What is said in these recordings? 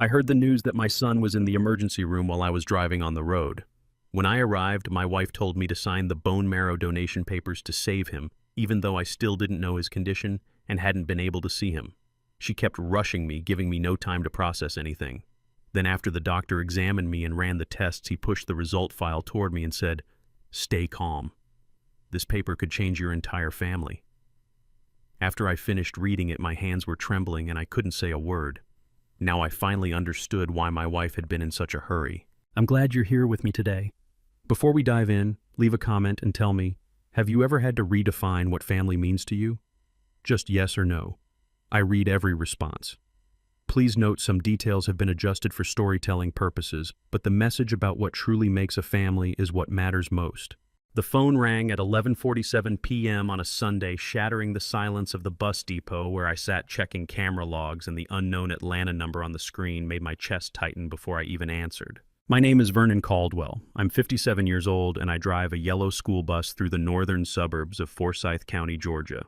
I heard the news that my son was in the emergency room while I was driving on the road. When I arrived, my wife told me to sign the bone marrow donation papers to save him, even though I still didn't know his condition and hadn't been able to see him. She kept rushing me, giving me no time to process anything. Then after the doctor examined me and ran the tests, he pushed the result file toward me and said, "Stay calm. This paper could change your entire family." After I finished reading it, my hands were trembling and I couldn't say a word. Now I finally understood why my wife had been in such a hurry. I'm glad you're here with me today. Before we dive in, leave a comment and tell me, have you ever had to redefine what family means to you? Just yes or no. I read every response. Please note some details have been adjusted for storytelling purposes, but the message about what truly makes a family is what matters most. The phone rang at 11:47 p.m. on a Sunday, shattering the silence of the bus depot where I sat checking camera logs, and the unknown Atlanta number on the screen made my chest tighten before I even answered. My name is Vernon Caldwell. I'm 57 years old and I drive a yellow school bus through the northern suburbs of Forsyth County, Georgia.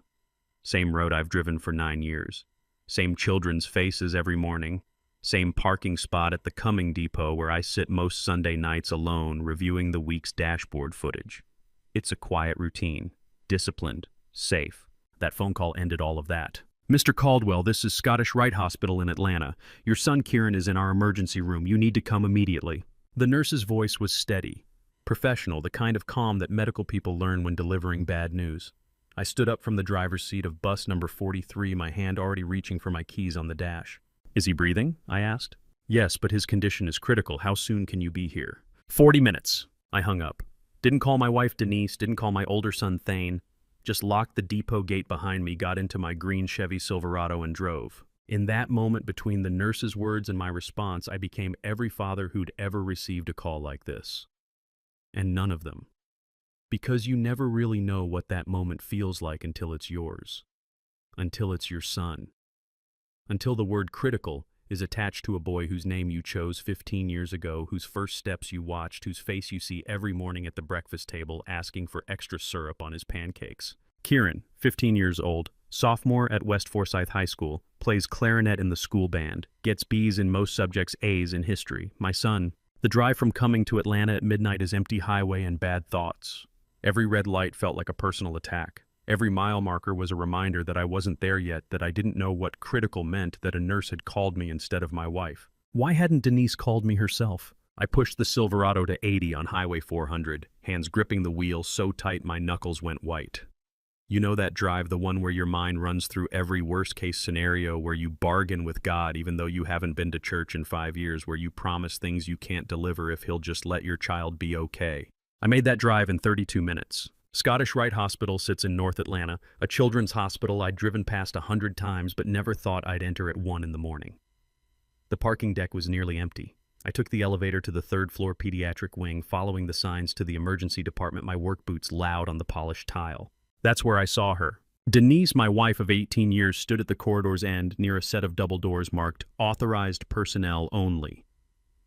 Same road I've driven for 9 years. Same children's faces every morning. Same parking spot at the Cumming Depot where I sit most Sunday nights alone reviewing the week's dashboard footage. It's a quiet routine, disciplined, safe. That phone call ended all of that. Mr. Caldwell, this is Scottish Rite Hospital in Atlanta. Your son Kieran is in our emergency room. You need to come immediately. The nurse's voice was steady, professional, the kind of calm that medical people learn when delivering bad news. I stood up from the driver's seat of bus number 43, my hand already reaching for my keys on the dash. Is he breathing? I asked. Yes, but his condition is critical. How soon can you be here? 40 minutes. I hung up. Didn't call my wife Denise, didn't call my older son Thane. Just locked the depot gate behind me, got into my green Chevy Silverado and drove. In that moment between the nurse's words and my response, I became every father who'd ever received a call like this. And none of them. Because you never really know what that moment feels like until it's yours. Until it's your son. Until the word critical is attached to a boy whose name you chose 15 years ago, whose first steps you watched, whose face you see every morning at the breakfast table asking for extra syrup on his pancakes. Kieran, 15 years old, sophomore at West Forsyth High School, plays clarinet in the school band, gets B's in most subjects, A's in history. My son. The drive from Cumming to Atlanta at midnight is empty highway and bad thoughts. Every red light felt like a personal attack. Every mile marker was a reminder that I wasn't there yet, that I didn't know what critical meant, that a nurse had called me instead of my wife. Why hadn't Denise called me herself? I pushed the Silverado to 80 on Highway 400, hands gripping the wheel so tight my knuckles went white. You know that drive, the one where your mind runs through every worst-case scenario, where you bargain with God even though you haven't been to church in 5 years, where you promise things you can't deliver if he'll just let your child be okay. I made that drive in 32 minutes. Scottish Rite Hospital sits in North Atlanta, a children's hospital I'd driven past 100 times but never thought I'd enter at 1 in the morning. The parking deck was nearly empty. I took the elevator to the third-floor pediatric wing, following the signs to the emergency department, my work boots loud on the polished tile. That's where I saw her. Denise, my wife of 18 years, stood at the corridor's end near a set of double doors marked "Authorized Personnel Only."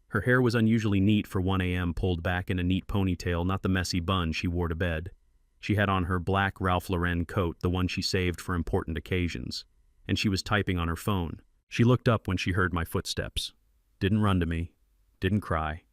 Her hair was unusually neat for 1 a.m., pulled back in a neat ponytail, not the messy bun she wore to bed. She had on her black Ralph Lauren coat, the one she saved for important occasions, and she was typing on her phone. She looked up when she heard my footsteps. Didn't run to me, didn't cry,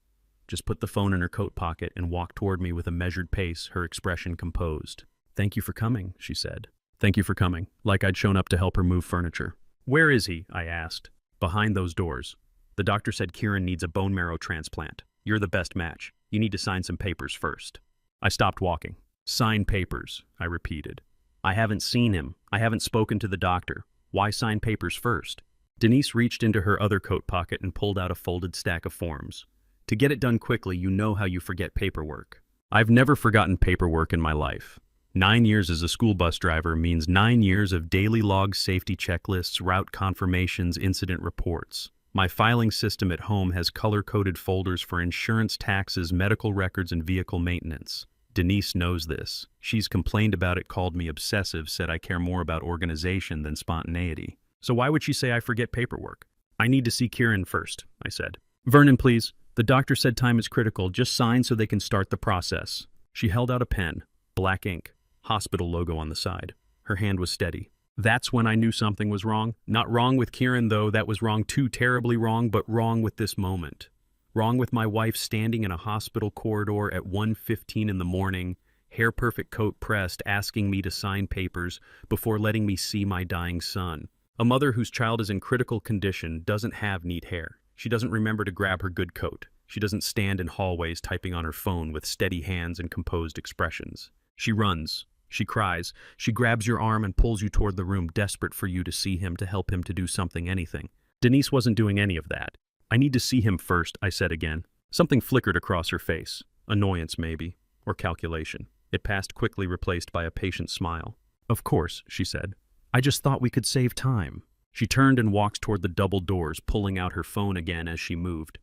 just put the phone in her coat pocket and walked toward me with a measured pace, her expression composed. "Thank you for coming," she said. "Thank you for coming," like I'd shown up to help her move furniture. "Where is he?" I asked. "Behind those doors. The doctor said Kieran needs a bone marrow transplant. You're the best match. You need to sign some papers first." I stopped walking. "Sign papers," I repeated. "I haven't seen him. I haven't spoken to the doctor. Why sign papers first?" Denise reached into her other coat pocket and pulled out a folded stack of forms. To get it done quickly, you know how you forget paperwork. I've never forgotten paperwork in my life. 9 years as a school bus driver means 9 years of daily log safety checklists, route confirmations, incident reports. My filing system at home has color-coded folders for insurance, taxes, medical records, and vehicle maintenance. Denise knows this. She's complained about it, called me obsessive, said I care more about organization than spontaneity. So why would she say I forget paperwork? "I need to see Kieran first," I said. "Vernon, please. The doctor said time is critical. Just sign so they can start the process." She held out a pen, black ink, hospital logo on the side. Her hand was steady. That's when I knew something was wrong. Not wrong with Kieran, though. That was wrong too, terribly wrong, but wrong with this moment. Wrong with my wife standing in a hospital corridor at 1:15 in the morning, hair-perfect coat pressed, asking me to sign papers before letting me see my dying son. A mother whose child is in critical condition doesn't have neat hair. She doesn't remember to grab her good coat. She doesn't stand in hallways typing on her phone with steady hands and composed expressions. She runs. She cries. She grabs your arm and pulls you toward the room, desperate for you to see him, to help him, to do something, anything. Denise wasn't doing any of that. I need to see him first, I said again. Something flickered across her face. Annoyance, maybe. Or calculation. It passed quickly, replaced by a patient smile. Of course, she said. I just thought we could save time. She turned and walked toward the double doors, pulling out her phone again as she moved.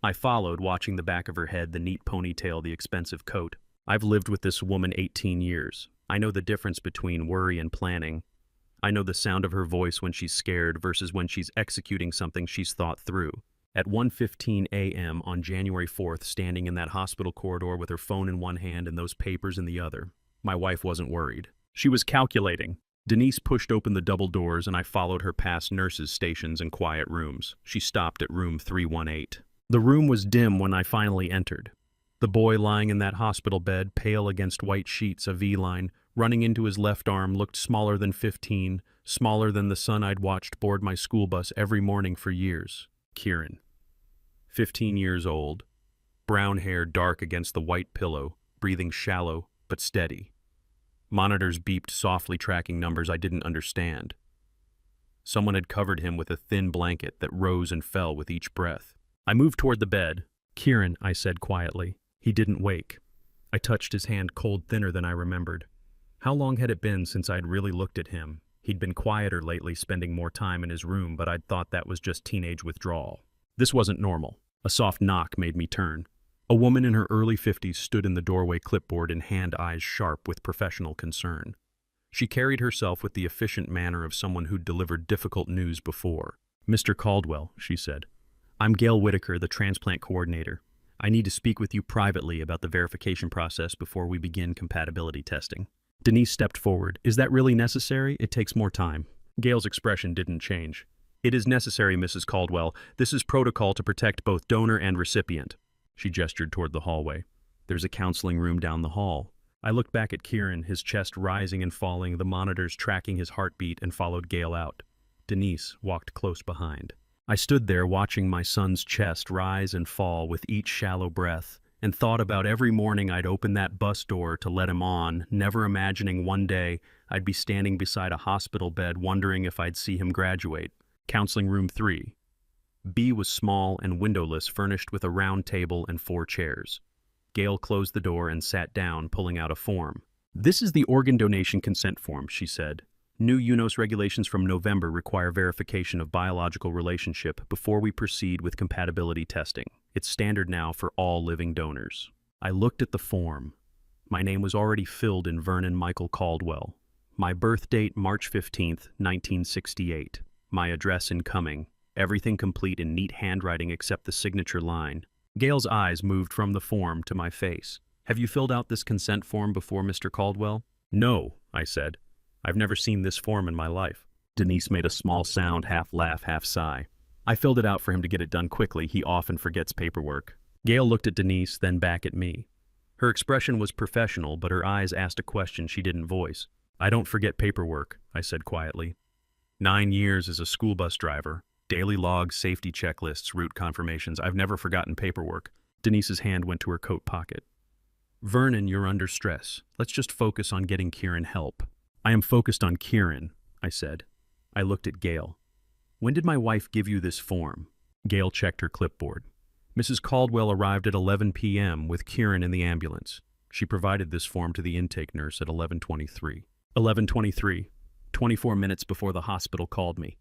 I followed, watching the back of her head, the neat ponytail, the expensive coat. I've lived with this woman 18 years. I know the difference between worry and planning. I know the sound of her voice when she's scared versus when she's executing something she's thought through. At 1:15 a.m. on January 4th, standing in that hospital corridor with her phone in one hand and those papers in the other, my wife wasn't worried. She was calculating. Denise pushed open the double doors and I followed her past nurses' stations and quiet rooms. She stopped at room 318. The room was dim when I finally entered. The boy lying in that hospital bed, pale against white sheets, a V-line, running into his left arm, looked smaller than 15, smaller than the son I'd watched board my school bus every morning for years. Kieran. 15 years old, brown hair dark against the white pillow, breathing shallow but steady. Monitors beeped softly, tracking numbers I didn't understand. Someone had covered him with a thin blanket that rose and fell with each breath. I moved toward the bed. Kieran, I said quietly. He didn't wake. I touched his hand, cold, thinner than I remembered. How long had it been since I'd really looked at him? He'd been quieter lately, spending more time in his room, but I'd thought that was just teenage withdrawal. This wasn't normal. A soft knock made me turn. A woman in her early 50s stood in the doorway, clipboard in hand, eyes sharp with professional concern. She carried herself with the efficient manner of someone who'd delivered difficult news before. "Mr. Caldwell," she said. "I'm Gail Whitaker, the transplant coordinator. I need to speak with you privately about the verification process before we begin compatibility testing." Denise stepped forward. "Is that really necessary? It takes more time." Gail's expression didn't change. "It is necessary, Mrs. Caldwell. This is protocol to protect both donor and recipient." She gestured toward the hallway. "There's a counseling room down the hall." I looked back at Kieran, his chest rising and falling, the monitors tracking his heartbeat, and followed Gail out. Denise walked close behind. I stood there watching my son's chest rise and fall with each shallow breath, and thought about every morning I'd open that bus door to let him on, never imagining one day I'd be standing beside a hospital bed wondering if I'd see him graduate. Counseling room 3. B was small and windowless, furnished with a round table and 4 chairs. Gail closed the door and sat down, pulling out a form. "This is the organ donation consent form," she said. "New UNOS regulations from November require verification of biological relationship before we proceed with compatibility testing. It's standard now for all living donors." I looked at the form. My name was already filled in Vernon Michael Caldwell. My birth date, March 15th, 1968. My address incoming. Everything complete in neat handwriting except the signature line. Gail's eyes moved from the form to my face. "Have you filled out this consent form before, Mr. Caldwell?" "No," I said. "I've never seen this form in my life." Denise made a small sound, half laugh, half sigh. "I filled it out for him to get it done quickly. He often forgets paperwork." Gail looked at Denise, then back at me. Her expression was professional, but her eyes asked a question she didn't voice. "I don't forget paperwork," I said quietly. 9 years as a school bus driver. Daily logs, safety checklists, route confirmations. I've never forgotten paperwork. Denise's hand went to her coat pocket. "Vernon, you're under stress. Let's just focus on getting Kieran help." "I am focused on Kieran," I said. I looked at Gail. "When did my wife give you this form?" Gail checked her clipboard. "Mrs. Caldwell arrived at 11 p.m. with Kieran in the ambulance. She provided this form to the intake nurse at 11:23. 11:23, 24 minutes before the hospital called me.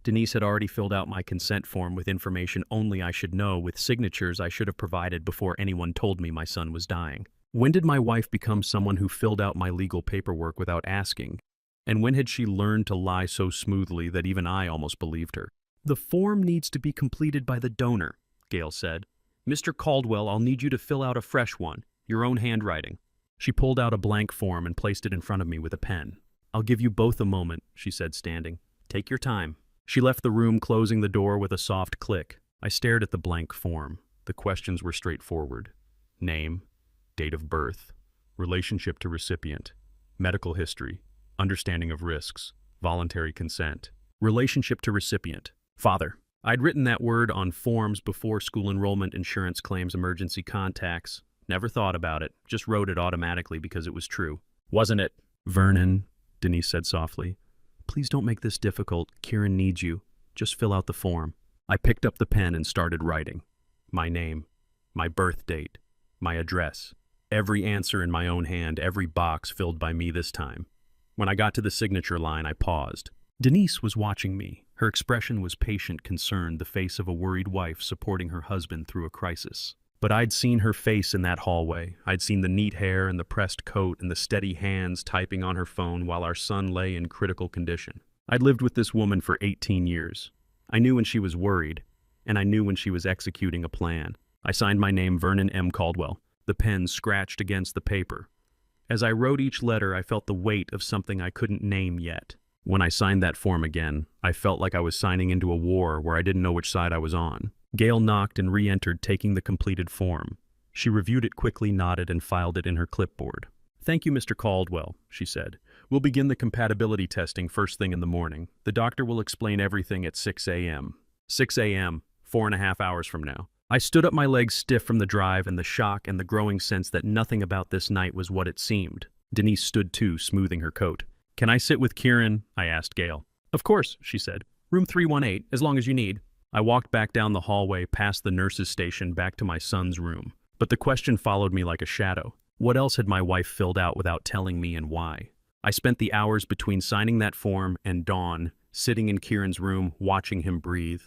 Denise had already filled out my consent form with information only I should know, with signatures I should have provided before anyone told me my son was dying. When did my wife become someone who filled out my legal paperwork without asking? And when had she learned to lie so smoothly that even I almost believed her? "The form needs to be completed by the donor," Gail said. "Mr. Caldwell, I'll need you to fill out a fresh one, your own handwriting." She pulled out a blank form and placed it in front of me with a pen. I'll give you both a moment, she said, standing. Take your time. She left the room, closing the door with a soft click. I stared at the blank form. The questions were straightforward. Name, date of birth, relationship to recipient, medical history, understanding of risks, voluntary consent. Relationship to recipient. Father. I'd written that word on forms before school enrollment, insurance claims, emergency contacts. Never thought about it, just wrote it automatically because it was true. Wasn't it? Vernon, Denise said softly. Please don't make this difficult. Kieran needs you. Just fill out the form. I picked up the pen and started writing. My name, my birth date, my address. Every answer in my own hand, every box filled by me this time. When I got to the signature line, I paused. Denise was watching me. Her expression was patient, concerned, the face of a worried wife supporting her husband through a crisis. But I'd seen her face in that hallway. I'd seen the neat hair and the pressed coat and the steady hands typing on her phone while our son lay in critical condition. I'd lived with this woman for 18 years. I knew when she was worried, and I knew when she was executing a plan. I signed my name, Vernon M. Caldwell. The pen scratched against the paper. As I wrote each letter, I felt the weight of something I couldn't name yet. When I signed that form again, I felt like I was signing into a war where I didn't know which side I was on. Gail knocked and re-entered, taking the completed form. She reviewed it quickly, nodded, and filed it in her clipboard. Thank you, Mr. Caldwell, she said. We'll begin the compatibility testing first thing in the morning. The doctor will explain everything at 6 a.m. 6 a.m., 4.5 hours from now. I stood up, my legs stiff from the drive and the shock and the growing sense that nothing about this night was what it seemed. Denise stood too, smoothing her coat. Can I sit with Kieran? I asked Gail. Of course, she said. Room 318, as long as you need. I walked back down the hallway, past the nurse's station, back to my son's room. But the question followed me like a shadow. What else had my wife filled out without telling me, and why? I spent the hours between signing that form and dawn, sitting in Kieran's room, watching him breathe.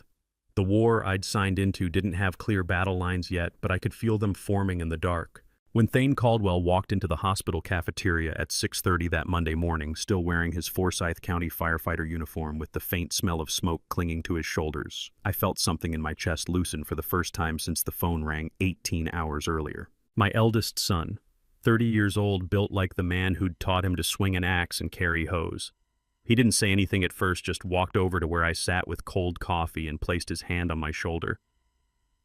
The war I'd signed into didn't have clear battle lines yet, but I could feel them forming in the dark. When Thane Caldwell walked into the hospital cafeteria at 6:30 that Monday morning, still wearing his Forsyth County firefighter uniform with the faint smell of smoke clinging to his shoulders, I felt something in my chest loosen for the first time since the phone rang 18 hours earlier. My eldest son, 30 years old, built like the man who'd taught him to swing an axe and carry hose. He didn't say anything at first, just walked over to where I sat with cold coffee and placed his hand on my shoulder.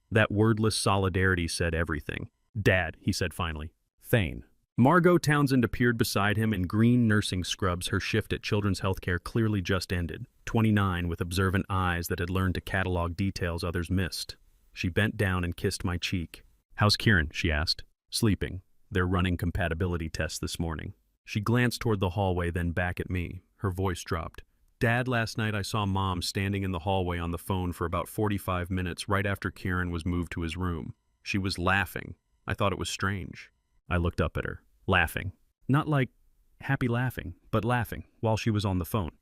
That wordless solidarity said everything. Dad, he said finally. Thane. Margot Townsend appeared beside him in green nursing scrubs, her shift at Children's Healthcare clearly just ended. 29, with observant eyes that had learned to catalog details others missed. She bent down and kissed my cheek. How's Kieran? She asked. Sleeping. They're running compatibility tests this morning. She glanced toward the hallway, then back at me. Her voice dropped. Dad, last night I saw Mom standing in the hallway on the phone for about 45 minutes right after Kieran was moved to his room. She was laughing. I thought it was strange. I looked up at her, laughing. Not like happy laughing, but laughing while she was on the phone.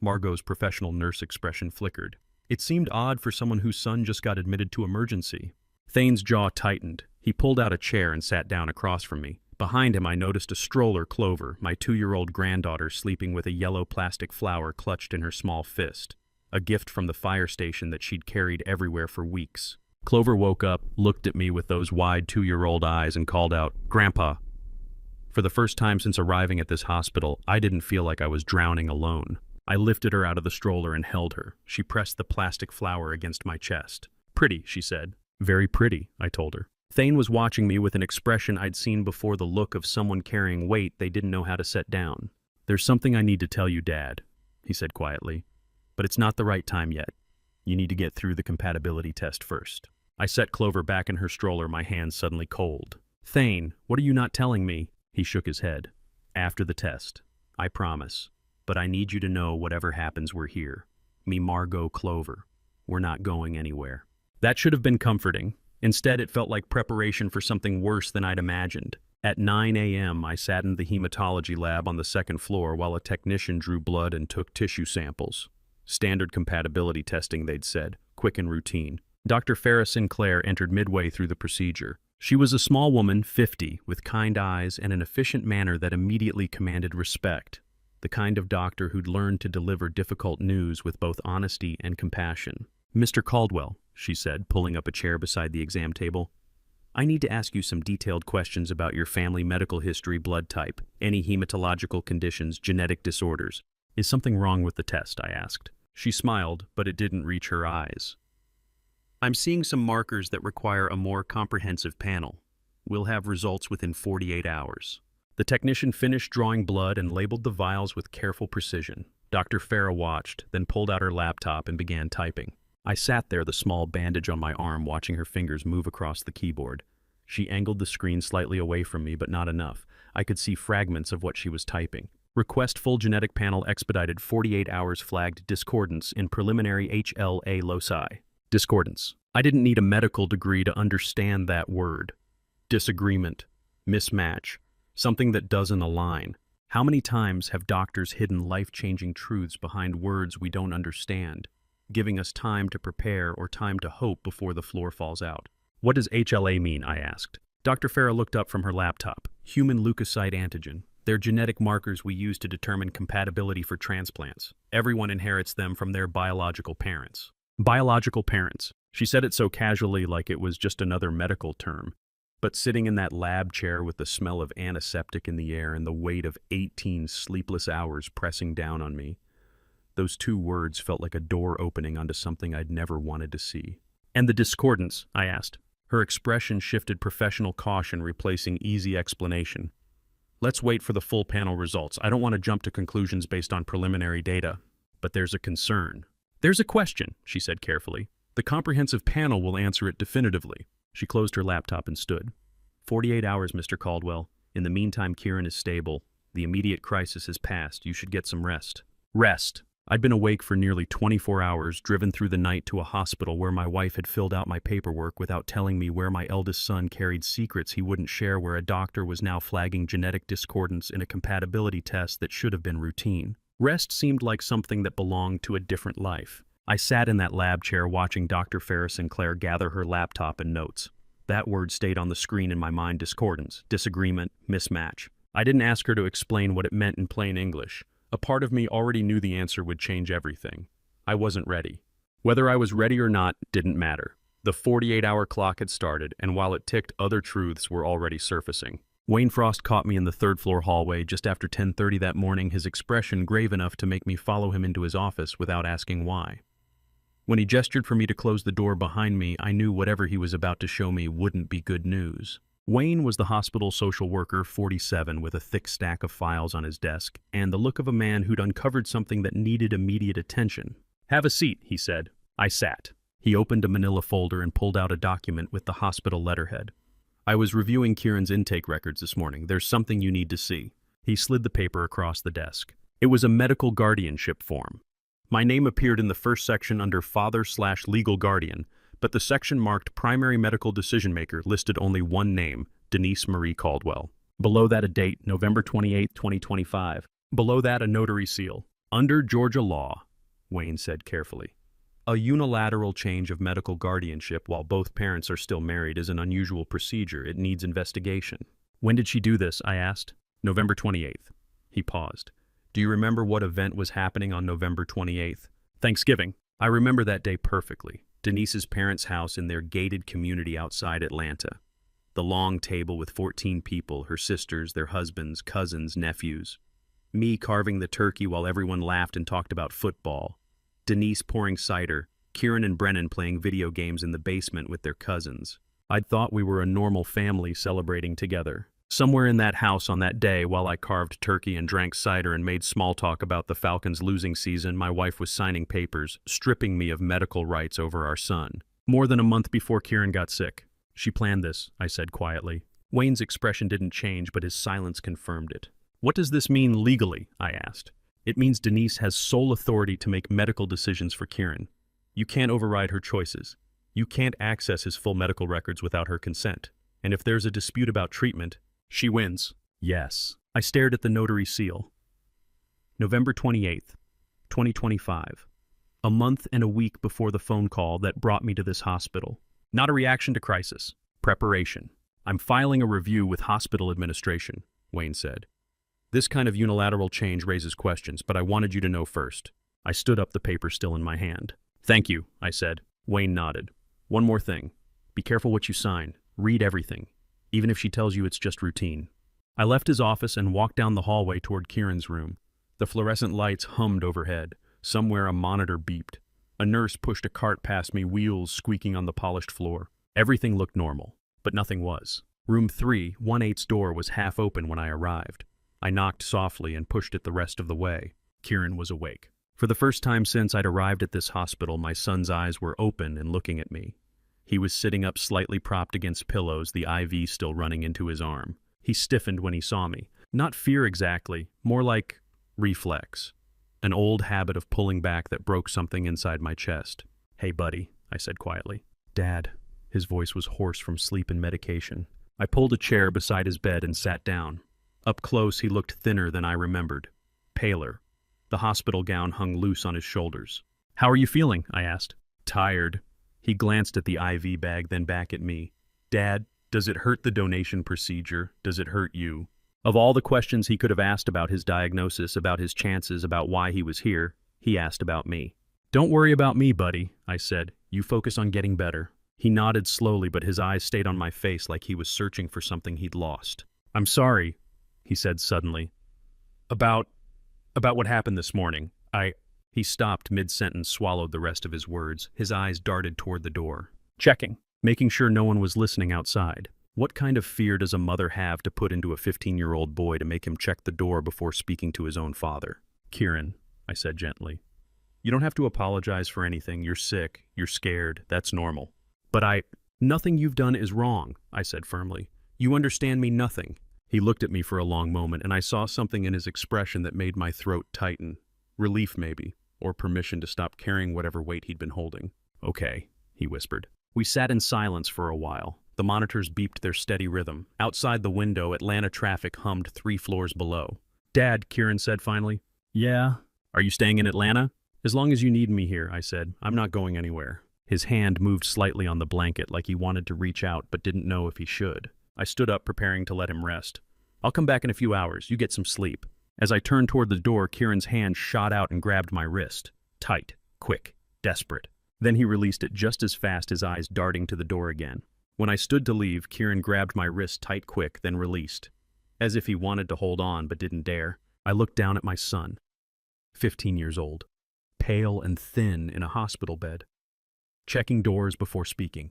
Margot's professional nurse expression flickered. It seemed odd for someone whose son just got admitted to emergency. Thane's jaw tightened. He pulled out a chair and sat down across from me. Behind him I noticed a stroller, Clover, my 2-year-old granddaughter, sleeping with a yellow plastic flower clutched in her small fist. A gift from the fire station that she'd carried everywhere for weeks. Clover woke up, looked at me with those wide 2-year-old eyes, and called out, "Grandpa." For the first time since arriving at this hospital, I didn't feel like I was drowning alone. I lifted her out of the stroller and held her. She pressed the plastic flower against my chest. "Pretty," she said. "Very pretty," I told her. Thane was watching me with an expression I'd seen before, the look of someone carrying weight they didn't know how to set down. "There's something I need to tell you, Dad," he said quietly. "But it's not the right time yet. You need to get through the compatibility test first." I set Clover back in her stroller, my hands suddenly cold. "Thane, what are you not telling me?" He shook his head. "After the test. I promise. But I need you to know whatever happens, we're here. Me, Margot, Clover. We're not going anywhere." That should have been comforting. Instead, it felt like preparation for something worse than I'd imagined. At 9 a.m., I sat in the hematology lab on the second floor while a technician drew blood and took tissue samples. Standard compatibility testing, they'd said, quick and routine. Dr. Farrah Sinclair entered midway through the procedure. She was a small woman, 50, with kind eyes and an efficient manner that immediately commanded respect. The kind of doctor who'd learned to deliver difficult news with both honesty and compassion. "Mr. Caldwell," she said, pulling up a chair beside the exam table, I need to ask you some detailed questions about your family medical history, blood type, any hematological conditions, genetic disorders. Is something wrong with the test? I asked. She smiled, but it didn't reach her eyes. I'm seeing some markers that require a more comprehensive panel. We'll have results within 48 hours. The technician finished drawing blood and labeled the vials with careful precision. Dr. Farah watched, then pulled out her laptop and began typing. I sat there, the small bandage on my arm, watching her fingers move across the keyboard. She angled the screen slightly away from me, but not enough. I could see fragments of what she was typing. Request full genetic panel expedited 48 hours flagged discordance in preliminary HLA loci. Discordance. I didn't need a medical degree to understand that word. Disagreement. Mismatch. Something that doesn't align. How many times have doctors hidden life-changing truths behind words we don't understand, giving us time to prepare or time to hope before the floor falls out? What does HLA mean? I asked. Dr. Farah looked up from her laptop. Human leukocyte antigen. They're genetic markers we use to determine compatibility for transplants. Everyone inherits them from their biological parents. Biological parents. She said it so casually, like it was just another medical term. But sitting in that lab chair with the smell of antiseptic in the air and the weight of 18 sleepless hours pressing down on me, those two words felt like a door opening onto something I'd never wanted to see. And the discordance? I asked. Her expression shifted professional caution, replacing easy explanation. Let's wait for the full panel results. I don't want to jump to conclusions based on preliminary data. But there's a concern. There's a question, she said carefully. The comprehensive panel will answer it definitively. She closed her laptop and stood. 48 hours, Mr. Caldwell. In the meantime, Kieran is stable. The immediate crisis has passed. You should get some rest. Rest. I'd been awake for nearly 24 hours, driven through the night to a hospital where my wife had filled out my paperwork without telling me where my eldest son carried secrets he wouldn't share, where a doctor was now flagging genetic discordance in a compatibility test that should have been routine. Rest seemed like something that belonged to a different life. I sat in that lab chair watching Dr. Farah Sinclair gather her laptop and notes. That word stayed on the screen in my mind: discordance, disagreement, mismatch. I didn't ask her to explain what it meant in plain English. A part of me already knew the answer would change everything. I wasn't ready. Whether I was ready or not didn't matter. The 48-hour clock had started, and while it ticked, other truths were already surfacing. Wayne Frost caught me in the third-floor hallway just after 10:30 that morning, his expression grave enough to make me follow him into his office without asking why. When he gestured for me to close the door behind me, I knew whatever he was about to show me wouldn't be good news. Wayne was the hospital social worker, 47, with a thick stack of files on his desk, and the look of a man who'd uncovered something that needed immediate attention. "Have a seat," he said. I sat. He opened a manila folder and pulled out a document with the hospital letterhead. "I was reviewing Kieran's intake records this morning. There's something you need to see." He slid the paper across the desk. It was a medical guardianship form. My name appeared in the first section under father/legal guardian, but the section marked primary medical decision-maker listed only one name: Denise Marie Caldwell. Below that a date, November 28, 2025. Below that a notary seal. "Under Georgia law," Wayne said carefully, "a unilateral change of medical guardianship while both parents are still married is an unusual procedure. It needs investigation." "When did she do this?" I asked. "November 28th. He paused. "Do you remember what event was happening on November 28th? "Thanksgiving." I remember that day perfectly. Denise's parents' house in their gated community outside Atlanta. The long table with 14 people, her sisters, their husbands, cousins, nephews. Me carving the turkey while everyone laughed and talked about football. Denise pouring cider, Kieran and Brennan playing video games in the basement with their cousins. I'd thought we were a normal family celebrating together. Somewhere in that house on that day, while I carved turkey and drank cider and made small talk about the Falcons' losing season, my wife was signing papers, stripping me of medical rights over our son. More than a month before Kieran got sick. "She planned this," I said quietly. Wayne's expression didn't change, but his silence confirmed it. "What does this mean legally?" I asked. "It means Denise has sole authority to make medical decisions for Kieran. You can't override her choices. You can't access his full medical records without her consent. And if there's a dispute about treatment, she wins." "Yes." I stared at the notary seal. November 28th, 2025. A month and a week before the phone call that brought me to this hospital. Not a reaction to crisis. Preparation. "I'm filing a review with hospital administration," Wayne said. "This kind of unilateral change raises questions, but I wanted you to know first." I stood up, the paper still in my hand. "Thank you," I said. Wayne nodded. "One more thing. Be careful what you sign. Read everything, even if she tells you it's just routine. I left his office and walked down the hallway toward Kieran's room. The fluorescent lights hummed overhead. Somewhere a monitor beeped. A nurse pushed a cart past me, wheels squeaking on the polished floor. Everything looked normal, but nothing was. Room 318's door was half open when I arrived. I knocked softly and pushed it the rest of the way. Kieran was awake. For the first time since I'd arrived at this hospital, my son's eyes were open and looking at me. He was sitting up slightly propped against pillows, the IV still running into his arm. He stiffened when he saw me. Not fear exactly, more like reflex. An old habit of pulling back that broke something inside my chest. "Hey, buddy," I said quietly. "Dad." His voice was hoarse from sleep and medication. I pulled a chair beside his bed and sat down. Up close, he looked thinner than I remembered. Paler. The hospital gown hung loose on his shoulders. "How are you feeling?" I asked. "Tired." He glanced at the IV bag, then back at me. "Dad, does it hurt the donation procedure? Does it hurt you?" Of all the questions he could have asked about his diagnosis, about his chances, about why he was here, he asked about me. "Don't worry about me, buddy," I said. "You focus on getting better." He nodded slowly, but his eyes stayed on my face like he was searching for something he'd lost. "I'm sorry," he said suddenly. About what happened this morning. He stopped mid-sentence, swallowed the rest of his words. His eyes darted toward the door. "Checking, making sure no one was listening outside." What kind of fear does a mother have to put into a 15-year-old boy to make him check the door before speaking to his own father? "Kieran," I said gently, "you don't have to apologize for anything. You're sick, you're scared, that's normal." "But nothing you've done is wrong," I said firmly. "You understand me, nothing." He looked at me for a long moment, and I saw something in his expression that made my throat tighten. Relief, maybe, or permission to stop carrying whatever weight he'd been holding. "Okay," he whispered. We sat in silence for a while. The monitors beeped their steady rhythm. Outside the window, Atlanta traffic hummed 3 floors below. "Dad," Kieran said finally. "Yeah?" "Are you staying in Atlanta?" "As long as you need me here," I said. "I'm not going anywhere." His hand moved slightly on the blanket like he wanted to reach out but didn't know if he should. I stood up, preparing to let him rest. "I'll come back in a few hours. You get some sleep." As I turned toward the door, Kieran's hand shot out and grabbed my wrist. Tight, quick, desperate. Then he released it just as fast, his eyes darting to the door again. When I stood to leave, Kieran grabbed my wrist tight quick, then released. As if he wanted to hold on but didn't dare. I looked down at my son. 15 years old. Pale and thin in a hospital bed. Checking doors before speaking.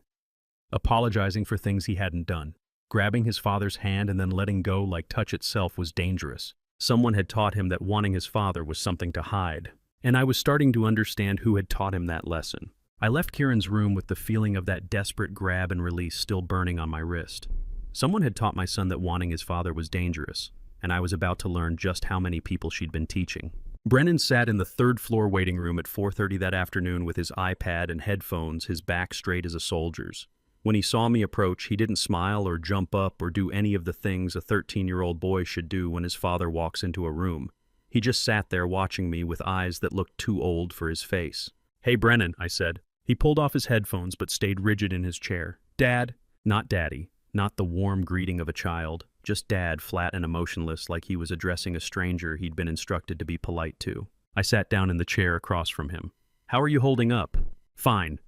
Apologizing for things he hadn't done. Grabbing his father's hand and then letting go like touch itself was dangerous. Someone had taught him that wanting his father was something to hide. And I was starting to understand who had taught him that lesson. I left Kieran's room with the feeling of that desperate grab and release still burning on my wrist. Someone had taught my son that wanting his father was dangerous, and I was about to learn just how many people she'd been teaching. Brennan sat in the 3rd floor waiting room at 4:30 that afternoon with his iPad and headphones, his back straight as a soldier's. When he saw me approach, he didn't smile or jump up or do any of the things a 13-year-old boy should do when his father walks into a room. He just sat there watching me with eyes that looked too old for his face. "Hey, Brennan," I said. He pulled off his headphones but stayed rigid in his chair. "Dad." Not Daddy, not the warm greeting of a child, just Dad, flat and emotionless like he was addressing a stranger he'd been instructed to be polite to. I sat down in the chair across from him. "How are you holding up?" "Fine."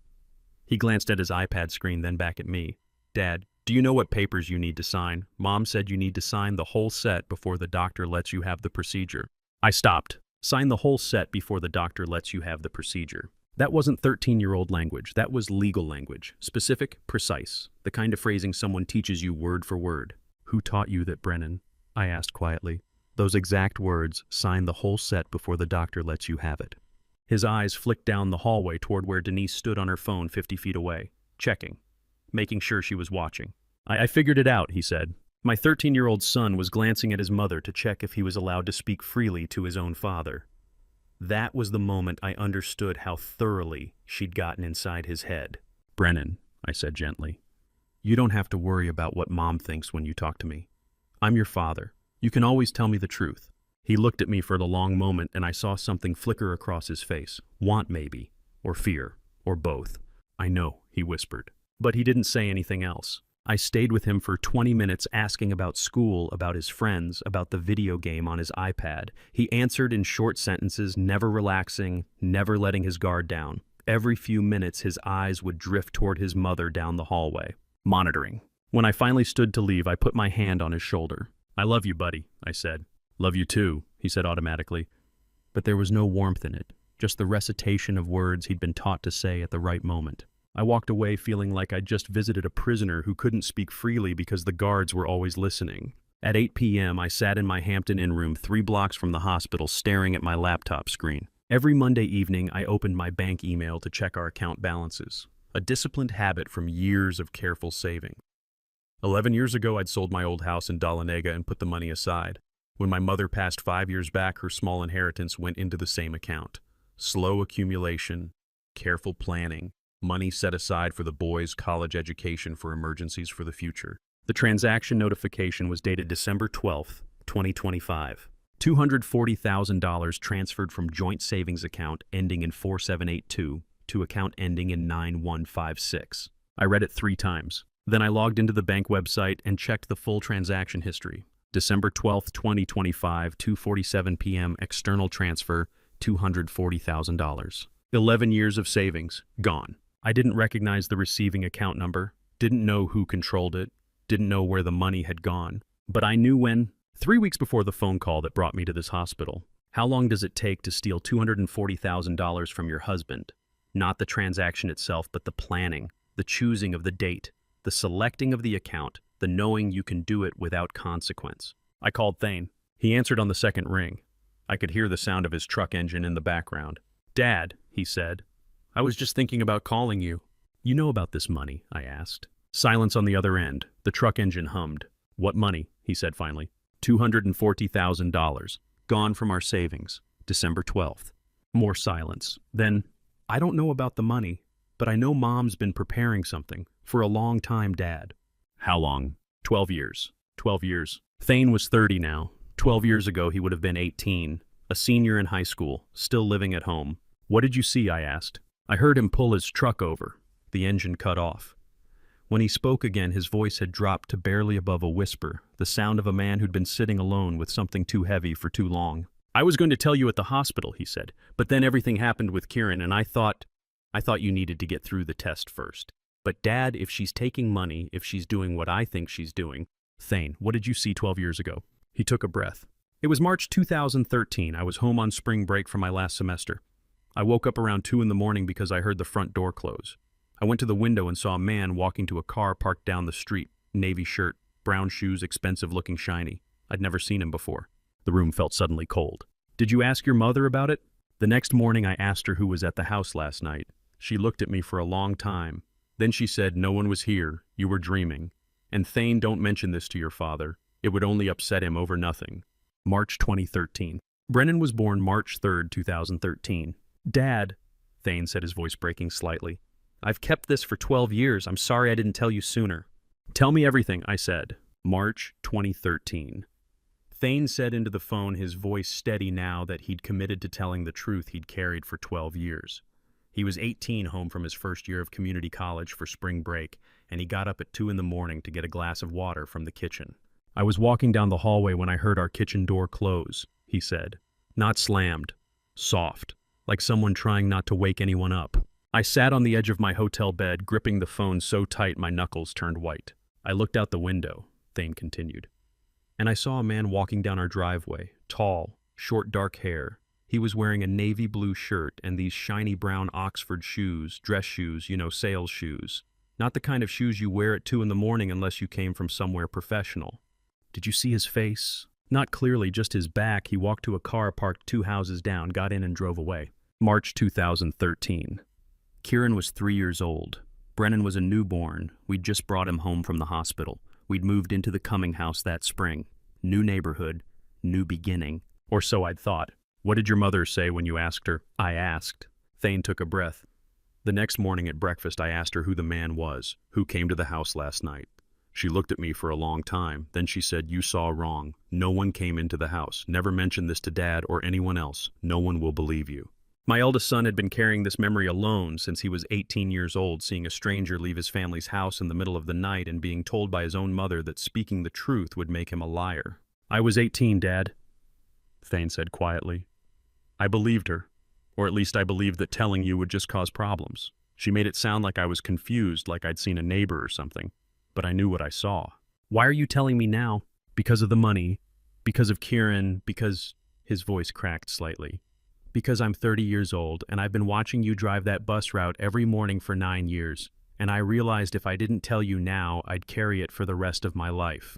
He glanced at his iPad screen, then back at me. "Dad, do you know what papers you need to sign? Mom said you need to sign the whole set before the doctor lets you have the procedure." I stopped. "Sign the whole set before the doctor lets you have the procedure." That wasn't 13-year-old language. That was legal language. Specific, precise. The kind of phrasing someone teaches you word for word. "Who taught you that, Brennan?" I asked quietly. Those exact words, "sign the whole set before the doctor lets you have it." His eyes flicked down the hallway toward where Denise stood on her phone 50 feet away, checking, making sure she was watching. I figured it out," he said. My 13-year-old son was glancing at his mother to check if he was allowed to speak freely to his own father. That was the moment I understood how thoroughly she'd gotten inside his head. "Brennan," I said gently, "you don't have to worry about what Mom thinks when you talk to me. I'm your father. You can always tell me the truth." He looked at me for the long moment, and I saw something flicker across his face. Want, maybe, or fear, or both. "I know," he whispered. But he didn't say anything else. I stayed with him for 20 minutes asking about school, about his friends, about the video game on his iPad. He answered in short sentences, never relaxing, never letting his guard down. Every few minutes, his eyes would drift toward his mother down the hallway. Monitoring. When I finally stood to leave, I put my hand on his shoulder. "I love you, buddy," I said. "Love you too," he said automatically. But there was no warmth in it, just the recitation of words he'd been taught to say at the right moment. I walked away feeling like I'd just visited a prisoner who couldn't speak freely because the guards were always listening. At 8 p.m., I sat in my Hampton Inn room 3 blocks from the hospital staring at my laptop screen. Every Monday evening, I opened my bank email to check our account balances, a disciplined habit from years of careful saving. 11 years ago, I'd sold my old house in Dahlonega and put the money aside. When my mother passed 5 years back, her small inheritance went into the same account. Slow accumulation, careful planning, money set aside for the boys' college education for emergencies for the future. The transaction notification was dated December 12, 2025. $240,000 transferred from joint savings account ending in 4782 to account ending in 9156. I read it 3 times. Then I logged into the bank website and checked the full transaction history. December 12, 2025, 2:47 p.m. external transfer, $240,000. 11 years of savings, gone. I didn't recognize the receiving account number, didn't know who controlled it, didn't know where the money had gone. But I knew when. 3 weeks before the phone call that brought me to this hospital. How long does it take to steal $240,000 from your husband? Not the transaction itself, but the planning, the choosing of the date, the selecting of the account, the knowing you can do it without consequence. I called Thane. He answered on the second ring. I could hear the sound of his truck engine in the background. "Dad," he said, "I was just thinking about calling you." "You know about this money?" I asked. Silence on the other end. The truck engine hummed. "What money?" he said finally. $240,000. Gone from our savings. December 12th. More silence. Then, "I don't know about the money, but I know Mom's been preparing something. For a long time, Dad." "How long?" 12 years. 12 years. Thane was 30 now. 12 years ago, he would have been 18. A senior in high school, still living at home. "What did you see?" I asked. "I heard him pull his truck over." The engine cut off. When he spoke again, his voice had dropped to barely above a whisper, the sound of a man who'd been sitting alone with something too heavy for too long. "I was going to tell you at the hospital," he said, "but then everything happened with Kieran, and I thought you needed to get through the test first. But Dad, if she's taking money, if she's doing what I think she's doing..." "Thane, what did you see 12 years ago?" He took a breath. "It was March 2013. I was home on spring break from my last semester. I woke up around 2 in the morning because I heard the front door close. I went to the window and saw a man walking to a car parked down the street, navy shirt, brown shoes, expensive looking shiny. I'd never seen him before." The room felt suddenly cold. "Did you ask your mother about it?" "The next morning I asked her who was at the house last night. She looked at me for a long time. Then she said, 'No one was here, you were dreaming. And Thane, don't mention this to your father. It would only upset him over nothing.'" March 2013. Brennan was born March 3rd, 2013. "Dad," Thane said, his voice breaking slightly, "I've kept this for 12 years. I'm sorry I didn't tell you sooner." "Tell me everything," I said. March 2013. Thane said into the phone, his voice steady now that he'd committed to telling the truth he'd carried for 12 years. He was 18, home from his first year of community college for spring break, and he got up at 2 in the morning to get a glass of water from the kitchen. "I was walking down the hallway when I heard our kitchen door close," he said. "Not slammed. Soft. Like someone trying not to wake anyone up. I sat on the edge of my hotel bed, gripping the phone so tight my knuckles turned white. I looked out the window," Thane continued, "and I saw a man walking down our driveway, tall, short dark hair. He was wearing a navy blue shirt and these shiny brown Oxford shoes, dress shoes, sales shoes. Not the kind of shoes you wear at 2 in the morning unless you came from somewhere professional." "Did you see his face?" "Not clearly, just his back. He walked to a car parked 2 houses down, got in and drove away." March 2013. Kieran was 3 years old. Brennan was a newborn. We'd just brought him home from the hospital. We'd moved into the Cumming house that spring. New neighborhood, new beginning. Or so I'd thought. "What did your mother say when you asked her?" I asked. Thane took a breath. "The next morning at breakfast I asked her who the man was, who came to the house last night. She looked at me for a long time. Then she said, 'You saw wrong. No one came into the house. Never mention this to Dad or anyone else. No one will believe you.'" My eldest son had been carrying this memory alone since he was 18 years old, seeing a stranger leave his family's house in the middle of the night and being told by his own mother that speaking the truth would make him a liar. "I was 18, Dad," Thane said quietly. "I believed her, or at least I believed that telling you would just cause problems. She made it sound like I was confused, like I'd seen a neighbor or something. but I knew what I saw. Why are you telling me now? Because of the money, because of Kieran, because... His voice cracked slightly. Because I'm 30 years old, and I've been watching you drive that bus route every morning for 9 years, and I realized if I didn't tell you now, I'd carry it for the rest of my life.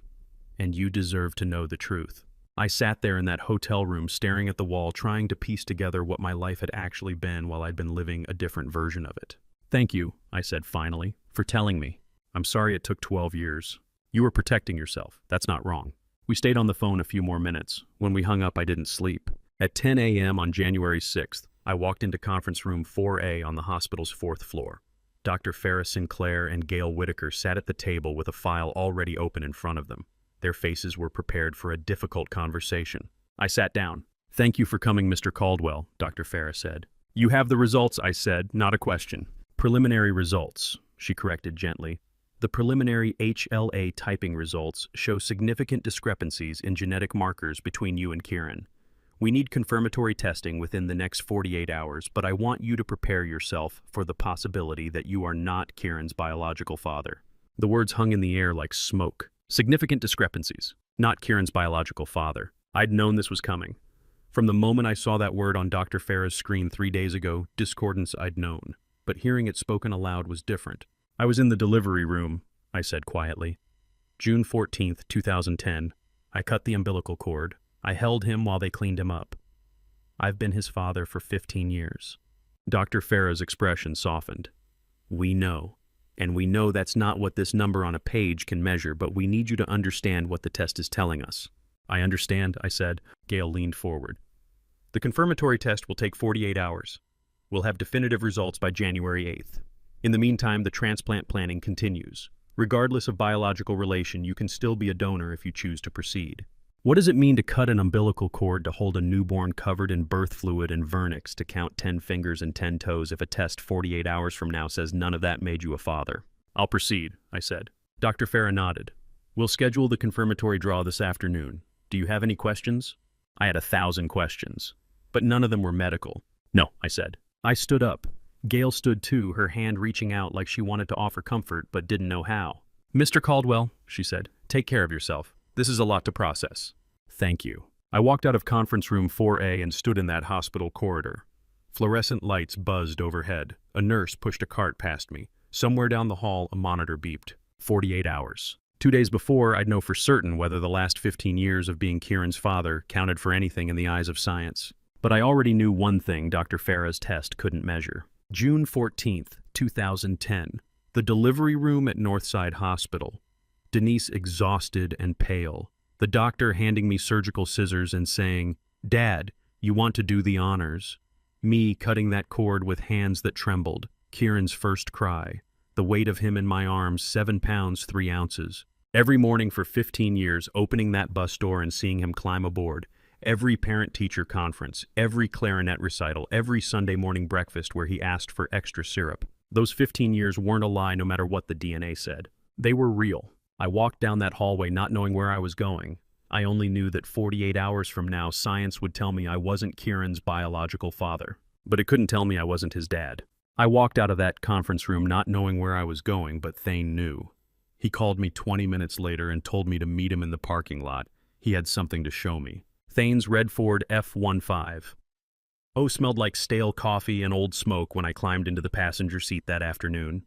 And you deserve to know the truth. I sat there in that hotel room staring at the wall, trying to piece together what my life had actually been while I'd been living a different version of it. Thank you, I said finally, for telling me. I'm sorry it took 12 years. You were protecting yourself. That's not wrong. We stayed on the phone a few more minutes. When we hung up, I didn't sleep. At 10 a.m. on January 6th, I walked into conference room 4A on the hospital's 4th floor. Dr. Farrah Sinclair and Gail Whitaker sat at the table with a file already open in front of them. Their faces were prepared for a difficult conversation. I sat down. Thank you for coming, Mr. Caldwell, Dr. Farrah said. You have the results, I said, not a question. Preliminary results, she corrected gently. The preliminary HLA typing results show significant discrepancies in genetic markers between you and Kieran. We need confirmatory testing within the next 48 hours, but I want you to prepare yourself for the possibility that you are not Kieran's biological father. The words hung in the air like smoke. Significant discrepancies. Not Kieran's biological father. I'd known this was coming. From the moment I saw that word on Dr. Farrah's screen 3 days ago, discordance I'd known. But hearing it spoken aloud was different. I was in the delivery room, I said quietly. June 14th, 2010. I cut the umbilical cord. I held him while they cleaned him up. I've been his father for 15 years. Dr. Farrah's expression softened. We know. And we know that's not what this number on a page can measure, but we need you to understand what the test is telling us. I understand, I said. Gail leaned forward. The confirmatory test will take 48 hours. We'll have definitive results by January 8th. In the meantime, the transplant planning continues. Regardless of biological relation, you can still be a donor if you choose to proceed. What does it mean to cut an umbilical cord to hold a newborn covered in birth fluid and vernix to count 10 fingers and 10 toes if a test 48 hours from now says none of that made you a father? I'll proceed, I said. Dr. Farrah nodded. We'll schedule the confirmatory draw this afternoon. Do you have any questions? I had 1,000 questions, but none of them were medical. No, I said. I stood up. Gail stood too, her hand reaching out like she wanted to offer comfort but didn't know how. Mr. Caldwell, she said, take care of yourself. This is a lot to process. Thank you. I walked out of conference room 4A and stood in that hospital corridor. Fluorescent lights buzzed overhead. A nurse pushed a cart past me. Somewhere down the hall, a monitor beeped. 48 hours. 2 days before, I'd know for certain whether the last 15 years of being Kieran's father counted for anything in the eyes of science. But I already knew one thing Dr. Farrah's test couldn't measure. June 14th, 2010. The delivery room at Northside Hospital. Denise exhausted and pale. The doctor handing me surgical scissors and saying, Dad, you want to do the honors. Me cutting that cord with hands that trembled. Kieran's first cry. The weight of him in my arms, 7 pounds, 3 ounces. Every morning for 15 years, opening that bus door and seeing him climb aboard. Every parent-teacher conference, every clarinet recital, every Sunday morning breakfast where he asked for extra syrup. Those 15 years weren't a lie no matter what the DNA said. They were real. I walked down that hallway not knowing where I was going. I only knew that 48 hours from now, science would tell me I wasn't Kieran's biological father. But it couldn't tell me I wasn't his dad. I walked out of that conference room not knowing where I was going, but Thane knew. He called me 20 minutes later and told me to meet him in the parking lot. He had something to show me. Thane's red Ford F-15. Oh, smelled like stale coffee and old smoke when I climbed into the passenger seat that afternoon.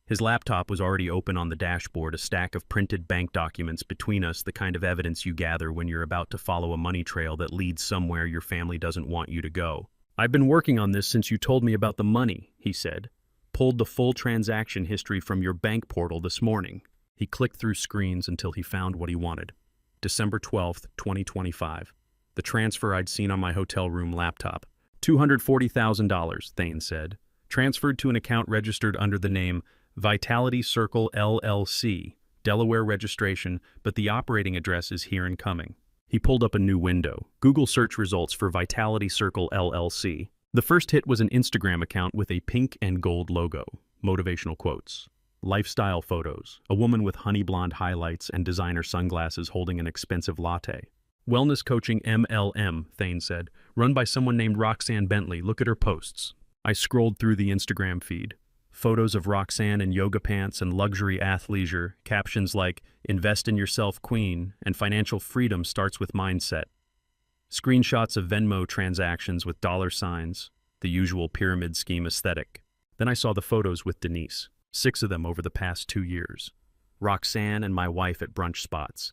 His laptop was already open on the dashboard, a stack of printed bank documents between us, the kind of evidence you gather when you're about to follow a money trail that leads somewhere your family doesn't want you to go. I've been working on this since you told me about the money, he said. Pulled the full transaction history from your bank portal this morning. He clicked through screens until he found what he wanted. December 12th, 2025. The transfer I'd seen on my hotel room laptop. $240,000, Thane said. Transferred to an account registered under the name Vitality Circle LLC, Delaware registration, but the operating address is here and coming. He pulled up a new window. Google search results for Vitality Circle LLC. The first hit was an Instagram account with a pink and gold logo. Motivational quotes. Lifestyle photos. A woman with honey blonde highlights and designer sunglasses holding an expensive latte. Wellness coaching MLM, Thane said. Run by someone named Roxanne Bentley. Look at her posts. I scrolled through the Instagram feed. Photos of Roxanne in yoga pants and luxury athleisure, captions like, "Invest in yourself, queen," and "Financial freedom starts with mindset." Screenshots of Venmo transactions with dollar signs, the usual pyramid scheme aesthetic. Then I saw the photos with Denise, 6 of them over the past 2 years. Roxanne and my wife at brunch spots,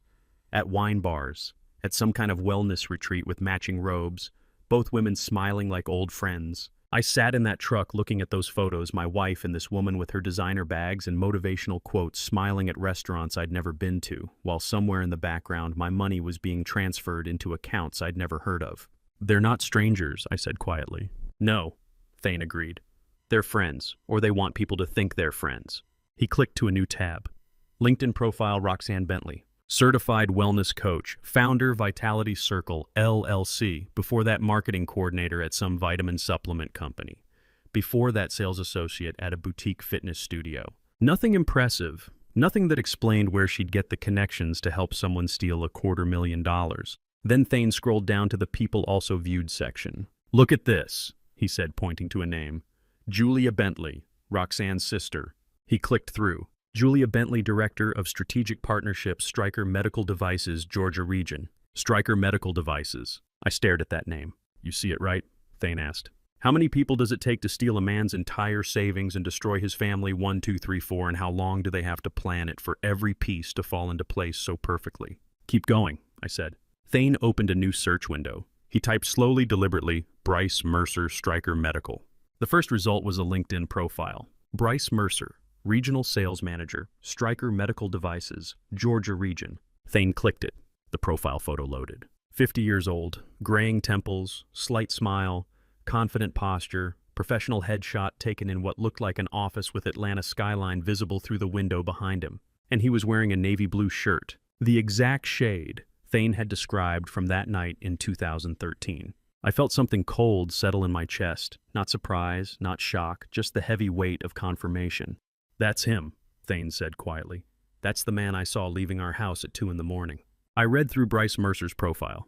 at wine bars, at some kind of wellness retreat with matching robes, both women smiling like old friends. I sat in that truck looking at those photos, my wife and this woman with her designer bags and motivational quotes smiling at restaurants I'd never been to, while somewhere in the background my money was being transferred into accounts I'd never heard of. "They're not strangers," I said quietly. "No," Thane agreed. "They're friends, or they want people to think they're friends." He clicked to a new tab. LinkedIn profile Roxanne Bentley. Certified wellness coach, founder Vitality Circle, LLC. Before that, marketing coordinator at some vitamin supplement company. Before that, sales associate at a boutique fitness studio. Nothing impressive. Nothing that explained where she'd get the connections to help someone steal $250,000. Then Thane scrolled down to the people also viewed section. "Look at this," he said, pointing to a name. "Julia Bentley, Roxanne's sister." He clicked through. Julia Bentley, Director of Strategic Partnerships, Stryker Medical Devices, Georgia Region. Stryker Medical Devices. I stared at that name. "You see it, right?" Thane asked. "How many people does it take to steal a man's entire savings and destroy his family? 1, 2, 3, 4, and how long do they have to plan it for every piece to fall into place so perfectly?" "Keep going," I said. Thane opened a new search window. He typed slowly, deliberately, "Bryce Mercer, Stryker Medical." The first result was a LinkedIn profile. Bryce Mercer, Regional Sales Manager, Stryker Medical Devices, Georgia Region. Thane clicked it. The profile photo loaded. 50 years old, graying temples, slight smile, confident posture, professional headshot taken in what looked like an office with Atlanta skyline visible through the window behind him. And he was wearing a navy blue shirt, the exact shade Thane had described from that night in 2013. I felt something cold settle in my chest. Not surprise, not shock, just the heavy weight of confirmation. "That's him," Thane said quietly. "That's the man I saw leaving our house at 2 in the morning." I read through Bryce Mercer's profile.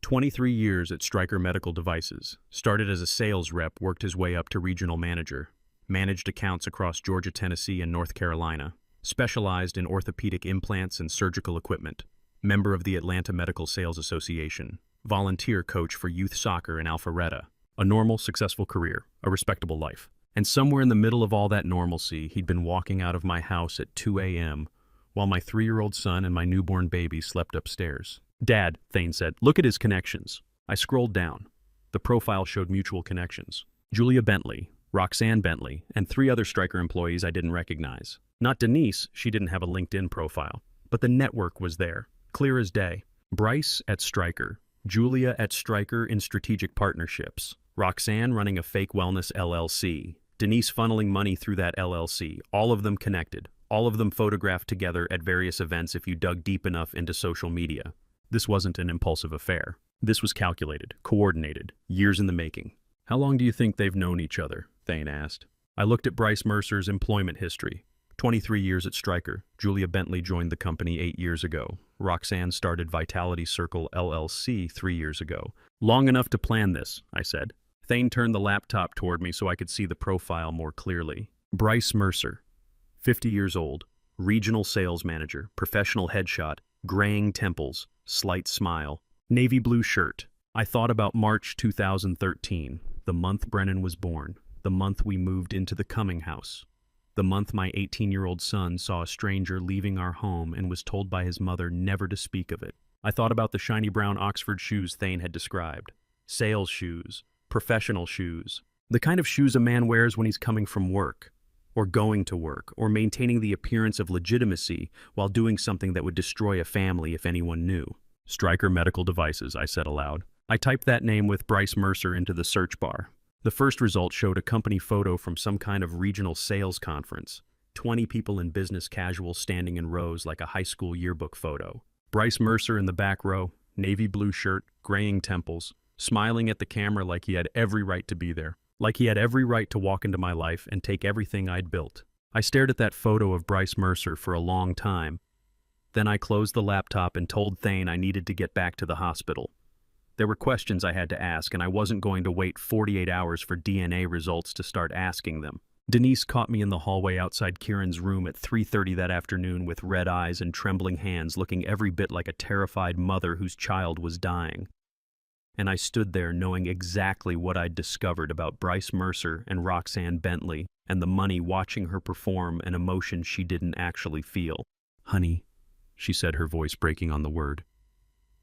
23 years at Stryker Medical Devices. Started as a sales rep, worked his way up to regional manager. Managed accounts across Georgia, Tennessee, and North Carolina. Specialized in orthopedic implants and surgical equipment. Member of the Atlanta Medical Sales Association. Volunteer coach for youth soccer in Alpharetta. A normal, successful career. A respectable life. And somewhere in the middle of all that normalcy, he'd been walking out of my house at 2 a.m. while my 3-year-old son and my newborn baby slept upstairs. "Dad," Thane said, "look at his connections." I scrolled down. The profile showed mutual connections. Julia Bentley, Roxanne Bentley, and 3 other Stryker employees I didn't recognize. Not Denise, she didn't have a LinkedIn profile. But the network was there, clear as day. Bryce at Stryker, Julia at Stryker in Strategic Partnerships, Roxanne running a fake wellness LLC, Denise funneling money through that LLC, all of them connected, all of them photographed together at various events if you dug deep enough into social media. This wasn't an impulsive affair. This was calculated, coordinated, years in the making. "How long do you think they've known each other?" Thane asked. I looked at Bryce Mercer's employment history. 23 years at Stryker. Julia Bentley joined the company 8 years ago. Roxanne started Vitality Circle LLC 3 years ago. "Long enough to plan this," I said. Thane turned the laptop toward me so I could see the profile more clearly. Bryce Mercer, 50 years old, regional sales manager, professional headshot, graying temples, slight smile, navy blue shirt. I thought about March 2013, the month Brennan was born, the month we moved into the Cumming house, the month my 18-year-old son saw a stranger leaving our home and was told by his mother never to speak of it. I thought about the shiny brown Oxford shoes Thane had described. Sales shoes. Professional shoes. The kind of shoes a man wears when he's coming from work, or going to work, or maintaining the appearance of legitimacy while doing something that would destroy a family if anyone knew. "Stryker Medical Devices," I said aloud. I typed that name with Bryce Mercer into the search bar. The first result showed a company photo from some kind of regional sales conference. 20 people in business casual standing in rows like a high school yearbook photo. Bryce Mercer in the back row, navy blue shirt, graying temples, smiling at the camera like he had every right to be there, like he had every right to walk into my life and take everything I'd built. I stared at that photo of Bryce Mercer for a long time. Then I closed the laptop and told Thane I needed to get back to the hospital. There were questions I had to ask, and I wasn't going to wait 48 hours for DNA results to start asking them. Denise caught me in the hallway outside Kieran's room at 3:30 that afternoon with red eyes and trembling hands, looking every bit like a terrified mother whose child was dying. And I stood there knowing exactly what I'd discovered about Bryce Mercer and Roxanne Bentley and the money, watching her perform an emotion she didn't actually feel. "Honey," she said, her voice breaking on the word,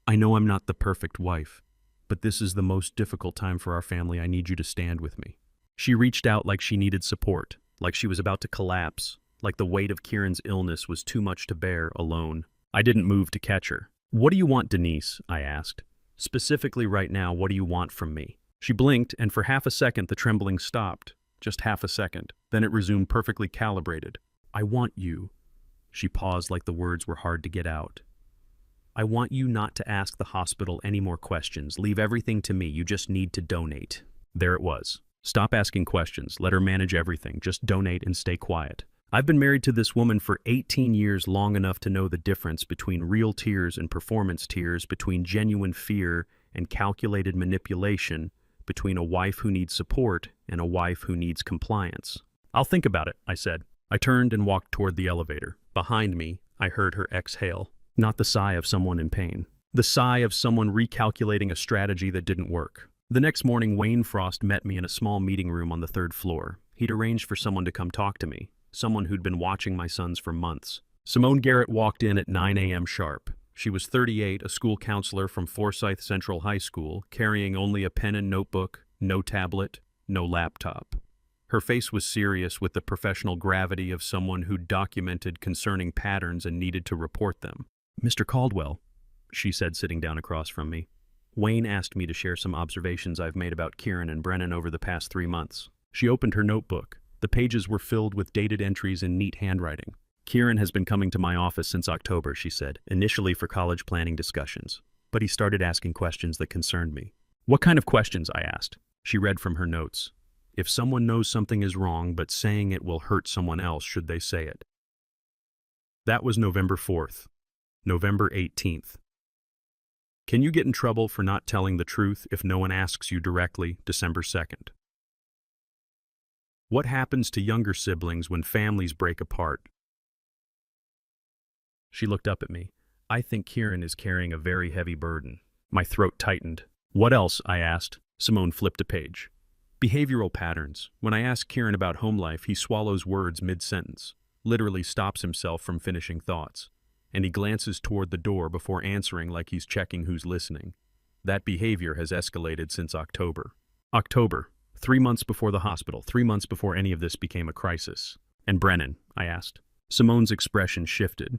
"I know I'm not the perfect wife, but this is the most difficult time for our family. I need you to stand with me." She reached out like she needed support, like she was about to collapse, like the weight of Kieran's illness was too much to bear alone. I didn't move to catch her. "What do you want, Denise?" I asked. "Specifically right now, what do you want from me?" She blinked, and for half a second the trembling stopped. Just half a second. Then it resumed perfectly calibrated. "I want you." She paused like the words were hard to get out. "I want you not to ask the hospital any more questions. Leave everything to me. You just need to donate." There it was. Stop asking questions. Let her manage everything. Just donate and stay quiet. I've been married to this woman for 18 years, long enough to know the difference between real tears and performance tears, between genuine fear and calculated manipulation, between a wife who needs support and a wife who needs compliance. "I'll think about it," I said. I turned and walked toward the elevator. Behind me, I heard her exhale. Not the sigh of someone in pain. The sigh of someone recalculating a strategy that didn't work. The next morning, Wayne Frost met me in a small meeting room on the 3rd floor. He'd arranged for someone to come talk to me, someone who'd been watching my sons for months. Simone Garrett walked in at 9 a.m. sharp. She was 38, a school counselor from Forsyth Central High School, carrying only a pen and notebook, no tablet, no laptop. Her face was serious, with the professional gravity of someone who'd documented concerning patterns and needed to report them. "Mr. Caldwell," she said, sitting down across from me. "Wayne asked me to share some observations I've made about Kieran and Brennan over the past 3 months." She opened her notebook. The pages were filled with dated entries in neat handwriting. "Kieran has been coming to my office since October," she said, "initially for college planning discussions. But he started asking questions that concerned me." "What kind of questions?" I asked. She read from her notes. "If someone knows something is wrong, but saying it will hurt someone else, should they say it?" That was November 4th. November 18th. "Can you get in trouble for not telling the truth if no one asks you directly?" December 2nd. "What happens to younger siblings when families break apart?" She looked up at me. "I think Kieran is carrying a very heavy burden." My throat tightened. "What else?" I asked. Simone flipped a page. "Behavioral patterns. When I ask Kieran about home life, he swallows words mid-sentence, literally stops himself from finishing thoughts. And he glances toward the door before answering, like he's checking who's listening. That behavior has escalated since October. October, 3 months before the hospital, 3 months before any of this became a crisis." "And Brennan?" I asked. Simone's expression shifted.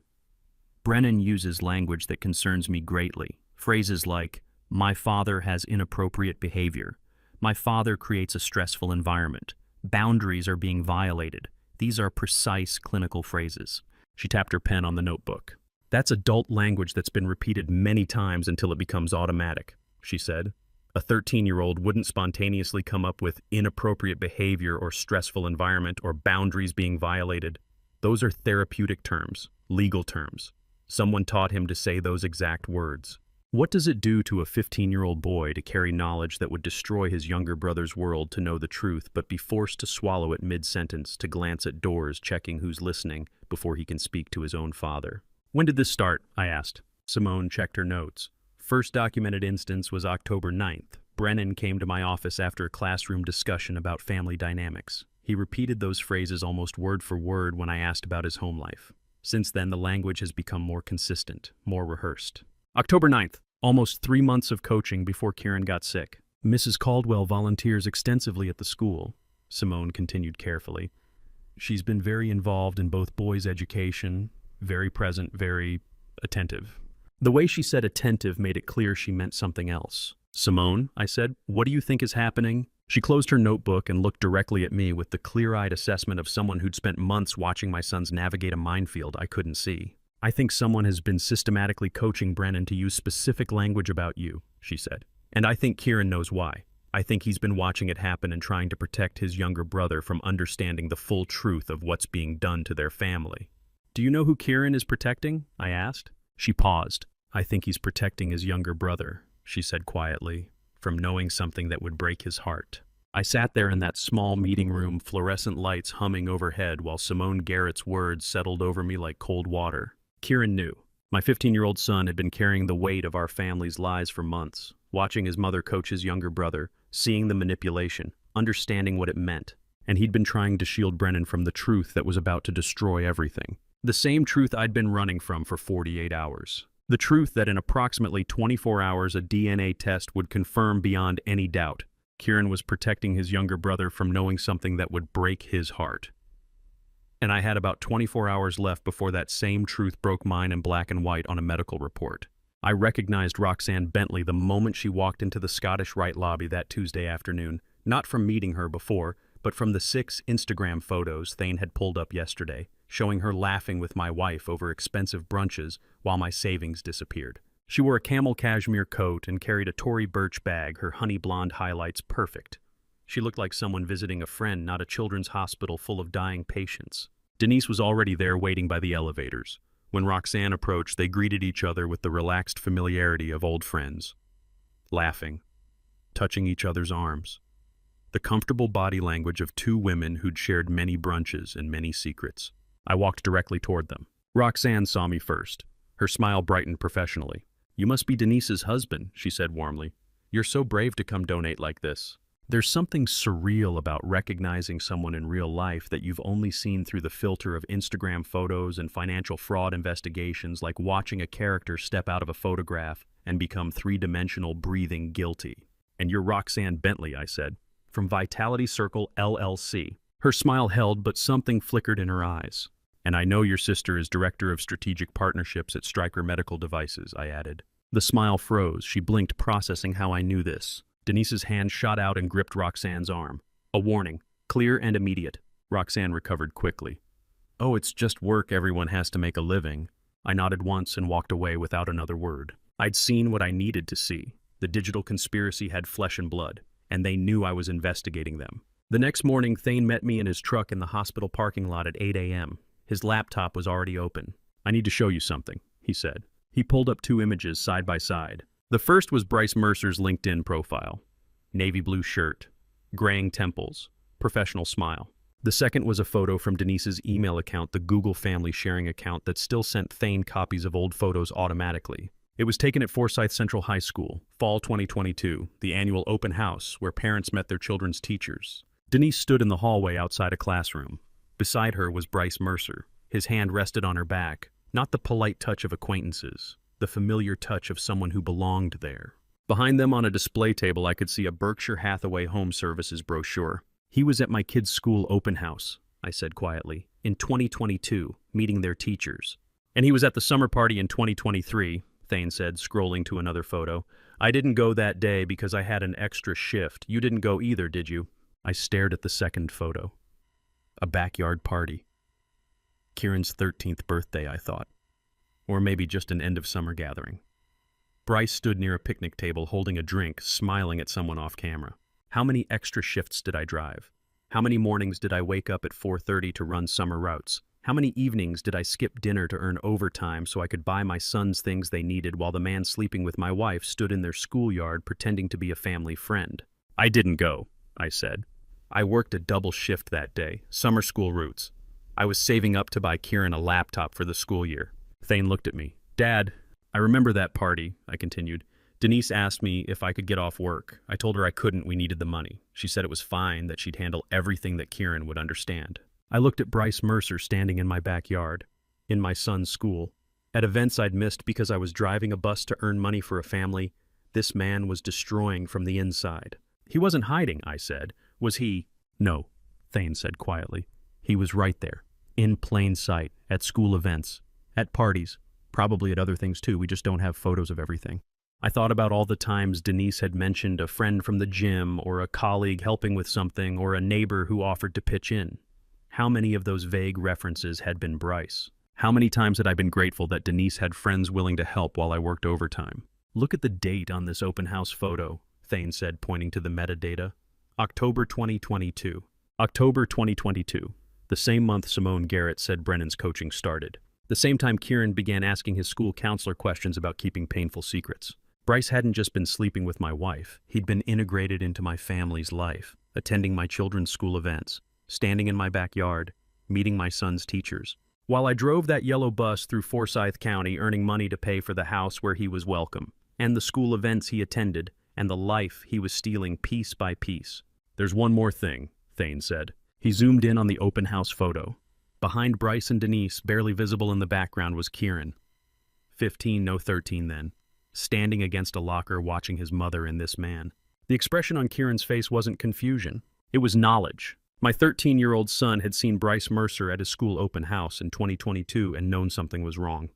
"Brennan uses language that concerns me greatly. Phrases like, 'My father has inappropriate behavior. My father creates a stressful environment. Boundaries are being violated.' These are precise clinical phrases." She tapped her pen on the notebook. "That's adult language that's been repeated many times until it becomes automatic," she said. "A 13-year-old wouldn't spontaneously come up with inappropriate behavior or stressful environment or boundaries being violated. Those are therapeutic terms, legal terms. Someone taught him to say those exact words. What does it do to a 15-year-old boy to carry knowledge that would destroy his younger brother's world, to know the truth but be forced to swallow it mid-sentence, to glance at doors checking who's listening before he can speak to his own father?" "When did this start?" I asked. Simone checked her notes. "First documented instance was October 9th. Brennan came to my office after a classroom discussion about family dynamics. He repeated those phrases almost word for word when I asked about his home life. Since then, the language has become more consistent, more rehearsed." October 9th, almost 3 months of coaching before Kieran got sick. "Mrs. Caldwell volunteers extensively at the school," Simone continued carefully. "She's been very involved in both boys' education, very present, very attentive." The way she said attentive made it clear she meant something else. "Simone," I said, "what do you think is happening?" She closed her notebook and looked directly at me with the clear-eyed assessment of someone who'd spent months watching my sons navigate a minefield I couldn't see. "I think someone has been systematically coaching Brennan to use specific language about you," she said. "And I think Kieran knows why. I think he's been watching it happen and trying to protect his younger brother from understanding the full truth of what's being done to their family." "Do you know who Kieran is protecting?" I asked. She paused. "I think he's protecting his younger brother," she said quietly, "from knowing something that would break his heart." I sat there in that small meeting room, fluorescent lights humming overhead while Simone Garrett's words settled over me like cold water. Kieran knew. My 15-year-old son had been carrying the weight of our family's lies for months, watching his mother coach his younger brother, seeing the manipulation, understanding what it meant. And he'd been trying to shield Brennan from the truth that was about to destroy everything. The same truth I'd been running from for 48 hours. The truth that in approximately 24 hours a DNA test would confirm beyond any doubt. Kieran was protecting his younger brother from knowing something that would break his heart. And I had about 24 hours left before that same truth broke mine in black and white on a medical report. I recognized Roxanne Bentley the moment she walked into the Scottish Rite lobby that Tuesday afternoon, not from meeting her before, but from the 6 Instagram photos Thane had pulled up yesterday, showing her laughing with my wife over expensive brunches while my savings disappeared. She wore a camel cashmere coat and carried a Tory Burch bag, her honey blonde highlights perfect. She looked like someone visiting a friend, not a children's hospital full of dying patients. Denise was already there waiting by the elevators. When Roxanne approached, they greeted each other with the relaxed familiarity of old friends, laughing, touching each other's arms. The comfortable body language of 2 women who'd shared many brunches and many secrets. I walked directly toward them. Roxanne saw me first. Her smile brightened professionally. "You must be Denise's husband," she said warmly. "You're so brave to come donate like this." There's something surreal about recognizing someone in real life that you've only seen through the filter of Instagram photos and financial fraud investigations, like watching a character step out of a photograph and become 3-dimensional, breathing guilty. "And you're Roxanne Bentley," I said, "from Vitality Circle LLC. Her smile held, but something flickered in her eyes. "And I know your sister is Director of Strategic Partnerships at Stryker Medical Devices," I added. The smile froze. She blinked, processing how I knew this. Denise's hand shot out and gripped Roxanne's arm. A warning, clear and immediate. Roxanne recovered quickly. "Oh, it's just work. Everyone has to make a living." I nodded once and walked away without another word. I'd seen what I needed to see. The digital conspiracy had flesh and blood, and they knew I was investigating them. The next morning, Thane met me in his truck in the hospital parking lot at 8 a.m. His laptop was already open. "I need to show you something," he said. He pulled up 2 images side by side. The first was Bryce Mercer's LinkedIn profile. Navy blue shirt, graying temples, professional smile. The second was a photo from Denise's email account, the Google family sharing account that still sent Thane copies of old photos automatically. It was taken at Forsyth Central High School, fall 2022, the annual open house where parents met their children's teachers. Denise stood in the hallway outside a classroom. Beside her was Bryce Mercer. His hand rested on her back, not the polite touch of acquaintances, the familiar touch of someone who belonged there. Behind them on a display table, I could see a Berkshire Hathaway Home Services brochure. "He was at my kid's school open house," I said quietly, "in 2022, meeting their teachers. And he was at the summer party in 2023, Thane said, scrolling to another photo. "I didn't go that day because I had an extra shift. You didn't go either, did you?" I stared at the second photo. A backyard party. Kieran's 13th birthday, I thought. Or maybe just an end-of-summer gathering. Bryce stood near a picnic table holding a drink, smiling at someone off camera. How many extra shifts did I drive? How many mornings did I wake up at 4:30 to run summer routes? How many evenings did I skip dinner to earn overtime so I could buy my sons things they needed while the man sleeping with my wife stood in their schoolyard pretending to be a family friend? "I didn't go," I said. "I worked a double shift that day, summer school routes. I was saving up to buy Kieran a laptop for the school year." Thane looked at me. "Dad, I remember that party," I continued. "Denise asked me if I could get off work. I told her I couldn't, we needed the money. She said it was fine, that she'd handle everything, that Kieran would understand." I looked at Bryce Mercer standing in my backyard, in my son's school. At events I'd missed because I was driving a bus to earn money for a family, this man was destroying from the inside. "He wasn't hiding," I said. "Was he?" "No," Thane said quietly. "He was right there, in plain sight, at school events, at parties, probably at other things too. We just don't have photos of everything." I thought about all the times Denise had mentioned a friend from the gym, or a colleague helping with something, or a neighbor who offered to pitch in. How many of those vague references had been Bryce? How many times had I been grateful that Denise had friends willing to help while I worked overtime? "Look at the date on this open house photo," Thane said, pointing to the metadata. October 2022. October 2022. The same month Simone Garrett said Brennan's coaching started. The same time Kieran began asking his school counselor questions about keeping painful secrets. Bryce hadn't just been sleeping with my wife. He'd been integrated into my family's life. attending my children's school events, standing in my backyard, meeting my son's teachers. While I drove that yellow bus through Forsyth County, earning money to pay for the house where he was welcome, and the school events he attended, and the life he was stealing piece by piece. "There's one more thing," Thane said. He zoomed in on the open house photo. Behind Bryce and Denise, barely visible in the background, was Kieran. 15, no 13 then, standing against a locker watching his mother and this man. The expression on Kieran's face wasn't confusion. It was knowledge. My 13-year-old son had seen Bryce Mercer at his school open house in 2022 and known something was wrong.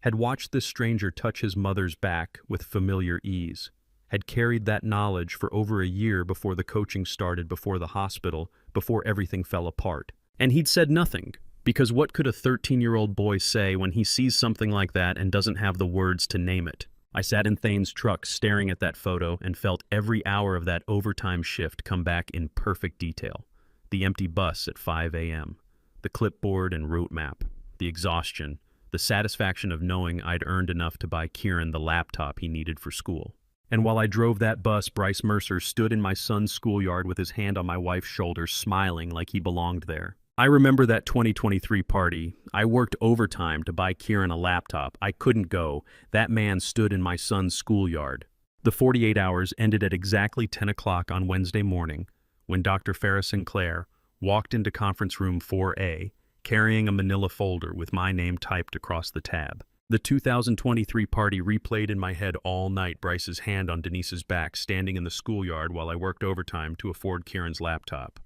Had watched this stranger touch his mother's back with familiar ease. Had carried that knowledge for over a year before the coaching started, before the hospital, before everything fell apart. And he'd said nothing, because what could a 13-year-old boy say when he sees something like that and doesn't have the words to name it? I sat in Thane's truck staring at that photo and felt every hour of that overtime shift come back in perfect detail. The empty bus at 5 a.m., the clipboard and route map, the exhaustion, the satisfaction of knowing I'd earned enough to buy Kieran the laptop he needed for school. And while I drove that bus, Bryce Mercer stood in my son's schoolyard with his hand on my wife's shoulder, smiling like he belonged there. I remember that 2023 party. I worked overtime to buy Kieran a laptop. I couldn't go. That man stood in my son's schoolyard. The 48 hours ended at exactly 10 o'clock on Wednesday morning, when Dr. Farrah Sinclair walked into conference room 4A, carrying a manila folder with my name typed across the tab. The 2023 party replayed in my head all night, Bryce's hand on Denise's back, standing in the schoolyard while I worked overtime to afford Kieran's laptop.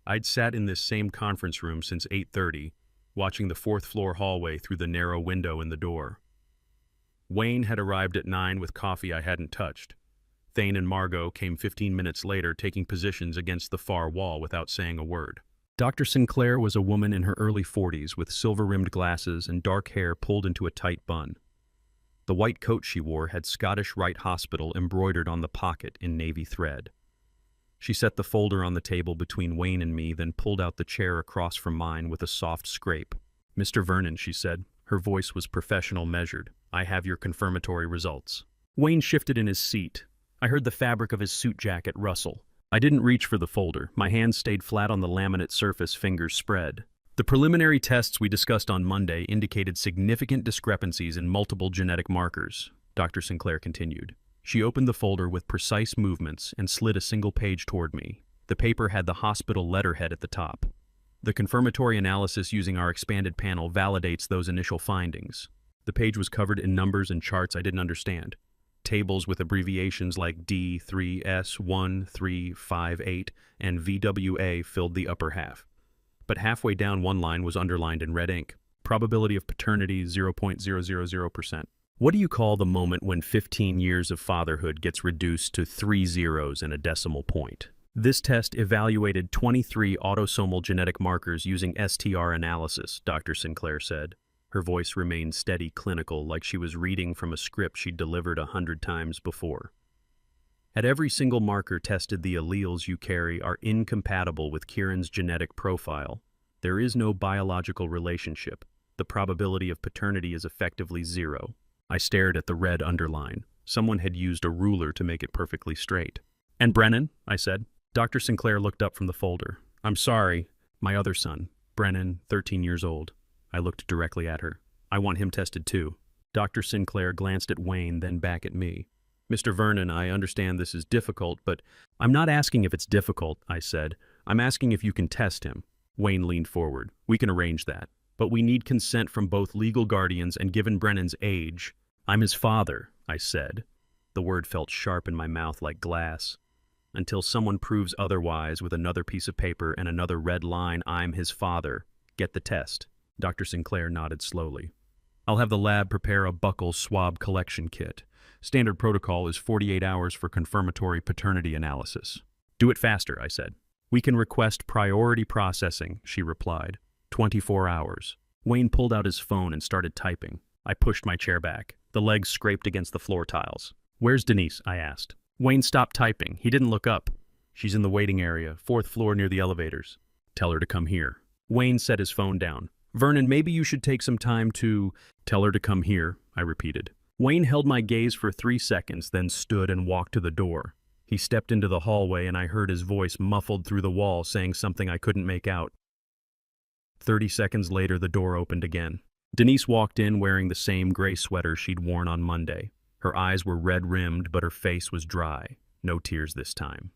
I'd sat in this same conference room since 8:30, watching the fourth-floor hallway through the narrow window in the door. Wayne had arrived at 9 with coffee I hadn't touched. Thane and Marrow came 15 minutes later, taking positions against the far wall without saying a word. Dr. Sinclair was a woman in her early 40s with silver-rimmed glasses and dark hair pulled into a tight bun. The white coat she wore had Scottish Rite Hospital embroidered on the pocket in navy thread. She set the folder on the table between Wayne and me, then pulled out the chair across from mine with a soft scrape. "Mr. Vernon," she said. Her voice was professional, measured. "I have your confirmatory results." Wayne shifted in his seat. I heard the fabric of his suit jacket rustle. I didn't reach for the folder. My hands stayed flat on the laminate surface, fingers spread. "The preliminary tests we discussed on Monday indicated significant discrepancies in multiple genetic markers," Dr. Sinclair continued. She opened the folder with precise movements and slid a single page toward me. The paper had the hospital letterhead at the top. "The confirmatory analysis using our expanded panel validates those initial findings." The page was covered in numbers and charts I didn't understand. Tables with abbreviations like D3S1358 and VWA filled the upper half. But halfway down, one line was underlined in red ink. Probability of paternity 0.000%. What do you call the moment when 15 years of fatherhood gets reduced to 3 zeros and a decimal point? This test evaluated 23 autosomal genetic markers using STR analysis, Dr. Sinclair said. Her voice remained steady, clinical, like she was reading from a script she'd delivered 100 times before. "At every single marker tested, the alleles you carry are incompatible with Kieran's genetic profile. There is no biological relationship. The probability of paternity is effectively 0. I stared at the red underline. Someone had used a ruler to make it perfectly straight. "And Brennan?" I said. Dr. Sinclair looked up from the folder. "I'm sorry. My other son, Brennan, 13 years old. I looked directly at her. "I want him tested too." Dr. Sinclair glanced at Wayne, then back at me. "Mr. Vernon, I understand this is difficult, but—" "I'm not asking if it's difficult," I said. "I'm asking if you can test him." Wayne leaned forward. "We can arrange that. But we need consent from both legal guardians, and given Brennan's age—" "I'm his father," I said. The word felt sharp in my mouth like glass. "Until someone proves otherwise with another piece of paper and another red line, I'm his father. Get the test." Dr. Sinclair nodded slowly. "I'll have the lab prepare a buccal swab collection kit. Standard protocol is 48 hours for confirmatory paternity analysis." "Do it faster," I said. "We can request priority processing," she replied. 24 hours. Wayne pulled out his phone and started typing. I pushed my chair back. The legs scraped against the floor tiles. "Where's Denise?" I asked. Wayne stopped typing. He didn't look up. "She's in the waiting area, 4th floor near the elevators." "Tell her to come here." Wayne set his phone down. "Vernon, maybe you should take some time to—" "Tell her to come here," I repeated. Wayne held my gaze for 3 seconds, then stood and walked to the door. He stepped into the hallway and I heard his voice muffled through the wall saying something I couldn't make out. 30 seconds later, the door opened again. Denise walked in wearing the same gray sweater she'd worn on Monday. Her eyes were red-rimmed, but her face was dry. No tears this time.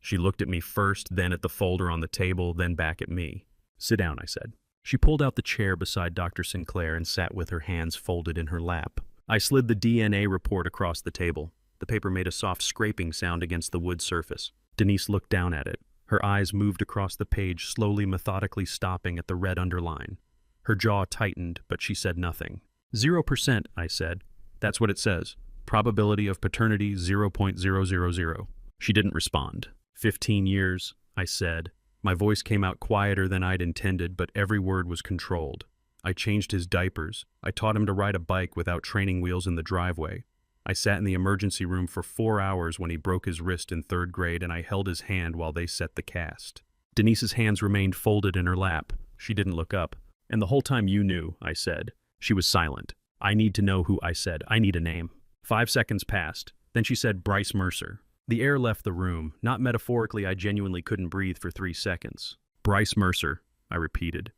She looked at me first, then at the folder on the table, then back at me. "Sit down," I said. She pulled out the chair beside Dr. Sinclair and sat with her hands folded in her lap. I slid the DNA report across the table. The paper made a soft scraping sound against the wood surface. Denise looked down at it. Her eyes moved across the page, slowly, methodically stopping at the red underline. Her jaw tightened, but she said nothing. 0%, I said. "That's what it says. Probability of paternity 0.000. She didn't respond. 15 years, I said. My voice came out quieter than I'd intended, but every word was controlled. I changed his diapers. I taught him to ride a bike without training wheels in the driveway. I sat in the emergency room for 4 hours when he broke his wrist in 3rd grade, and I held his hand while they set the cast." Denise's hands remained folded in her lap. She didn't look up. "And the whole time you knew," I said. She was silent. "I need to know who," I said. "I need a name." 5 seconds passed. Then she said, "Bryce Mercer." The air left the room. Not metaphorically, I genuinely couldn't breathe for 3 seconds. "Bryce Mercer," I repeated.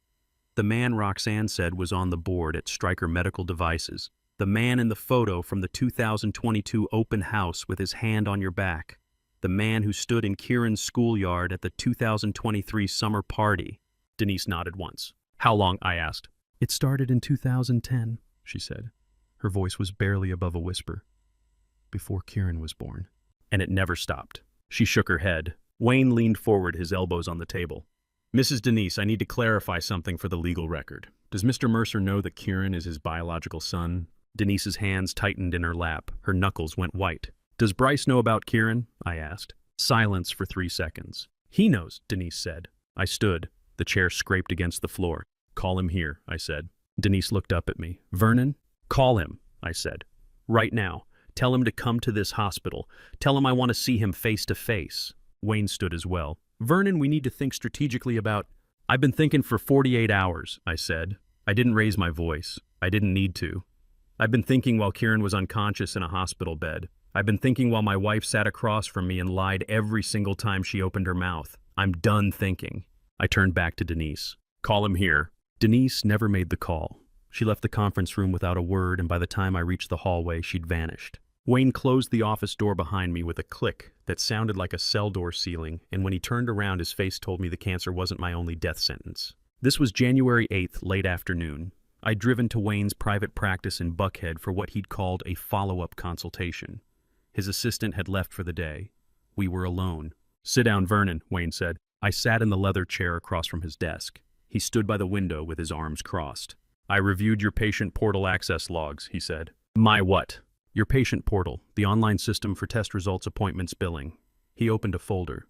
"The man Roxanne said was on the board at Stryker Medical Devices. The man in the photo from the 2022 open house with his hand on your back. The man who stood in Kieran's schoolyard at the 2023 summer party." Denise nodded once. "How long?" I asked. "It started in 2010, she said. Her voice was barely above a whisper. "Before Kieran was born." "And it never stopped." She shook her head. Wayne leaned forward, his elbows on the table. "Mrs. Denise, I need to clarify something for the legal record. Does Mr. Mercer know that Kieran is his biological son?" Denise's hands tightened in her lap. Her knuckles went white. "Does Bryce know about Kieran?" I asked. Silence for 3 seconds. "He knows," Denise said. I stood. The chair scraped against the floor. "Call him here," I said. Denise looked up at me. "Vernon?" "Call him," I said. "Right now. Tell him to come to this hospital. Tell him I want to see him face to face." Wayne stood as well. "Vernon, we need to think strategically about—" "I've been thinking for 48 hours, I said. I didn't raise my voice. I didn't need to. I've been thinking while Kieran was unconscious in a hospital bed. I've been thinking while my wife sat across from me and lied every single time she opened her mouth. I'm done thinking." I turned back to Denise. "Call him here." Denise never made the call. She left the conference room without a word, and by the time I reached the hallway, she'd vanished. Wayne closed the office door behind me with a click that sounded like a cell door sealing, and when he turned around, his face told me the cancer wasn't my only death sentence. This was January 8th, late afternoon. I'd driven to Wayne's private practice in Buckhead for what he'd called a follow-up consultation. His assistant had left for the day. We were alone. "Sit down, Vernon," Wayne said. I sat in the leather chair across from his desk. He stood by the window with his arms crossed. "I reviewed your patient portal access logs," he said. "My what?" "Your patient portal, the online system for test results, appointments, billing." He opened a folder.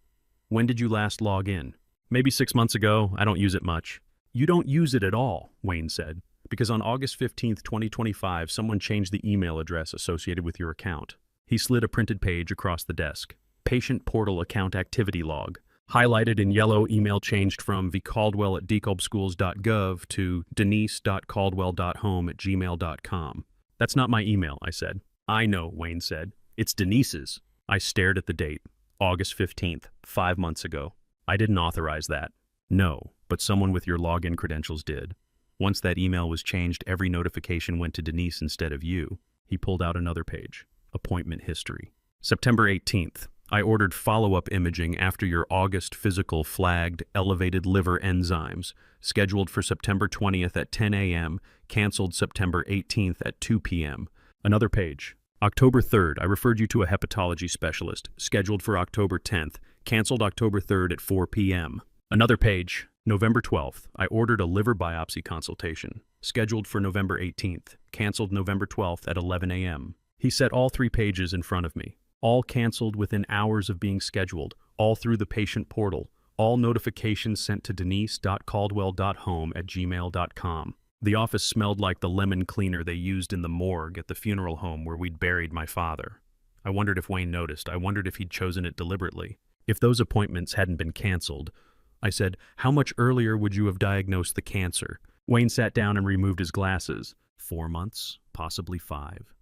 "When did you last log in?" "Maybe 6 months ago. I don't use it much." "You don't use it at all," Wayne said, "because on August 15th, 2025, someone changed the email address associated with your account." He slid a printed page across the desk. "Patient portal account activity log." Highlighted in yellow, email changed from vcaldwell@decobschools.gov to denise.caldwell.home@gmail.com. "That's not my email," I said. "I know," Wayne said. "It's Denise's." I stared at the date. August 15th, 5 months ago. "I didn't authorize that." "No, but someone with your login credentials did. Once that email was changed, every notification went to Denise instead of you." He pulled out another page. Appointment history. September 18th. I ordered follow-up imaging after your August physical flagged elevated liver enzymes, scheduled for September 20th at 10 a.m., canceled September 18th at 2 p.m. Another page. October 3rd, I referred you to a hepatology specialist, scheduled for October 10th, canceled October 3rd at 4 p.m. Another page. November 12th, I ordered a liver biopsy consultation, scheduled for November 18th, canceled November 12th at 11 a.m. He set all 3 pages in front of me. All canceled within hours of being scheduled, all through the patient portal, all notifications sent to denise.caldwell.home@gmail.com. The office smelled like the lemon cleaner they used in the morgue at the funeral home where we'd buried my father. I wondered if Wayne noticed. I wondered if he'd chosen it deliberately. If those appointments hadn't been canceled, I said, "How much earlier would you have diagnosed the cancer?" Wayne sat down and removed his glasses. 4 months, possibly 5.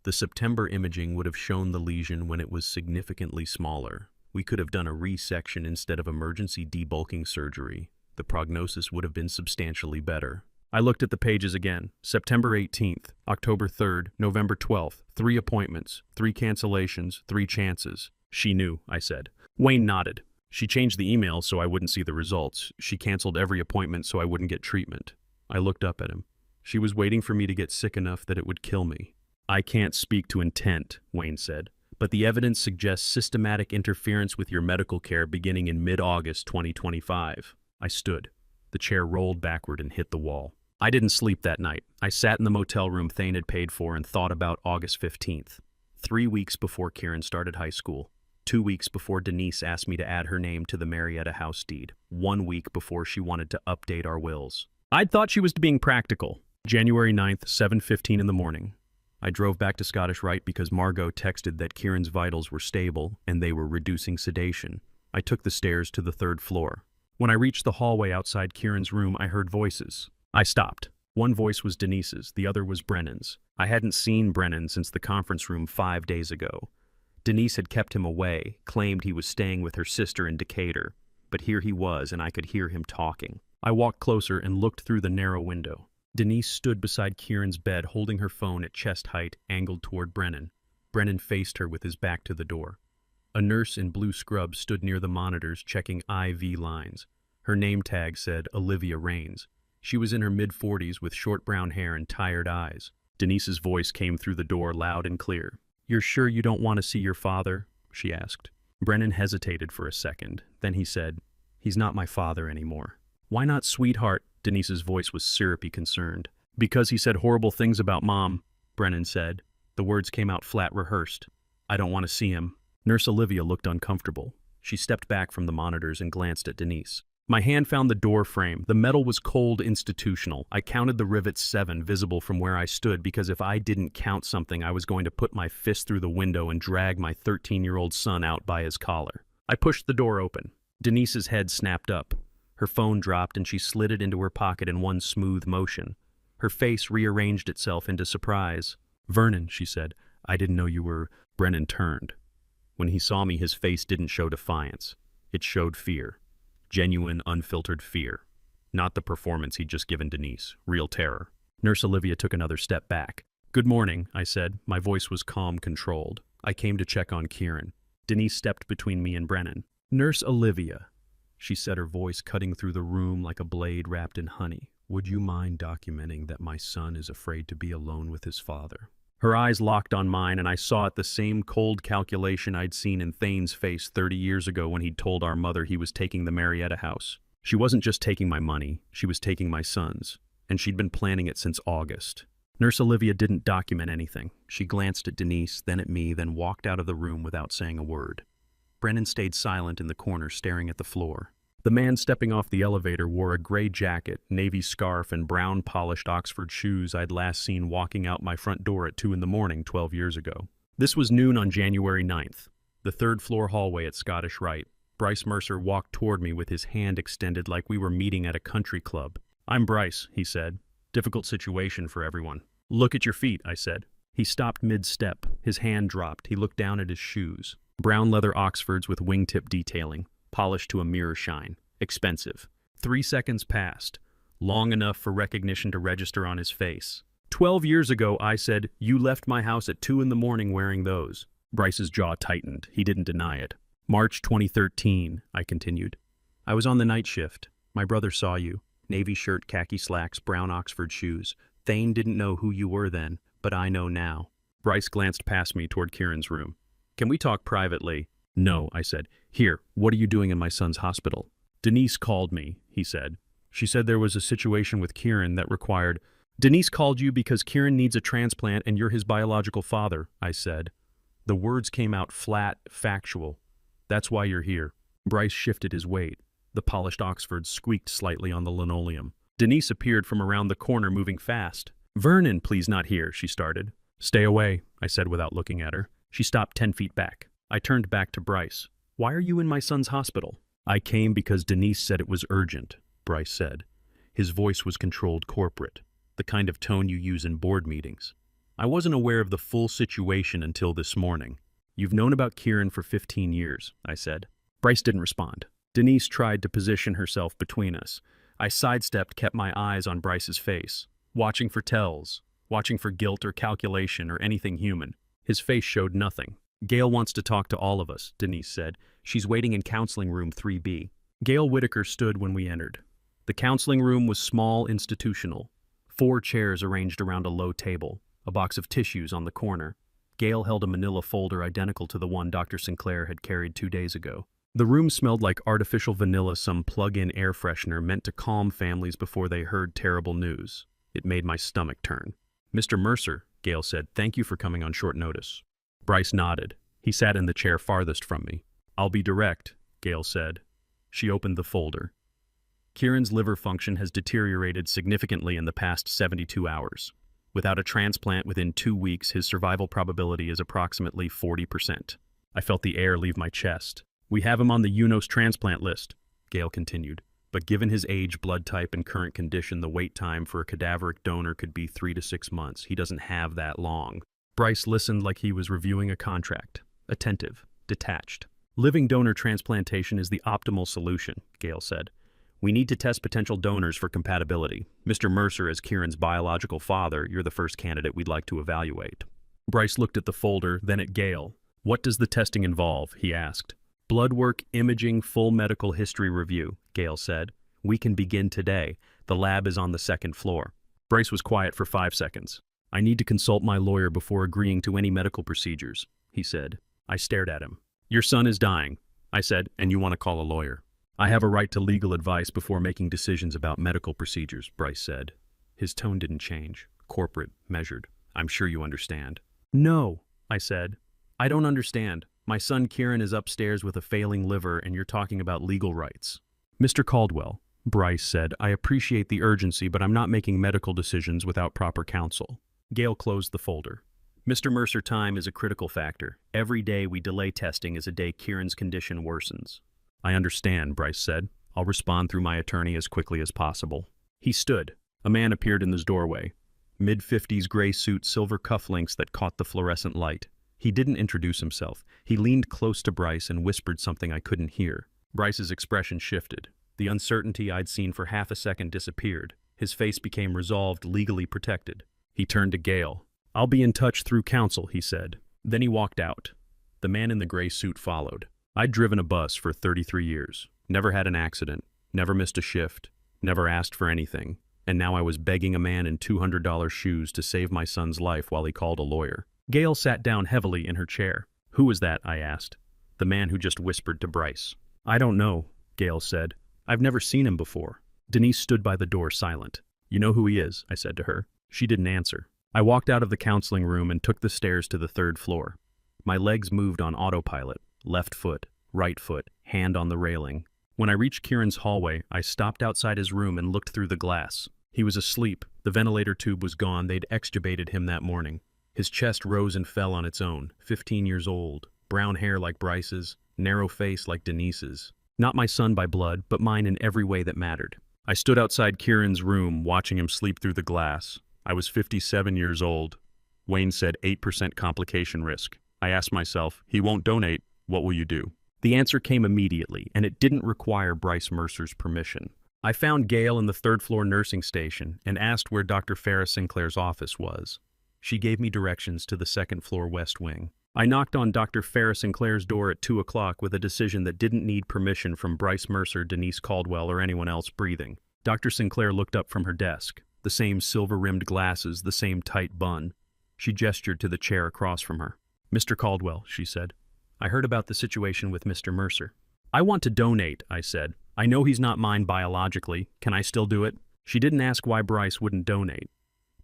The September imaging would have shown the lesion when it was significantly smaller. We could have done a resection instead of emergency debulking surgery. The prognosis would have been substantially better. I looked at the pages again. September 18th, October 3rd, November 12th. 3 appointments, 3 cancellations, 3 chances. She knew, I said. Wayne nodded. She changed the email so I wouldn't see the results. She canceled every appointment so I wouldn't get treatment. I looked up at him. She was waiting for me to get sick enough that it would kill me. I can't speak to intent, Wayne said, but the evidence suggests systematic interference with your medical care beginning in mid-August 2025. I stood. The chair rolled backward and hit the wall. I didn't sleep that night. I sat in the motel room Thane had paid for and thought about August 15th. 3 weeks before Kieran started high school. 2 weeks before Denise asked me to add her name to the Marietta house deed. 1 week before she wanted to update our wills. I'd thought she was being practical. January 9th, 7:15 in the morning. I drove back to Scottish Rite because Margot texted that Kieran's vitals were stable and they were reducing sedation. I took the stairs to the 3rd floor. When I reached the hallway outside Kieran's room, I heard voices. I stopped. One voice was Denise's, the other was Brennan's. I hadn't seen Brennan since the conference room 5 days ago. Denise had kept him away, claimed he was staying with her sister in Decatur, but here he was and I could hear him talking. I walked closer and looked through the narrow window. Denise stood beside Kieran's bed, holding her phone at chest height, angled toward Brennan. Brennan faced her with his back to the door. A nurse in blue scrubs stood near the monitors, checking IV lines. Her name tag said Olivia Raines. She was in her mid-40s with short brown hair and tired eyes. Denise's voice came through the door loud and clear. "You're sure you don't want to see your father?" she asked. Brennan hesitated for a second. Then he said, "He's not my father anymore." "Why not, sweetheart?" Denise's voice was syrupy concerned. "Because he said horrible things about Mom," Brennan said. The words came out flat, rehearsed. "I don't want to see him." Nurse Olivia looked uncomfortable. She stepped back from the monitors and glanced at Denise. My hand found the door frame. The metal was cold, institutional. I counted the rivets, 7, visible from where I stood, because if I didn't count something, I was going to put my fist through the window and drag my 13-year-old son out by his collar. I pushed the door open. Denise's head snapped up. Her phone dropped and she slid it into her pocket in one smooth motion. Her face rearranged itself into surprise. "Vernon," she said, "I didn't know you were—" Brennan turned. When he saw me, his face didn't show defiance. It showed fear. Genuine, unfiltered fear. Not the performance he'd just given Denise. Real terror. Nurse Olivia took another step back. "Good morning," I said. My voice was calm, controlled. "I came to check on Kieran." Denise stepped between me and Brennan. "Nurse Olivia," she said, her voice cutting through the room like a blade wrapped in honey. "Would you mind documenting that my son is afraid to be alone with his father?" Her eyes locked on mine, and I saw it the same cold calculation I'd seen in Thane's face 30 years ago when he'd told our mother he was taking the Marietta house. She wasn't just taking my money, she was taking my son's, and she'd been planning it since August. Nurse Olivia didn't document anything. She glanced at Denise, then at me, then walked out of the room without saying a word. Brennan stayed silent in the corner, staring at the floor. The man stepping off the elevator wore a gray jacket, navy scarf, and brown polished Oxford shoes I'd last seen walking out my front door at 2 in the morning 12 years ago. This was noon on January 9th, the 3rd floor hallway at Scottish Rite. Bryce Mercer walked toward me with his hand extended like we were meeting at a country club. "I'm Bryce," he said. "Difficult situation for everyone." "Look at your feet," I said. He stopped mid-step. His hand dropped. He looked down at his shoes. Brown leather Oxfords with wingtip detailing. Polished to a mirror shine. Expensive. 3 seconds passed. Long enough for recognition to register on his face. 12 years ago, I said, "You left my house at 2 in the morning wearing those." Bryce's jaw tightened. He didn't deny it. "March 2013, I continued. "I was on the night shift. My brother saw you. Navy shirt, khaki slacks, brown Oxford shoes. Thane didn't know who you were then, but I know now." Bryce glanced past me toward Kieran's room. "Can we talk privately?" "No," I said. "Here, what are you doing in my son's hospital?" "Denise called me," he said. "She said there was a situation with Kieran that required—" "Denise called you because Kieran needs a transplant and you're his biological father," I said. The words came out flat, factual. "That's why you're here." Bryce shifted his weight. The polished Oxford squeaked slightly on the linoleum. Denise appeared from around the corner, moving fast. "Vernon, please not here," she started. "Stay away," I said without looking at her. She stopped 10 feet back. I turned back to Bryce. "Why are you in my son's hospital?" "I came because Denise said it was urgent," Bryce said. His voice was controlled corporate, the kind of tone you use in board meetings. I wasn't aware of the full situation until this morning. You've known about Kieran for 15 years, I said. Bryce didn't respond. Denise tried to position herself between us. I sidestepped, kept my eyes on Bryce's face, watching for tells, watching for guilt or calculation or anything human. His face showed nothing. Gail wants to talk to all of us, Denise said. She's waiting in counseling room 3B. Gail Whitaker stood when we entered. The counseling room was small, institutional. 4 chairs arranged around a low table, a box of tissues on the corner. Gail held a manila folder identical to the one Dr. Sinclair had carried 2 days ago. The room smelled like artificial vanilla, some plug-in air freshener meant to calm families before they heard terrible news. It made my stomach turn. Mr. Mercer, Gail said, thank you for coming on short notice. Bryce nodded. He sat in the chair farthest from me. I'll be direct, Gail said. She opened the folder. Kieran's liver function has deteriorated significantly in the past 72 hours. Without a transplant within 2 weeks, his survival probability is approximately 40%. I felt the air leave my chest. We have him on the UNOS transplant list, Gail continued, but given his age, blood type, and current condition, the wait time for a cadaveric donor could be 3 to 6 months. He doesn't have that long. Bryce listened like he was reviewing a contract, attentive, detached. Living donor transplantation is the optimal solution, Gail said. We need to test potential donors for compatibility. Mr. Mercer, as Kieran's biological father, you're the first candidate we'd like to evaluate. Bryce looked at the folder, then at Gail. What does the testing involve? He asked. Blood work, imaging, full medical history review, Gail said. We can begin today. The lab is on the 2nd floor. Bryce was quiet for 5 seconds. I need to consult my lawyer before agreeing to any medical procedures, he said. I stared at him. Your son is dying, I said, and you want to call a lawyer. I have a right to legal advice before making decisions about medical procedures, Bryce said. His tone didn't change. Corporate, measured. I'm sure you understand. No, I said. I don't understand. My son Kieran is upstairs with a failing liver and you're talking about legal rights. Mr. Caldwell, Bryce said, I appreciate the urgency, but I'm not making medical decisions without proper counsel. Gail closed the folder. Mr. Mercer, time is a critical factor. Every day we delay testing is a day Kieran's condition worsens. I understand, Bryce said. I'll respond through my attorney as quickly as possible. He stood. A man appeared in his doorway. Mid-50s gray suit, silver cufflinks that caught the fluorescent light. He didn't introduce himself. He leaned close to Bryce and whispered something I couldn't hear. Bryce's expression shifted. The uncertainty I'd seen for half a second disappeared. His face became resolved, legally protected. He turned to Gail. I'll be in touch through counsel, he said. Then he walked out. The man in the gray suit followed. I'd driven a bus for 33 years. Never had an accident. Never missed a shift. Never asked for anything. And now I was begging a man in $200 shoes to save my son's life while he called a lawyer. Gail sat down heavily in her chair. Who was that? I asked. The man who just whispered to Bryce. I don't know, Gail said. I've never seen him before. Denise stood by the door silent. You know who he is? I said to her. She didn't answer. I walked out of the counseling room and took the stairs to the 3rd floor. My legs moved on autopilot. Left foot, right foot, hand on the railing. When I reached Kieran's hallway, I stopped outside his room and looked through the glass. He was asleep. The ventilator tube was gone. They'd extubated him that morning. His chest rose and fell on its own. 15 years old. Brown hair like Bryce's. Narrow face like Denise's. Not my son by blood, but mine in every way that mattered. I stood outside Kieran's room, watching him sleep through the glass. I was 57 years old. Wayne said 8% complication risk. I asked myself, he won't donate. What will you do? The answer came immediately, and it didn't require Bryce Mercer's permission. I found Gail in the 3rd floor nursing station and asked where Dr. Farrah Sinclair's office was. She gave me directions to the 2nd floor west wing. I knocked on Dr. Farrah Sinclair's door at 2 o'clock with a decision that didn't need permission from Bryce Mercer, Denise Caldwell, or anyone else breathing. Dr. Sinclair looked up from her desk. The same silver-rimmed glasses, the same tight bun. She gestured to the chair across from her. Mr. Caldwell, she said. I heard about the situation with Mr. Mercer. I want to donate, I said. I know he's not mine biologically. Can I still do it? She didn't ask why Bryce wouldn't donate.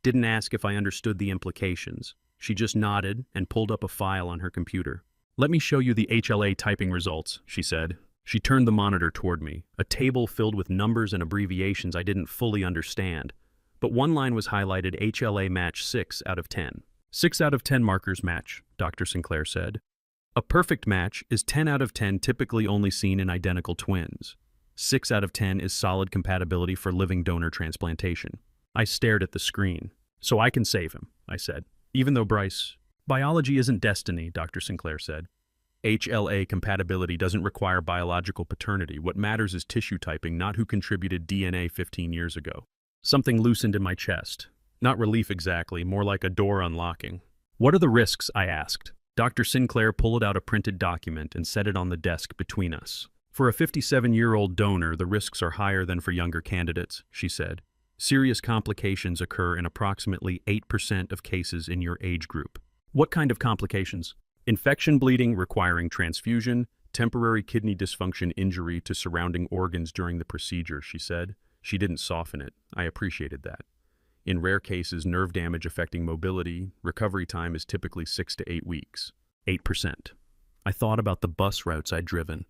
Didn't ask if I understood the implications. She just nodded and pulled up a file on her computer. Let me show you the HLA typing results, she said. She turned the monitor toward me, a table filled with numbers and abbreviations I didn't fully understand. But one line was highlighted, HLA match 6 out of 10. 6 out of 10 markers match, Dr. Sinclair said. A perfect match is 10 out of 10, typically only seen in identical twins. 6 out of 10 is solid compatibility for living donor transplantation. I stared at the screen. So I can save him, I said. Even though Bryce, biology isn't destiny, Dr. Sinclair said. HLA compatibility doesn't require biological paternity. What matters is tissue typing, not who contributed DNA 15 years ago. Something loosened in my chest. Not relief exactly, more like a door unlocking. What are the risks? I asked. Dr. Sinclair pulled out a printed document and set it on the desk between us. For a 57-year-old donor, the risks are higher than for younger candidates, she said. Serious complications occur in approximately 8% of cases in your age group. What kind of complications? Infection, bleeding requiring transfusion, temporary kidney dysfunction, injury to surrounding organs during the procedure, she said. She didn't soften it. I appreciated that. In rare cases, nerve damage affecting mobility, recovery time is typically 6 to 8 weeks. 8%. I thought about the bus routes I'd driven.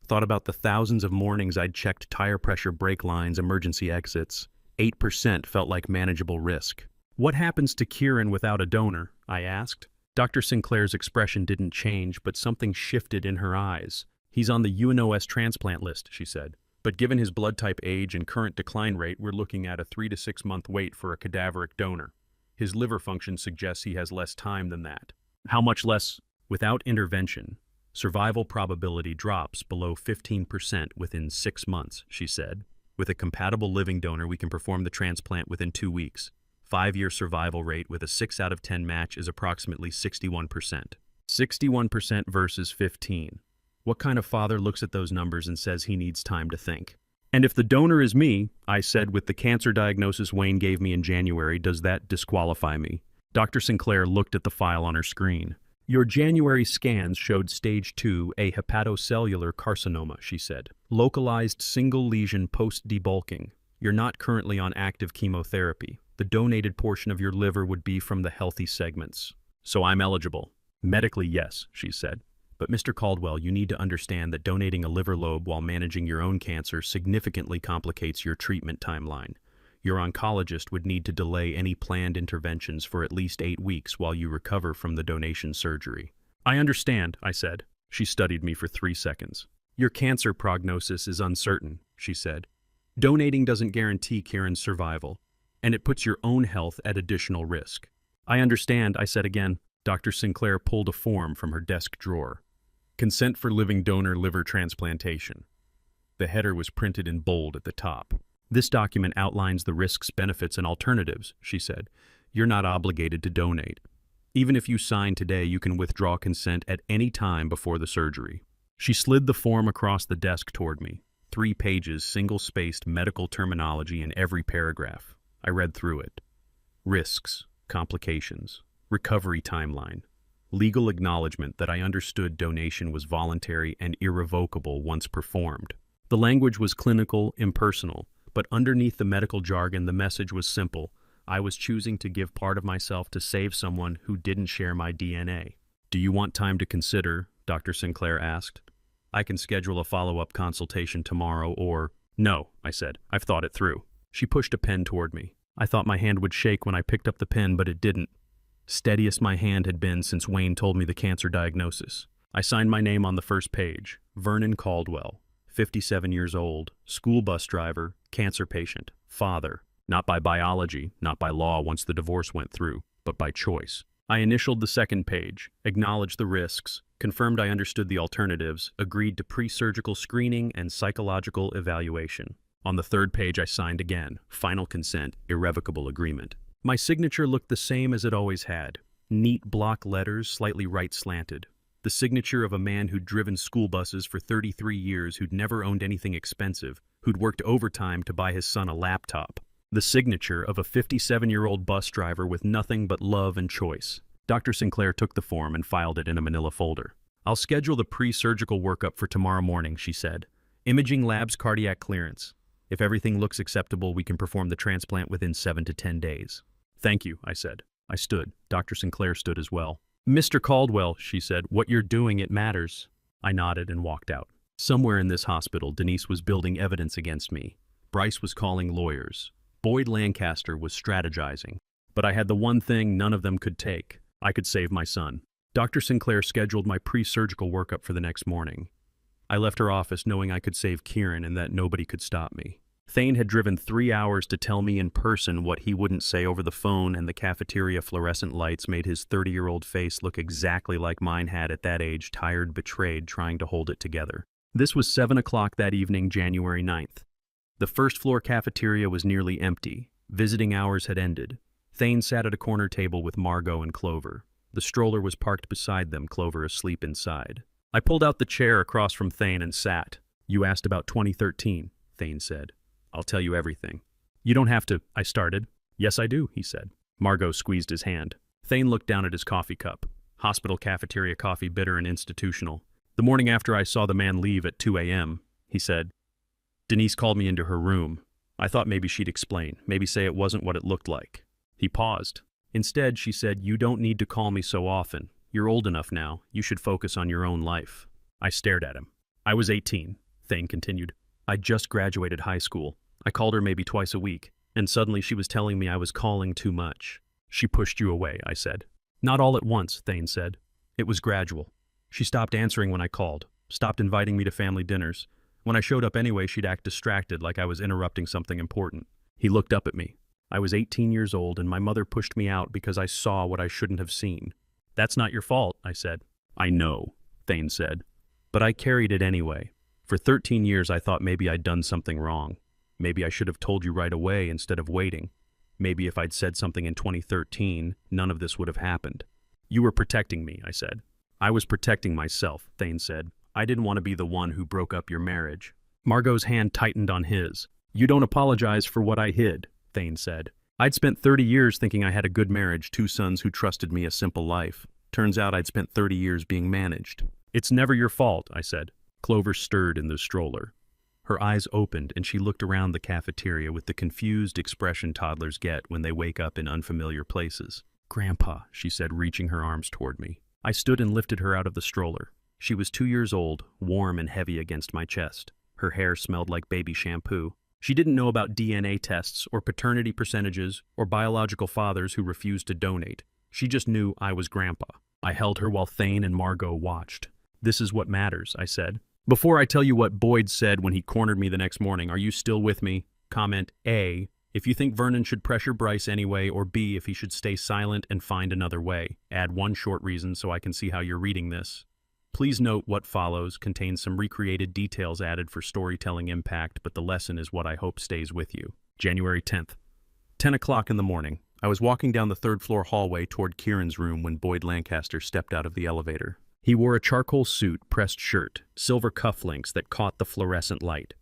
Thought about the thousands of mornings I'd checked tire pressure, brake lines, emergency exits. 8% felt like manageable risk. What happens to Kieran without a donor? I asked. Dr. Sinclair's expression didn't change, but something shifted in her eyes. He's on the UNOS transplant list, she said. But given his blood type, age, and current decline rate, we're looking at a 3 to 6 month wait for a cadaveric donor. His liver function suggests he has less time than that. How much less? Without intervention, survival probability drops below 15% within 6 months, she said. With a compatible living donor, we can perform the transplant within 2 weeks. 5-year survival rate with a 6 out of 10 match is approximately 61%. 61% versus 15. What kind of father looks at those numbers and says he needs time to think? And if the donor is me, I said, with the cancer diagnosis Wayne gave me in January, does that disqualify me? Dr. Sinclair looked at the file on her screen. Your January scans showed stage 2, a hepatocellular carcinoma, she said. Localized single lesion post-debulking. You're not currently on active chemotherapy. The donated portion of your liver would be from the healthy segments. So I'm eligible. Medically, yes, she said. But Mr. Caldwell, you need to understand that donating a liver lobe while managing your own cancer significantly complicates your treatment timeline. Your oncologist would need to delay any planned interventions for at least 8 weeks while you recover from the donation surgery. I understand, I said. She studied me for 3 seconds. Your cancer prognosis is uncertain, she said. Donating doesn't guarantee Kieran's survival, and it puts your own health at additional risk. I understand, I said again. Dr. Sinclair pulled a form from her desk drawer. Consent for living donor liver transplantation. The header was printed in bold at the top. This document outlines the risks, benefits, and alternatives, she said. You're not obligated to donate. Even if you sign today, you can withdraw consent at any time before the surgery. She slid the form across the desk toward me. 3 pages, single-spaced medical terminology in every paragraph. I read through it. Risks, complications, recovery timeline, legal acknowledgement that I understood donation was voluntary and irrevocable once performed. The language was clinical, impersonal, but underneath the medical jargon, the message was simple. I was choosing to give part of myself to save someone who didn't share my DNA. Do you want time to consider? Dr. Sinclair asked. I can schedule a follow-up consultation tomorrow or... No, I said. I've thought it through. She pushed a pen toward me. I thought my hand would shake when I picked up the pen, but it didn't. Steadiest my hand had been since Wayne told me the cancer diagnosis. I signed my name on the first page. Vernon Caldwell, 57 years old, school bus driver, cancer patient, father. Not by biology, not by law once the divorce went through, but by choice. I initialed the second page, acknowledged the risks, confirmed I understood the alternatives, agreed to pre-surgical screening and psychological evaluation. On the third page, I signed again, final consent, irrevocable agreement. My signature looked the same as it always had. Neat block letters, slightly right-slanted. The signature of a man who'd driven school buses for 33 years, who'd never owned anything expensive, who'd worked overtime to buy his son a laptop. The signature of a 57-year-old bus driver with nothing but love and choice. Dr. Sinclair took the form and filed it in a manila folder. I'll schedule the pre-surgical workup for tomorrow morning, she said. Imaging labs, cardiac clearance. If everything looks acceptable, we can perform the transplant within 7 to 10 days. Thank you, I said. I stood. Dr. Sinclair stood as well. Mr. Caldwell, she said, what you're doing, it matters. I nodded and walked out. Somewhere in this hospital, Denise was building evidence against me. Bryce was calling lawyers. Boyd Lancaster was strategizing. But I had the one thing none of them could take. I could save my son. Dr. Sinclair scheduled my pre-surgical workup for the next morning. I left her office knowing I could save Kieran and that nobody could stop me. Thane had driven 3 hours to tell me in person what he wouldn't say over the phone, and the cafeteria fluorescent lights made his 30-year-old face look exactly like mine had at that age, tired, betrayed, trying to hold it together. This was 7 o'clock that evening, January 9th. The first-floor cafeteria was nearly empty. Visiting hours had ended. Thane sat at a corner table with Margot and Clover. The stroller was parked beside them, Clover asleep inside. I pulled out the chair across from Thane and sat. "You asked about 2013, Thane said. "I'll tell you everything." "You don't have to," I started. "Yes, I do," he said. Margot squeezed his hand. Thane looked down at his coffee cup. Hospital cafeteria coffee, bitter and institutional. "The morning after I saw the man leave at 2 a.m., he said. "Denise called me into her room. I thought maybe she'd explain, maybe say it wasn't what it looked like." He paused. "Instead, she said, 'You don't need to call me so often. You're old enough now. You should focus on your own life.'" I stared at him. "I was 18, Thane continued. "I'd just graduated high school. I called her maybe twice a week, and suddenly she was telling me I was calling too much." "She pushed you away," I said. "Not all at once," Thane said. "It was gradual. She stopped answering when I called, stopped inviting me to family dinners. When I showed up anyway, she'd act distracted, like I was interrupting something important." He looked up at me. "I was 18 years old, and my mother pushed me out because I saw what I shouldn't have seen." "That's not your fault," I said. "I know," Thane said. "But I carried it anyway. For 13 years I thought maybe I'd done something wrong. Maybe I should have told you right away instead of waiting. Maybe if I'd said something in 2013, none of this would have happened." "You were protecting me," I said. "I was protecting myself," Thane said. "I didn't want to be the one who broke up your marriage." Margot's hand tightened on his. "You don't apologize for what I hid," Thane said. "I'd spent 30 years thinking I had a good marriage, 2 sons who trusted me, a simple life. Turns out I'd spent 30 years being managed." "It's never your fault," I said. Clover stirred in the stroller. Her eyes opened, and she looked around the cafeteria with the confused expression toddlers get when they wake up in unfamiliar places. "Grandpa," she said, reaching her arms toward me. I stood and lifted her out of the stroller. She was 2 years old, warm and heavy against my chest. Her hair smelled like baby shampoo. She didn't know about DNA tests or paternity percentages or biological fathers who refused to donate. She just knew I was Grandpa. I held her while Thane and Margot watched. "This is what matters," I said. "Before I tell you what Boyd said when he cornered me the next morning, are you still with me? Comment A, if you think Vernon should pressure Bryce anyway, or B, if he should stay silent and find another way. Add 1 short reason so I can see how you're reading this. Please note what follows contains some recreated details added for storytelling impact, but the lesson is what I hope stays with you." January 10th. 10 o'clock in the morning. I was walking down the 3rd-floor hallway toward Kieran's room when Boyd Lancaster stepped out of the elevator. He wore a charcoal suit, pressed shirt, silver cufflinks that caught the fluorescent light.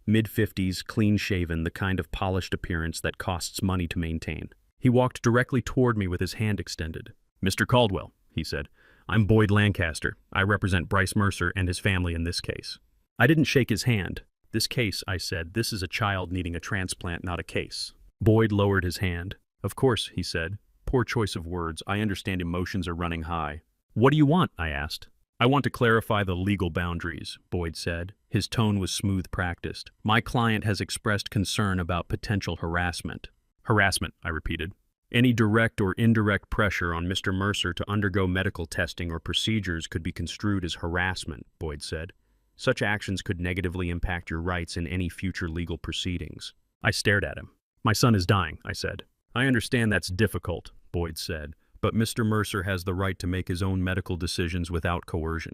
Mid-50s, clean-shaven, the kind of polished appearance that costs money to maintain. He walked directly toward me with his hand extended. "Mr. Caldwell," he said, "I'm Boyd Lancaster. I represent Bryce Mercer and his family in this case." I didn't shake his hand. "This case," I said, "this is a child needing a transplant, not a case." Boyd lowered his hand. "Of course," he said. "Poor choice of words. I understand emotions are running high." "What do you want?" I asked. "I want to clarify the legal boundaries," Boyd said. His tone was smooth, practiced. "My client has expressed concern about potential harassment." "Harassment," I repeated. "Any direct or indirect pressure on Mr. Mercer to undergo medical testing or procedures could be construed as harassment," Boyd said. "Such actions could negatively impact your rights in any future legal proceedings." I stared at him. "My son is dying," I said. "I understand that's difficult," Boyd said. "But Mr. Mercer has the right to make his own medical decisions without coercion.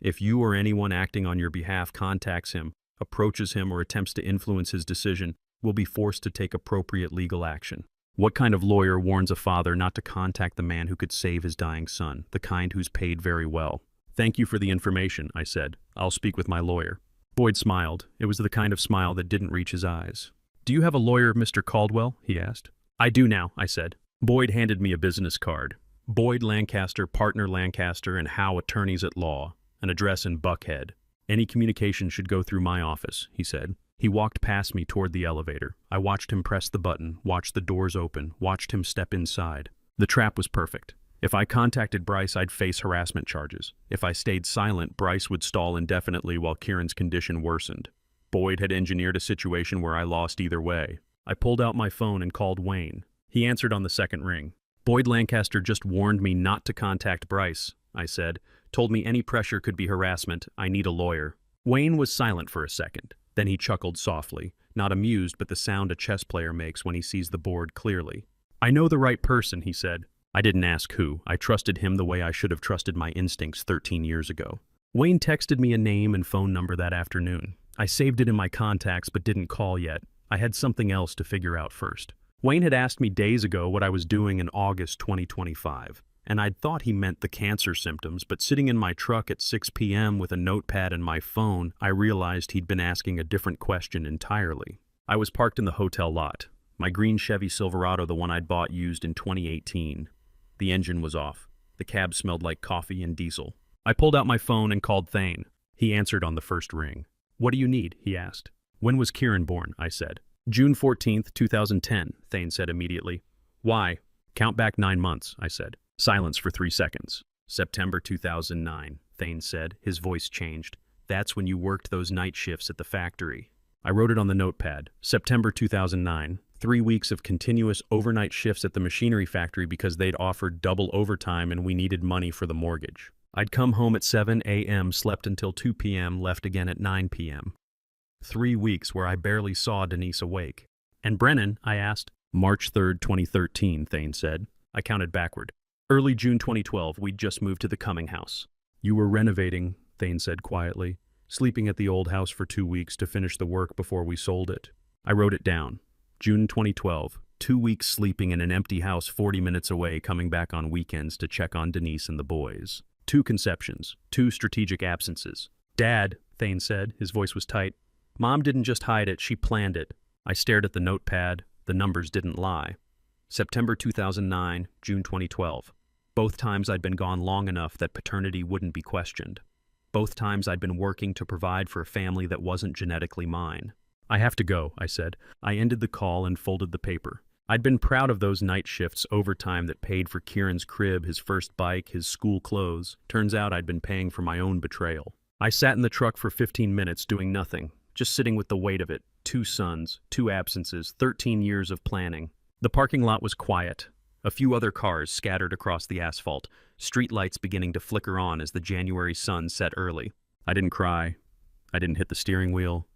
If you or anyone acting on your behalf contacts him, approaches him, or attempts to influence his decision, will be forced to take appropriate legal action." What kind of lawyer warns a father not to contact the man who could save his dying son, the kind who's paid very well? "Thank you for the information," I said. "I'll speak with my lawyer." Boyd smiled. It was the kind of smile that didn't reach his eyes. "Do you have a lawyer, Mr. Caldwell?" he asked. "I do now," I said. Boyd handed me a business card. "Boyd Lancaster, Partner Lancaster and Howe Attorneys at Law. An address in Buckhead. Any communication should go through my office," he said. He walked past me toward the elevator. I watched him press the button, watched the doors open, watched him step inside. The trap was perfect. If I contacted Bryce, I'd face harassment charges. If I stayed silent, Bryce would stall indefinitely while Kieran's condition worsened. Boyd had engineered a situation where I lost either way. I pulled out my phone and called Wayne. He answered on the second ring. "Boyd Lancaster just warned me not to contact Bryce," I said. "Told me any pressure could be harassment. I need a lawyer." Wayne was silent for a second. Then he chuckled softly. not amused, but the sound a chess player makes when he sees the board clearly. "I know the right person," he said. I didn't ask who. I trusted him the way I should have trusted my instincts 13 years ago. Wayne texted me a name and phone number that afternoon. I saved it in my contacts but didn't call yet. I had something else to figure out first. Wayne had asked me days ago what I was doing in August 2025, and I'd thought he meant the cancer symptoms, but sitting in my truck at 6 p.m. with a notepad and my phone, I realized he'd been asking a different question entirely. I was parked in the hotel lot. My green Chevy Silverado, the one I'd bought used in 2018. The engine was off. The cab smelled like coffee and diesel. I pulled out my phone and called Thane. He answered on the first ring. "What do you need?" he asked. "When was Kieran born?" I said. "June 14th, 2010, Thane said immediately. "Why?" "Count back 9 months, I said. Silence for 3 seconds. "September 2009, Thane said. His voice changed. "That's when you worked those night shifts at the factory." I wrote it on the notepad. September 2009. 3 weeks of continuous overnight shifts at the machinery factory because they'd offered double overtime and we needed money for the mortgage. I'd come home at 7 a.m., slept until 2 p.m., left again at 9 p.m. 3 weeks where I barely saw Denise awake. "And Brennan?" I asked. "March 3rd, 2013, Thane said. I counted backward. "Early June 2012, we'd just moved to the Cumming house." "You were renovating," Thane said quietly, "sleeping at the old house for 2 weeks to finish the work before we sold it." I wrote it down. June 2012, 2 weeks sleeping in an empty house 40 minutes away, coming back on weekends to check on Denise and the boys. 2 conceptions, 2 strategic absences. "Dad," Thane said, his voice was tight. "Mom didn't just hide it, she planned it." I stared at the notepad. The numbers didn't lie. September 2009, June 2012. Both times I'd been gone long enough that paternity wouldn't be questioned. Both times I'd been working to provide for a family that wasn't genetically mine. "I have to go," I said. I ended the call and folded the paper. I'd been proud of those night shifts, overtime that paid for Kieran's crib, his first bike, his school clothes. Turns out I'd been paying for my own betrayal. I sat in the truck for 15 minutes doing nothing, just sitting with the weight of it. 2 sons, 2 absences, 13 years of planning. The parking lot was quiet. A few other cars scattered across the asphalt, streetlights beginning to flicker on as the January sun set early. I didn't cry. I didn't hit the steering wheel.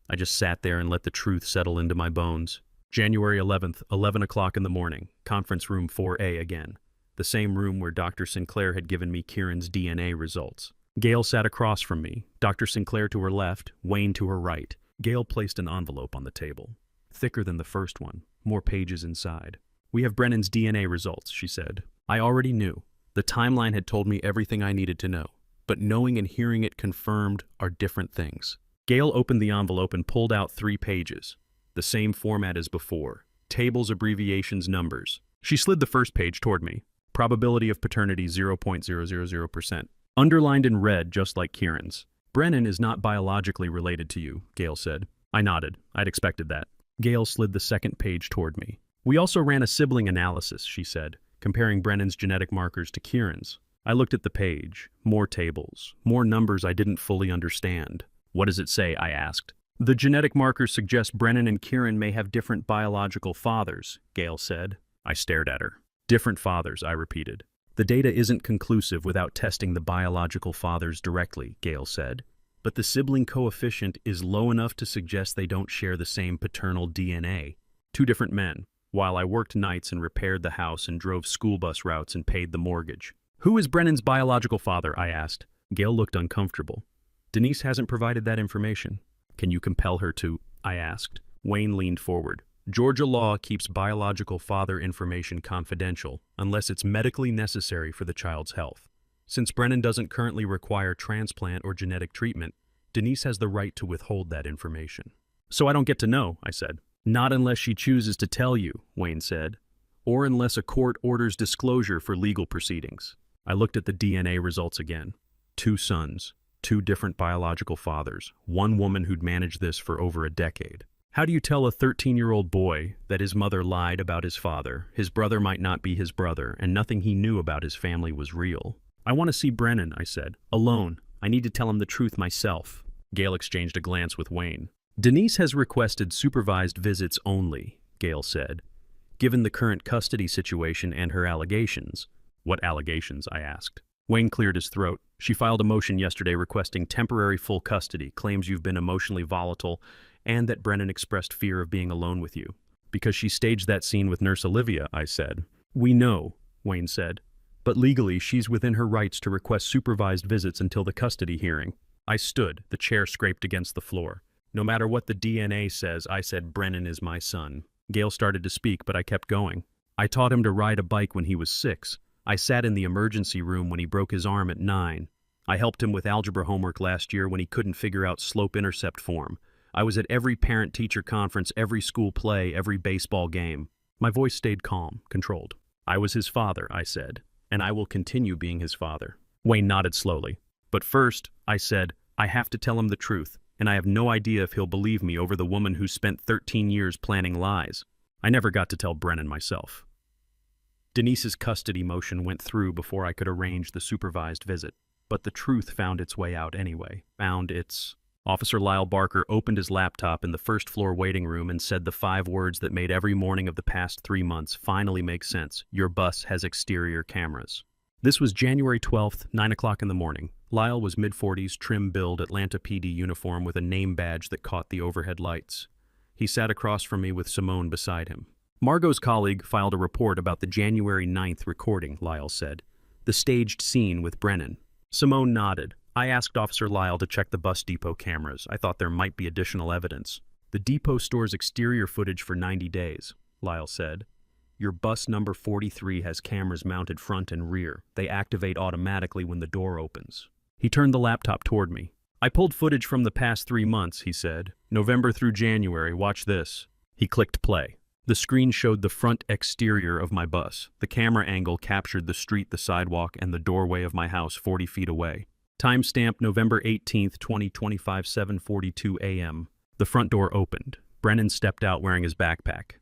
I just sat there and let the truth settle into my bones. January 11th, 11 o'clock in the morning, conference room 4A again. The same room where Dr. Sinclair had given me Kieran's DNA results. Gail sat across from me, Dr. Sinclair to her left, Wayne to her right. Gail placed an envelope on the table. Thicker than the first one, more pages inside. "We have Brennan's DNA results," she said. I already knew. The timeline had told me everything I needed to know. But knowing and hearing it confirmed are different things. Gail opened the envelope and pulled out 3 pages. The same format as before. Tables, abbreviations, numbers. She slid the first page toward me. Probability of paternity 0.000%. Underlined in red, just like Kieran's. "Brennan is not biologically related to you," Gail said. I nodded. I'd expected that. Gail slid the second page toward me. "We also ran a sibling analysis," she said, comparing Brennan's genetic markers to Kieran's. I looked at the page. More tables. More numbers I didn't fully understand. "What does it say?" I asked. "The genetic markers suggest Brennan and Kieran may have different biological fathers," Gail said. I stared at her. "Different fathers," I repeated. "The data isn't conclusive without testing the biological fathers directly," Gail said. "But the sibling coefficient is low enough to suggest they don't share the same paternal DNA. 2 different men, while I worked nights and repaired the house and drove school bus routes and paid the mortgage." "Who is Brennan's biological father?" I asked. Gail looked uncomfortable. "Denise hasn't provided that information." "Can you compel her to?" I asked. Wayne leaned forward. "Georgia law keeps biological father information confidential unless it's medically necessary for the child's health. Since Brennan doesn't currently require transplant or genetic treatment, Denise has the right to withhold that information." "So I don't get to know," I said. "Not unless she chooses to tell you," Wayne said, "or unless a court orders disclosure for legal proceedings." I looked at the DNA results again. 2 sons. 2 different biological fathers, 1 woman who'd managed this for over a decade. How do you tell a 13-year-old boy that his mother lied about his father, his brother might not be his brother, and nothing he knew about his family was real? "I want to see Brennan," I said. "Alone. I need to tell him the truth myself." Gail exchanged a glance with Wayne. "Denise has requested supervised visits only," Gail said. "Given the current custody situation and her allegations." "What allegations?" I asked. Wayne cleared his throat. "She filed a motion yesterday requesting temporary full custody, claims you've been emotionally volatile, and that Brennan expressed fear of being alone with you. Because she staged that scene with Nurse Olivia, I said. We know, Wayne said. But legally, she's within her rights to request supervised visits until the custody hearing. I stood, the chair scraped against the floor. No matter what the DNA says, I said Brennan is my son. Gail started to speak, but I kept going. I taught him to ride a bike when he was 6. I sat in the emergency room when he broke his arm at 9. I helped him with algebra homework last year when he couldn't figure out slope-intercept form. I was at every parent-teacher conference, every school play, every baseball game. My voice stayed calm, controlled. I was his father, I said, and I will continue being his father. Wayne nodded slowly. But first, I said, I have to tell him the truth, and I have no idea if he'll believe me over the woman who spent 13 years planning lies. I never got to tell Brennan myself. Denise's custody motion went through before I could arrange the supervised visit, but the truth found its way out anyway. Officer Lyle Barker opened his laptop in the first-floor waiting room and said the 5 words that made every morning of the past 3 months finally make sense. Your bus has exterior cameras. This was January 12th, 9 o'clock in the morning. Lyle was mid-40s, trim build, Atlanta PD uniform with a name badge that caught the overhead lights. He sat across from me with Simone beside him. Margot's colleague filed a report about the January 9th recording, Lyle said. The staged scene with Brennan. Simone nodded. I asked Officer Lyle to check the bus depot cameras. I thought there might be additional evidence. The depot stores exterior footage for 90 days, Lyle said. Your bus number 43 has cameras mounted front and rear. They activate automatically when the door opens. He turned the laptop toward me. I pulled footage from the past 3 months, he said. November through January, watch this. He clicked play. The screen showed the front exterior of my bus. The camera angle captured the street, the sidewalk, and the doorway of my house 40 feet away. Timestamp November 18th, 2025, 7:42 a.m. The front door opened. Brennan stepped out wearing his backpack.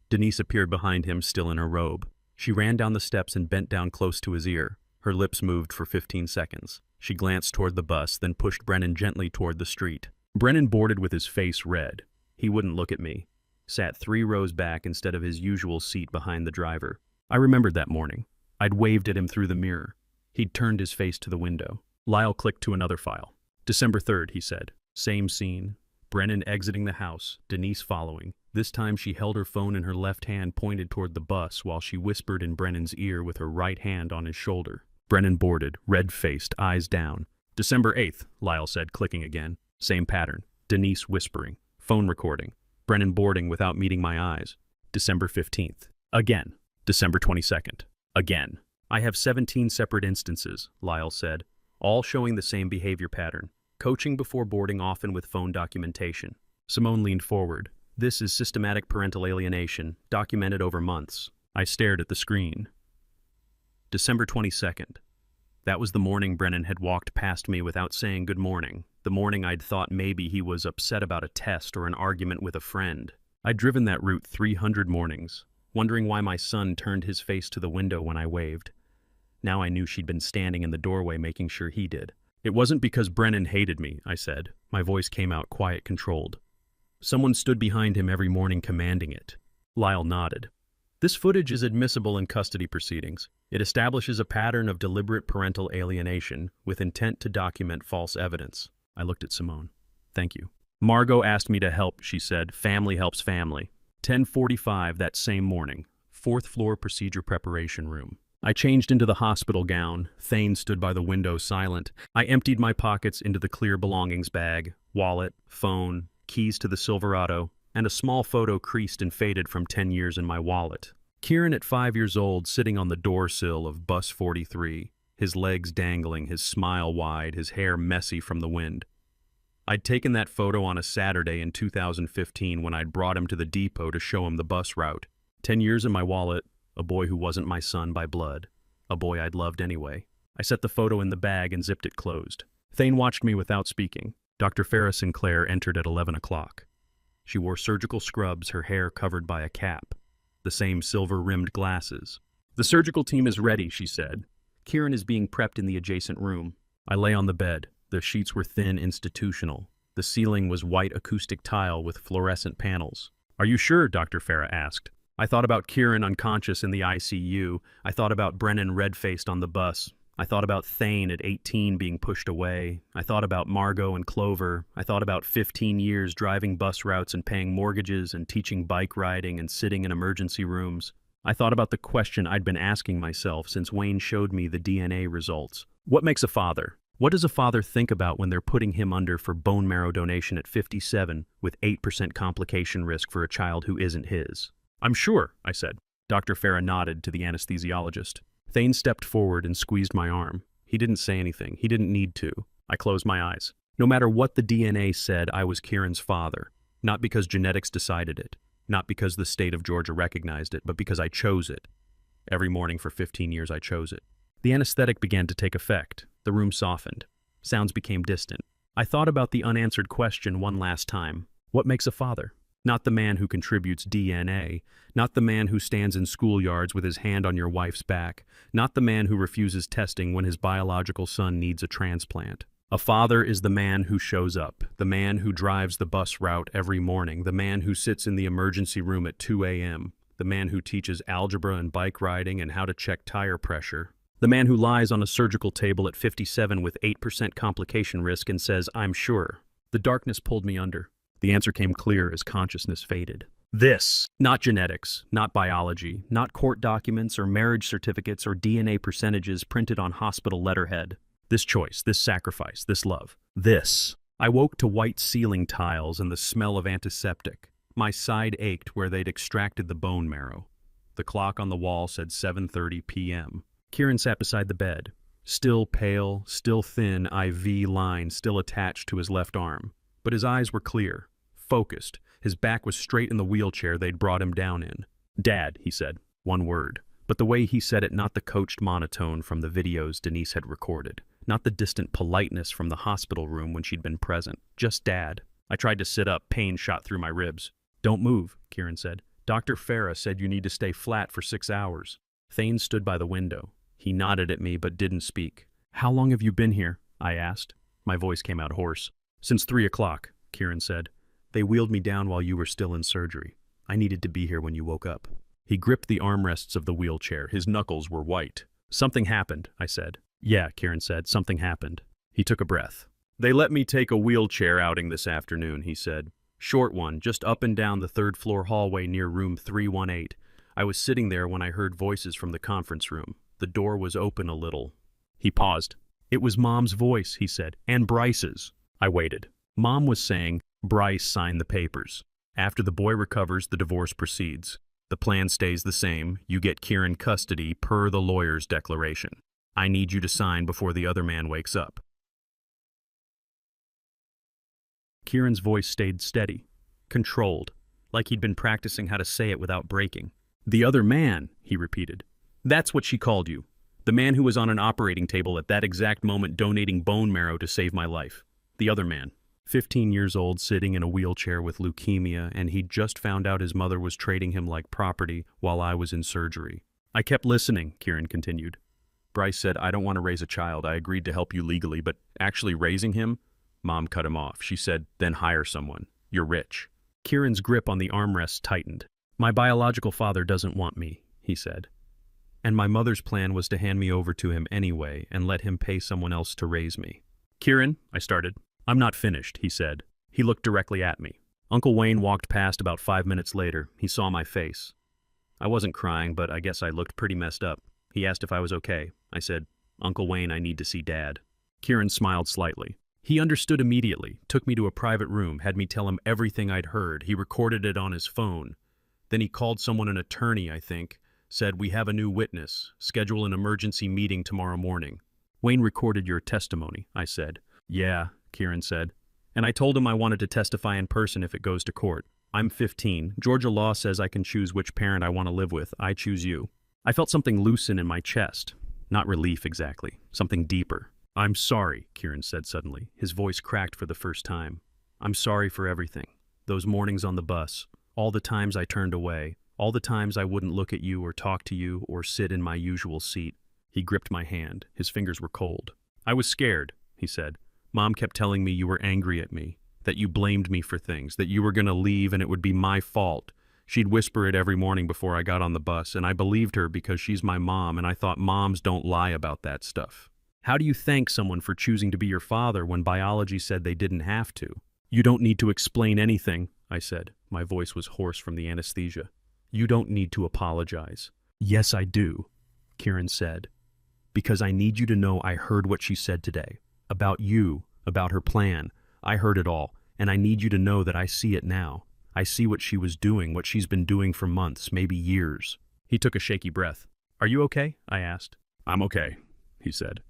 Denise appeared behind him, still in her robe. She ran down the steps and bent down close to his ear. Her lips moved for 15 seconds. She glanced toward the bus, then pushed Brennan gently toward the street. Brennan boarded with his face red. He wouldn't look at me. Sat 3 rows back instead of his usual seat behind the driver. I remembered that morning. I'd waved at him through the mirror. He'd turned his face to the window. Lyle clicked to another file. December 3rd, he said. Same scene. Brennan exiting the house, Denise following. This time she held her phone in her left hand pointed toward the bus while she whispered in Brennan's ear with her right hand on his shoulder. Brennan boarded, red-faced, eyes down. December 8th, Lyle said, clicking again. Same pattern. Denise whispering. Phone recording. Brennan boarding without meeting my eyes. December 15th. Again. December 22nd. Again. I have 17 separate instances, Lyle said, all showing the same behavior pattern. Coaching before boarding, often with phone documentation. Simone leaned forward. This is systematic parental alienation, documented over months. I stared at the screen. December 22nd. That was the morning Brennan had walked past me without saying good morning. The morning I'd thought maybe he was upset about a test or an argument with a friend. I'd driven that route 300 mornings, wondering why my son turned his face to the window when I waved. Now I knew she'd been standing in the doorway making sure he did. It wasn't because Brennan hated me, I said. My voice came out quiet, controlled. Someone stood behind him every morning commanding it. Lyle nodded. This footage is admissible in custody proceedings. It establishes a pattern of deliberate parental alienation with intent to document false evidence. I looked at Simone. Thank you. Margot asked me to help, she said. Family helps family. 10:45 that same morning. 4th floor procedure preparation room. I changed into the hospital gown. Thane stood by the window, silent. I emptied my pockets into the clear belongings bag. Wallet, phone, keys to the Silverado, and a small photo creased and faded from 10 years in my wallet. Kieran at 5 years old, sitting on the door sill of bus 43, his legs dangling, his smile wide, his hair messy from the wind. I'd taken that photo on a Saturday in 2015 when I'd brought him to the depot to show him the bus route. 10 years in my wallet, a boy who wasn't my son by blood, a boy I'd loved anyway. I set the photo in the bag and zipped it closed. Thane watched me without speaking. Dr. Farrah Sinclair entered at 11 o'clock. She wore surgical scrubs, her hair covered by a cap, the same silver-rimmed glasses. The surgical team is ready, she said. Kieran is being prepped in the adjacent room. I lay on the bed. The sheets were thin, institutional. The ceiling was white acoustic tile with fluorescent panels. Are you sure? Dr. Farrah asked. I thought about Kieran unconscious in the ICU. I thought about Brennan red-faced on the bus. I thought about Thane at 18 being pushed away. I thought about Margot and Clover. I thought about 15 years driving bus routes and paying mortgages and teaching bike riding and sitting in emergency rooms. I thought about the question I'd been asking myself since Wayne showed me the DNA results. What makes a father? What does a father think about when they're putting him under for bone marrow donation at 57 with 8% complication risk for a child who isn't his? I'm sure, I said. Dr. Farah nodded to the anesthesiologist. Thane stepped forward and squeezed my arm. He didn't say anything. He didn't need to. I closed my eyes. No matter what the DNA said, I was Kieran's father. Not because genetics decided it. Not because the state of Georgia recognized it, but because I chose it. Every morning for 15 years I chose it. The anesthetic began to take effect. The room softened. Sounds became distant. I thought about the unanswered question one last time. What makes a father? Not the man who contributes DNA, not the man who stands in schoolyards with his hand on your wife's back, not the man who refuses testing when his biological son needs a transplant. A father is the man who shows up, the man who drives the bus route every morning, the man who sits in the emergency room at 2 a.m., the man who teaches algebra and bike riding and how to check tire pressure, the man who lies on a surgical table at 57 with 8% complication risk and says, "I'm sure." The darkness pulled me under. The answer came clear as consciousness faded. This, not genetics, not biology, not court documents or marriage certificates or DNA percentages printed on hospital letterhead. This choice, this sacrifice, this love. This. I woke to white ceiling tiles and the smell of antiseptic. My side ached where they'd extracted the bone marrow. The clock on the wall said 7:30 p.m. Kieran sat beside the bed. Still pale, still thin, IV line still attached to his left arm. But his eyes were clear. Focused. His back was straight in the wheelchair they'd brought him down in. "Dad," he said. One word. But the way he said it, not the coached monotone from the videos Denise had recorded. Not the distant politeness from the hospital room when she'd been present. Just Dad. I tried to sit up. Pain shot through my ribs. "Don't move," Kieran said. "Dr. Farah said you need to stay flat for 6 hours." Thane stood by the window. He nodded at me but didn't speak. "How long have you been here?" I asked. My voice came out hoarse. "Since 3 o'clock, Kieran said. "They wheeled me down while you were still in surgery. I needed to be here when you woke up." He gripped the armrests of the wheelchair. His knuckles were white. "Something happened," I said. "Yeah," Kieran said. "Something happened." He took a breath. "They let me take a wheelchair outing this afternoon," he said. "Short one, just up and down the third-floor hallway near room 318. I was sitting there when I heard voices from the conference room. The door was open a little." He paused. "It was Mom's voice," he said, "and Bryce's." I waited. Mom was saying, "Bryce signed the papers. After the boy recovers, the divorce proceeds. The plan stays the same. You get Kieran custody per the lawyer's declaration. I need you to sign before the other man wakes up." Kieran's voice stayed steady, controlled, like he'd been practicing how to say it without breaking. "The other man," he repeated. "That's what she called you. The man who was on an operating table at that exact moment donating bone marrow to save my life. The other man. 15 years old, sitting in a wheelchair with leukemia, and he'd just found out his mother was trading him like property while I was in surgery." "I kept listening," Kieran continued. "Bryce said, 'I don't want to raise a child. I agreed to help you legally, but actually raising him?'" Mom cut him off. She said, "Then hire someone. You're rich." Kieran's grip on the armrest tightened. "My biological father doesn't want me," he said. "And my mother's plan was to hand me over to him anyway and let him pay someone else to raise me." "Kieran," I started. "I'm not finished," he said. He looked directly at me. Uncle Wayne walked past about 5 minutes later. He saw my face. I wasn't crying, but I guess I looked pretty messed up. He asked if I was okay. I said, "Uncle Wayne, I need to see Dad." Kieran smiled slightly. He understood immediately, took me to a private room, had me tell him everything I'd heard. He recorded it on his phone. Then he called someone, an attorney, I think, said, "We have a new witness. Schedule an emergency meeting tomorrow morning." "Wayne recorded your testimony," I said. "Yeah," Kieran said. "And I told him I wanted to testify in person if it goes to court. I'm 15. Georgia law says I can choose which parent I want to live with. I choose you." I felt something loosen in my chest. Not relief exactly. Something deeper. "I'm sorry," Kieran said suddenly. His voice cracked for the first time. "I'm sorry for everything. Those mornings on the bus. All the times I turned away. All the times I wouldn't look at you or talk to you or sit in my usual seat." He gripped my hand. His fingers were cold. "I was scared," he said. "Mom kept telling me you were angry at me, that you blamed me for things, that you were going to leave and it would be my fault. She'd whisper it every morning before I got on the bus, and I believed her because she's my mom, and I thought moms don't lie about that stuff. How do you thank someone for choosing to be your father when biology said they didn't have to? You don't need to explain anything, I said. My voice was hoarse from the anesthesia. You don't need to apologize. Yes, I do, Kieran said. Because I need you to know I heard what she said today. About you, about her plan. I heard it all, and I need you to know that I see it now. I see what she was doing, what she's been doing for months, maybe years. He took a shaky breath. Are you okay? I asked. I'm okay, he said.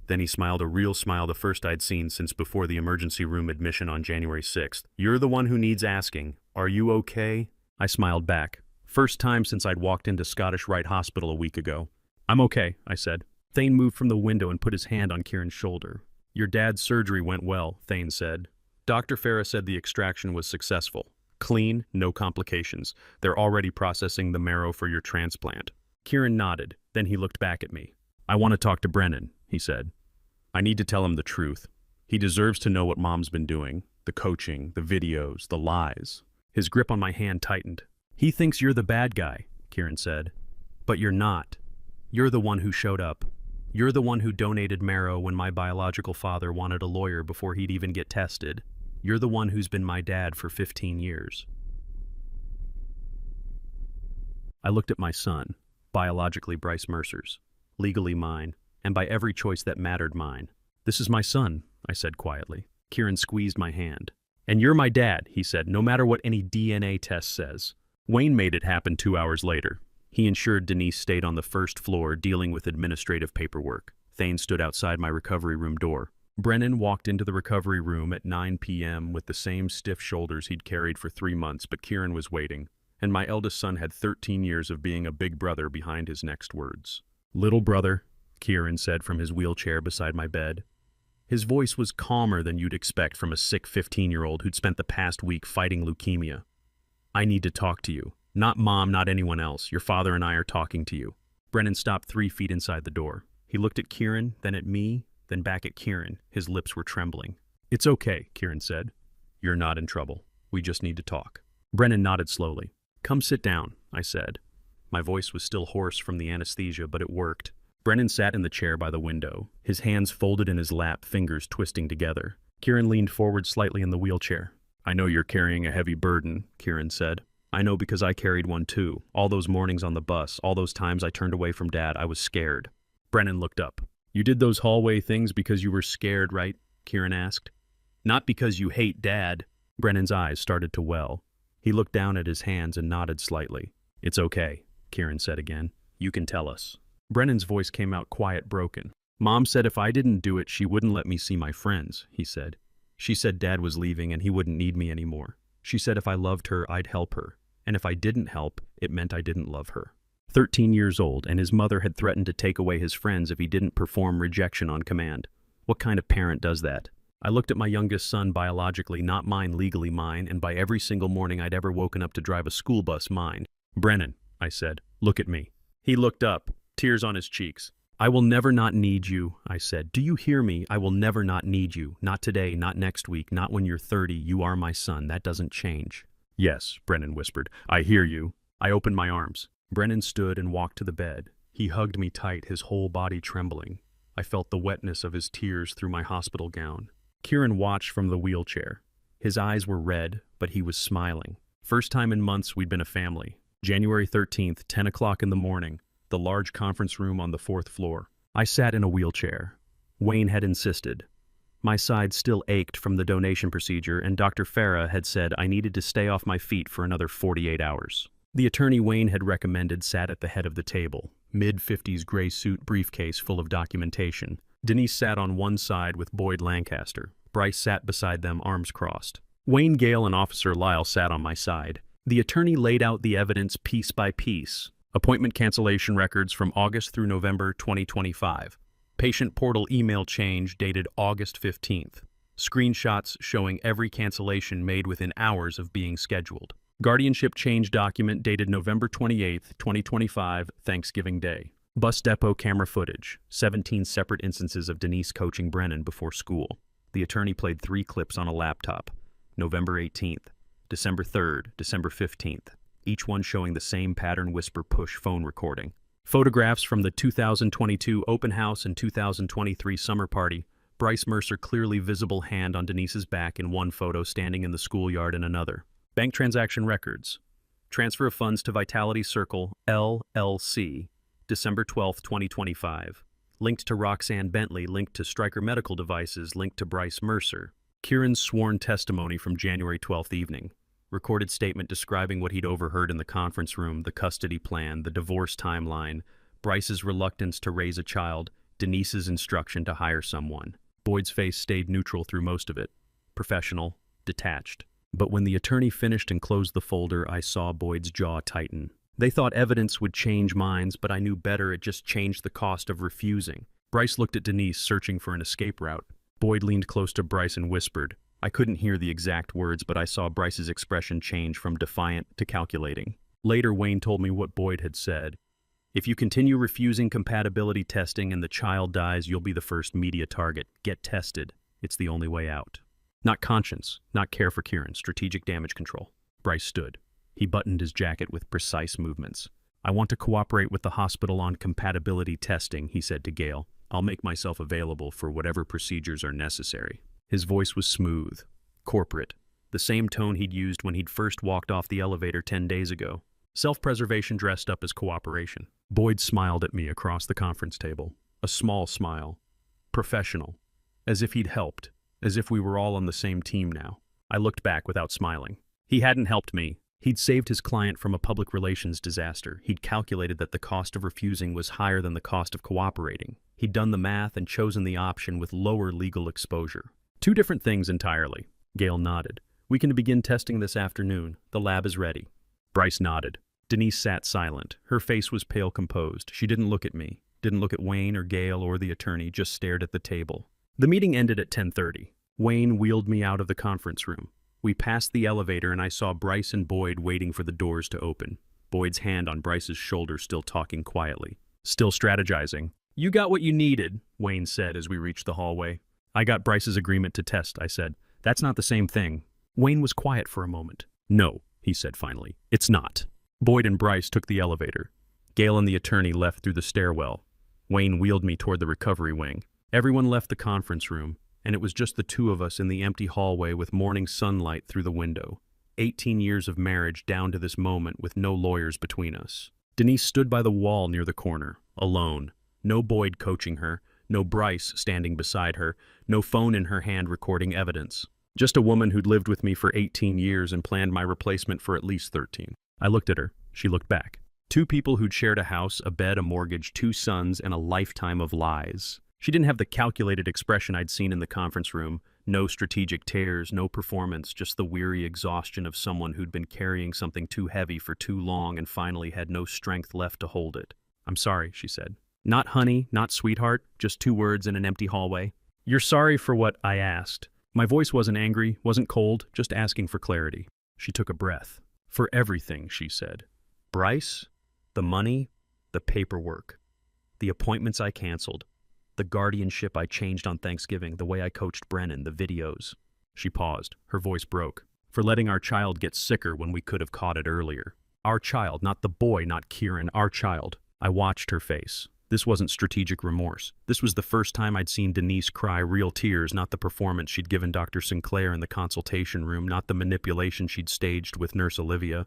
Then he smiled a real smile, the first I'd seen since before the emergency room admission on January 6th. You're the one who needs asking. Are you okay? I smiled back. First time since I'd walked into Scottish Rite Hospital a week ago. I'm okay, I said. Thane moved from the window and put his hand on Kieran's shoulder. Your dad's surgery went well, Thane said. Dr. Farah said the extraction was successful. Clean, no complications. They're already processing the marrow for your transplant. Kieran nodded. Then he looked back at me. I want to talk to Brennan, he said. I need to tell him the truth. He deserves to know what Mom's been doing. The coaching, the videos, the lies. His grip on my hand tightened. He thinks you're the bad guy, Kieran said. But you're not. You're the one who showed up. You're the one who donated marrow when my biological father wanted a lawyer before he'd even get tested. You're the one who's been my dad for 15 years. I looked at my son, biologically Bryce Mercer's, legally mine, and by every choice that mattered mine. This is my son, I said quietly. Kieran squeezed my hand. And you're my dad, he said, no matter what any DNA test says. Wayne made it happen 2 hours later. He ensured Denise stayed on the first floor dealing with administrative paperwork. Thane stood outside my recovery room door. Brennan walked into the recovery room at 9 p.m. with the same stiff shoulders he'd carried for 3 months, but Kieran was waiting, and my eldest son had 13 years of being a big brother behind his next words. Little brother, Kieran said from his wheelchair beside my bed. His voice was calmer than you'd expect from a sick 15-year-old who'd spent the past week fighting leukemia. I need to talk to you. Not Mom, not anyone else. Your father and I are talking to you. Brennan stopped 3 feet inside the door. He looked at Kieran, then at me, then back at Kieran. His lips were trembling. It's okay, Kieran said. You're not in trouble. We just need to talk. Brennan nodded slowly. Come sit down, I said. My voice was still hoarse from the anesthesia, but it worked. Brennan sat in the chair by the window, his hands folded in his lap, fingers twisting together. Kieran leaned forward slightly in the wheelchair. I know you're carrying a heavy burden, Kieran said. I know because I carried one too. All those mornings on the bus, all those times I turned away from Dad, I was scared. Brennan looked up. You did those hallway things because you were scared, right? Kieran asked. Not because you hate Dad. Brennan's eyes started to well. He looked down at his hands and nodded slightly. It's okay, Kieran said again. You can tell us. Brennan's voice came out quiet, broken. Mom said if I didn't do it, she wouldn't let me see my friends, he said. She said Dad was leaving and he wouldn't need me anymore. She said if I loved her, I'd help her. And if I didn't help, it meant I didn't love her. 13 years old, and his mother had threatened to take away his friends if he didn't perform rejection on command. What kind of parent does that? I looked at my youngest son biologically, not mine, legally mine, and by every single morning I'd ever woken up to drive a school bus, mine. Brennan, I said, look at me. He looked up, tears on his cheeks. I will never not need you, I said. Do you hear me? I will never not need you. Not today, not next week, not when you're 30. You are my son. That doesn't change. Yes, Brennan whispered. I hear you. I opened my arms. Brennan stood and walked to the bed. He hugged me tight, his whole body trembling. I felt the wetness of his tears through my hospital gown. Kieran watched from the wheelchair. His eyes were red, but he was smiling. First time in months we'd been a family. January 13th, 10 o'clock in the morning, the large conference room on the 4th floor. I sat in a wheelchair. Wayne had insisted. My side still ached from the donation procedure, and Dr. Farah had said I needed to stay off my feet for another 48 hours. The attorney Wayne had recommended sat at the head of the table, mid-50s gray suit briefcase full of documentation. Denise sat on one side with Boyd Lancaster. Bryce sat beside them, arms crossed. Wayne Gale and Officer Lyle sat on my side. The attorney laid out the evidence piece by piece. Appointment cancellation records from August through November 2025. Patient portal email change dated August 15th. Screenshots showing every cancellation made within hours of being scheduled. Guardianship change document dated November 28th, 2025, Thanksgiving Day. Bus depot camera footage. 17 separate instances of Denise coaching Brennan before school. The attorney played 3 clips on a laptop. November 18th, December 3rd, December 15th. Each one showing the same pattern whisper push phone recording. Photographs from the 2022 open house and 2023 summer party. Bryce Mercer clearly visible hand on Denise's back in one photo, standing in the schoolyard in another. Bank transaction records. Transfer of funds to Vitality Circle, LLC, December 12, 2025. Linked to Roxanne Bentley, linked to Stryker Medical Devices, linked to Bryce Mercer. Kieran's sworn testimony from January 12th evening. Recorded statement describing what he'd overheard in the conference room, the custody plan, the divorce timeline, Bryce's reluctance to raise a child, Denise's instruction to hire someone. Boyd's face stayed neutral through most of it. Professional, detached. But when the attorney finished and closed the folder, I saw Boyd's jaw tighten. They thought evidence would change minds, but I knew better. It just changed the cost of refusing. Bryce looked at Denise, searching for an escape route. Boyd leaned close to Bryce and whispered. I couldn't hear the exact words, but I saw Bryce's expression change from defiant to calculating. Later, Wayne told me what Boyd had said. If you continue refusing compatibility testing and the child dies, you'll be the first media target. Get tested. It's the only way out. Not conscience, not care for Kieran, strategic damage control. Bryce stood. He buttoned his jacket with precise movements. I want to cooperate with the hospital on compatibility testing, he said to Gail. I'll make myself available for whatever procedures are necessary. His voice was smooth, corporate, the same tone he'd used when he'd first walked off the elevator 10 days ago. Self-preservation dressed up as cooperation. Boyd smiled at me across the conference table. A small smile. Professional. As if he'd helped. As if we were all on the same team now. I looked back without smiling. He hadn't helped me. He'd saved his client from a public relations disaster. He'd calculated that the cost of refusing was higher than the cost of cooperating. He'd done the math and chosen the option with lower legal exposure. Two different things entirely. Gail nodded. We can begin testing this afternoon. The lab is ready. Bryce nodded. Denise sat silent. Her face was pale composed. She didn't look at me, didn't look at Wayne or Gail or the attorney, just stared at the table. The meeting ended at 10:30. Wayne wheeled me out of the conference room. We passed the elevator and I saw Bryce and Boyd waiting for the doors to open. Boyd's hand on Bryce's shoulder, still talking quietly. Still strategizing. You got what you needed, Wayne said as we reached the hallway. I got Bryce's agreement to test, I said. That's not the same thing. Wayne was quiet for a moment. No, he said finally. It's not. Boyd and Bryce took the elevator. Gail and the attorney left through the stairwell. Wayne wheeled me toward the recovery wing. Everyone left the conference room, and it was just the two of us in the empty hallway with morning sunlight through the window. 18 years of marriage down to this moment with no lawyers between us. Denise stood by the wall near the corner, alone. No Boyd coaching her. No Bryce standing beside her, no phone in her hand recording evidence. Just a woman who'd lived with me for 18 years and planned my replacement for at least 13. I looked at her. She looked back. Two people who'd shared a house, a bed, a mortgage, 2 sons, and a lifetime of lies. She didn't have the calculated expression I'd seen in the conference room. No strategic tears, no performance, just the weary exhaustion of someone who'd been carrying something too heavy for too long and finally had no strength left to hold it. I'm sorry, she said. Not honey, not sweetheart, just 2 words in an empty hallway. You're sorry for what I asked. My voice wasn't angry, wasn't cold, just asking for clarity. She took a breath. For everything, she said. Bryce, the money, the paperwork, the appointments I canceled, the guardianship I changed on Thanksgiving, the way I coached Brennan, the videos. She paused. Her voice broke. For letting our child get sicker when we could have caught it earlier. Our child, not the boy, not Kieran, our child. I watched her face. This wasn't strategic remorse. This was the first time I'd seen Denise cry real tears, not the performance she'd given Dr. Sinclair in the consultation room, not the manipulation she'd staged with Nurse Olivia.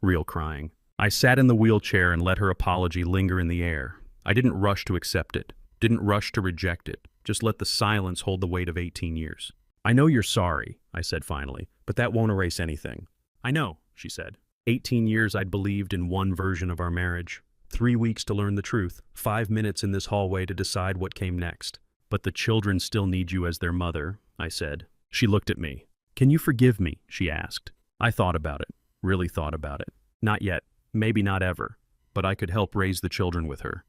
Real crying. I sat in the wheelchair and let her apology linger in the air. I didn't rush to accept it, didn't rush to reject it, just let the silence hold the weight of 18 years. I know you're sorry, I said finally, but that won't erase anything. I know, she said. 18 years I'd believed in one version of our marriage. 3 weeks to learn the truth, 5 minutes in this hallway to decide what came next. But the children still need you as their mother, I said. She looked at me. Can you forgive me? She asked. I thought about it, really thought about it. Not yet, maybe not ever, but I could help raise the children with her.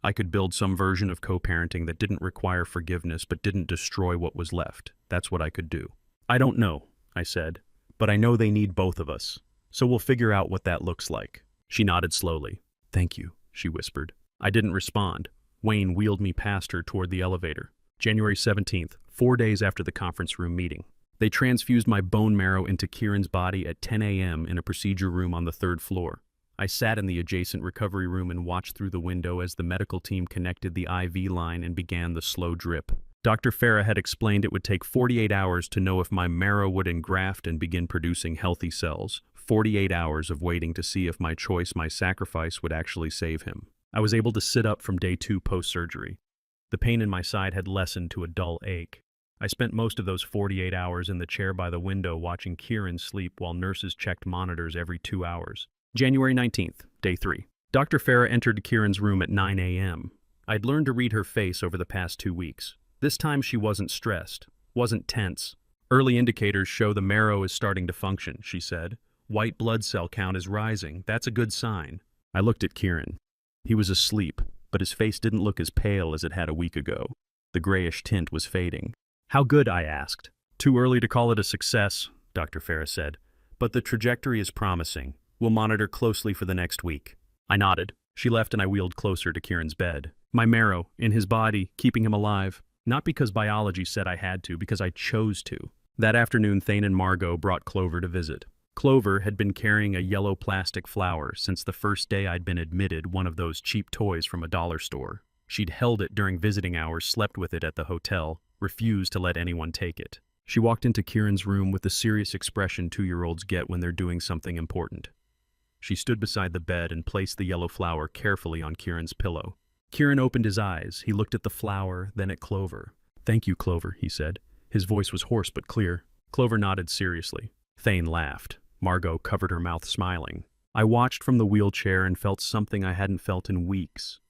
I could build some version of co-parenting that didn't require forgiveness but didn't destroy what was left. That's what I could do. I don't know, I said, but I know they need both of us. So we'll figure out what that looks like. She nodded slowly. Thank you, she whispered. I didn't respond. Wayne wheeled me past her toward the elevator. January 17th, 4 days after the conference room meeting. They transfused my bone marrow into Kieran's body at 10 a.m. in a procedure room on the 3rd floor. I sat in the adjacent recovery room and watched through the window as the medical team connected the IV line and began the slow drip. Dr. Farah had explained it would take 48 hours to know if my marrow would engraft and begin producing healthy cells. 48 hours of waiting to see if my choice, my sacrifice, would actually save him. I was able to sit up from day 2 post-surgery. The pain in my side had lessened to a dull ache. I spent most of those 48 hours in the chair by the window watching Kieran sleep while nurses checked monitors every 2 hours. January 19th, day 3. Dr. Farah entered Kieran's room at 9 a.m. I'd learned to read her face over the past 2 weeks. This time she wasn't stressed, wasn't tense. Early indicators show the marrow is starting to function, she said. White blood cell count is rising. That's a good sign. I looked at Kieran. He was asleep, but his face didn't look as pale as it had a week ago. The grayish tint was fading. How good? I asked. Too early to call it a success, Dr. Farah said. But the trajectory is promising. We'll monitor closely for the next week. I nodded. She left and I wheeled closer to Kieran's bed. My marrow, in his body, keeping him alive. Not because biology said I had to, because I chose to. That afternoon, Thane and Margot brought Clover to visit. Clover had been carrying a yellow plastic flower since the first day I'd been admitted, one of those cheap toys from a dollar store. She'd held it during visiting hours, slept with it at the hotel, refused to let anyone take it. She walked into Kieran's room with the serious expression 2-year-olds get when they're doing something important. She stood beside the bed and placed the yellow flower carefully on Kieran's pillow. Kieran opened his eyes. He looked at the flower, then at Clover. "Thank you, Clover," he said. His voice was hoarse but clear. Clover nodded seriously. Thane laughed. Margot covered her mouth, smiling. I watched from the wheelchair and felt something I hadn't felt in weeks.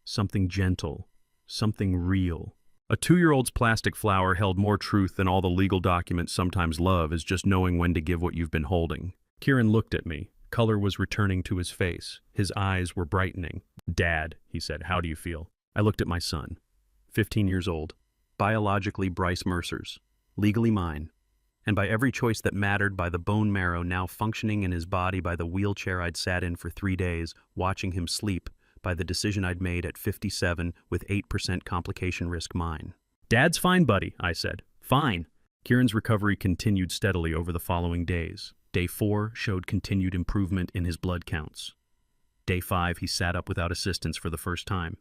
Something gentle. Something real. A 2-year-old's plastic flower held more truth than all the legal documents sometimes love, is just knowing when to give what you've been holding. Kieran looked at me. Color was returning to his face. His eyes were brightening. "Dad," he said, "how do you feel?" I looked at my son. 15 years old. Biologically Bryce Mercer's. Legally mine. And by every choice that mattered, by the bone marrow now functioning in his body, by the wheelchair I'd sat in for 3 days, watching him sleep, by the decision I'd made at 57 with 8% complication risk mine. "Dad's fine, buddy," I said. "Fine." Kieran's recovery continued steadily over the following days. Day 4 showed continued improvement in his blood counts. Day 5, he sat up without assistance for the first time.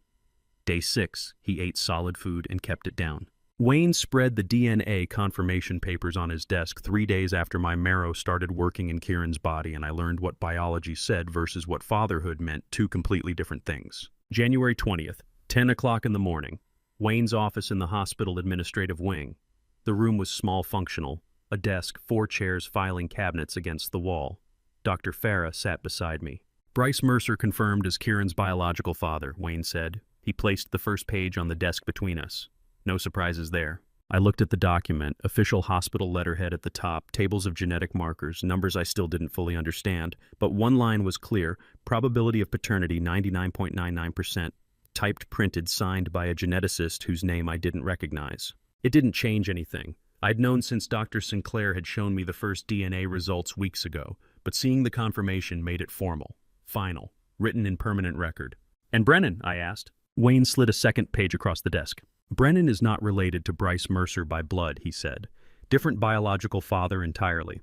Day 6, he ate solid food and kept it down. Wayne spread the DNA confirmation papers on his desk 3 days after my marrow started working in Kieran's body, and I learned what biology said versus what fatherhood meant, 2 completely different things. January 20th, 10 o'clock in the morning. Wayne's office in the hospital administrative wing. The room was small, functional. A desk, 4 chairs, filing cabinets against the wall. Dr. Farah sat beside me. "Bryce Mercer confirmed as Kieran's biological father," Wayne said. He placed the first page on the desk between us. No surprises there. I looked at the document, official hospital letterhead at the top, tables of genetic markers, numbers I still didn't fully understand, but one line was clear: probability of paternity 99.99%, typed, printed, signed by a geneticist whose name I didn't recognize. It didn't change anything. I'd known since Dr. Sinclair had shown me the first DNA results weeks ago, but seeing the confirmation made it formal, final, written in permanent record. "And Brennan?" I asked. Wayne slid a second page across the desk. "Brennan is not related to Bryce Mercer by blood," he said. "Different biological father entirely.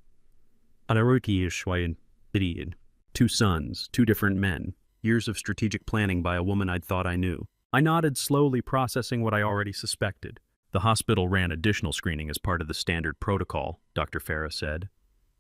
2 sons, 2 different men. Years of strategic planning by a woman I'd thought I knew." I nodded, slowly processing what I already suspected. "The hospital ran additional screening as part of the standard protocol," Dr. Farah said.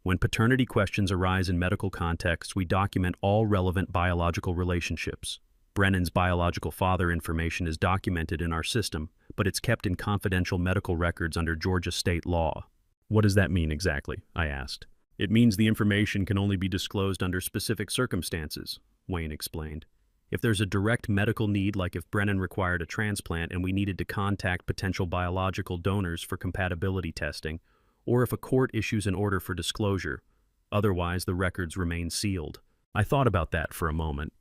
"When paternity questions arise in medical contexts, we document all relevant biological relationships. Brennan's biological father information is documented in our system, but it's kept in confidential medical records under Georgia state law." "What does that mean exactly?" I asked. "It means the information can only be disclosed under specific circumstances," Wayne explained. "If there's a direct medical need, like if Brennan required a transplant and we needed to contact potential biological donors for compatibility testing, or if a court issues an order for disclosure. Otherwise, the records remain sealed." I thought about that for a moment.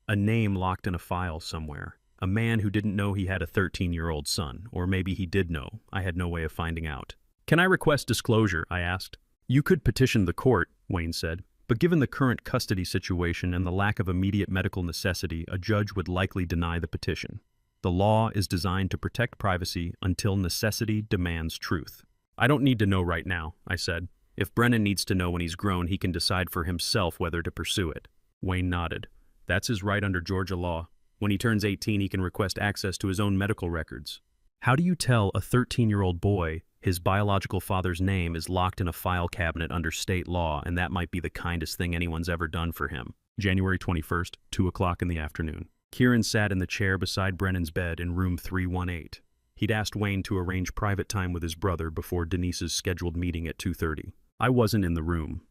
A name locked in a file somewhere. A man who didn't know he had a 13-year-old son, or maybe he did know. I had no way of finding out. "Can I request disclosure?" I asked. "You could petition the court," Wayne said. "But given the current custody situation and the lack of immediate medical necessity, a judge would likely deny the petition. The law is designed to protect privacy until necessity demands truth." "I don't need to know right now," I said. "If Brennan needs to know when he's grown, he can decide for himself whether to pursue it." Wayne nodded. That's his right under Georgia law. When he turns 18, he can request access to his own medical records. How do you tell a 13-year-old boy his biological father's name is locked in a file cabinet under state law, and that might be the kindest thing anyone's ever done for him? January 21st, 2 o'clock in the afternoon. Kieran sat in the chair beside Brennan's bed in room 318. He'd asked Wayne to arrange private time with his brother before Denise's scheduled meeting at 2:30. I wasn't in the room.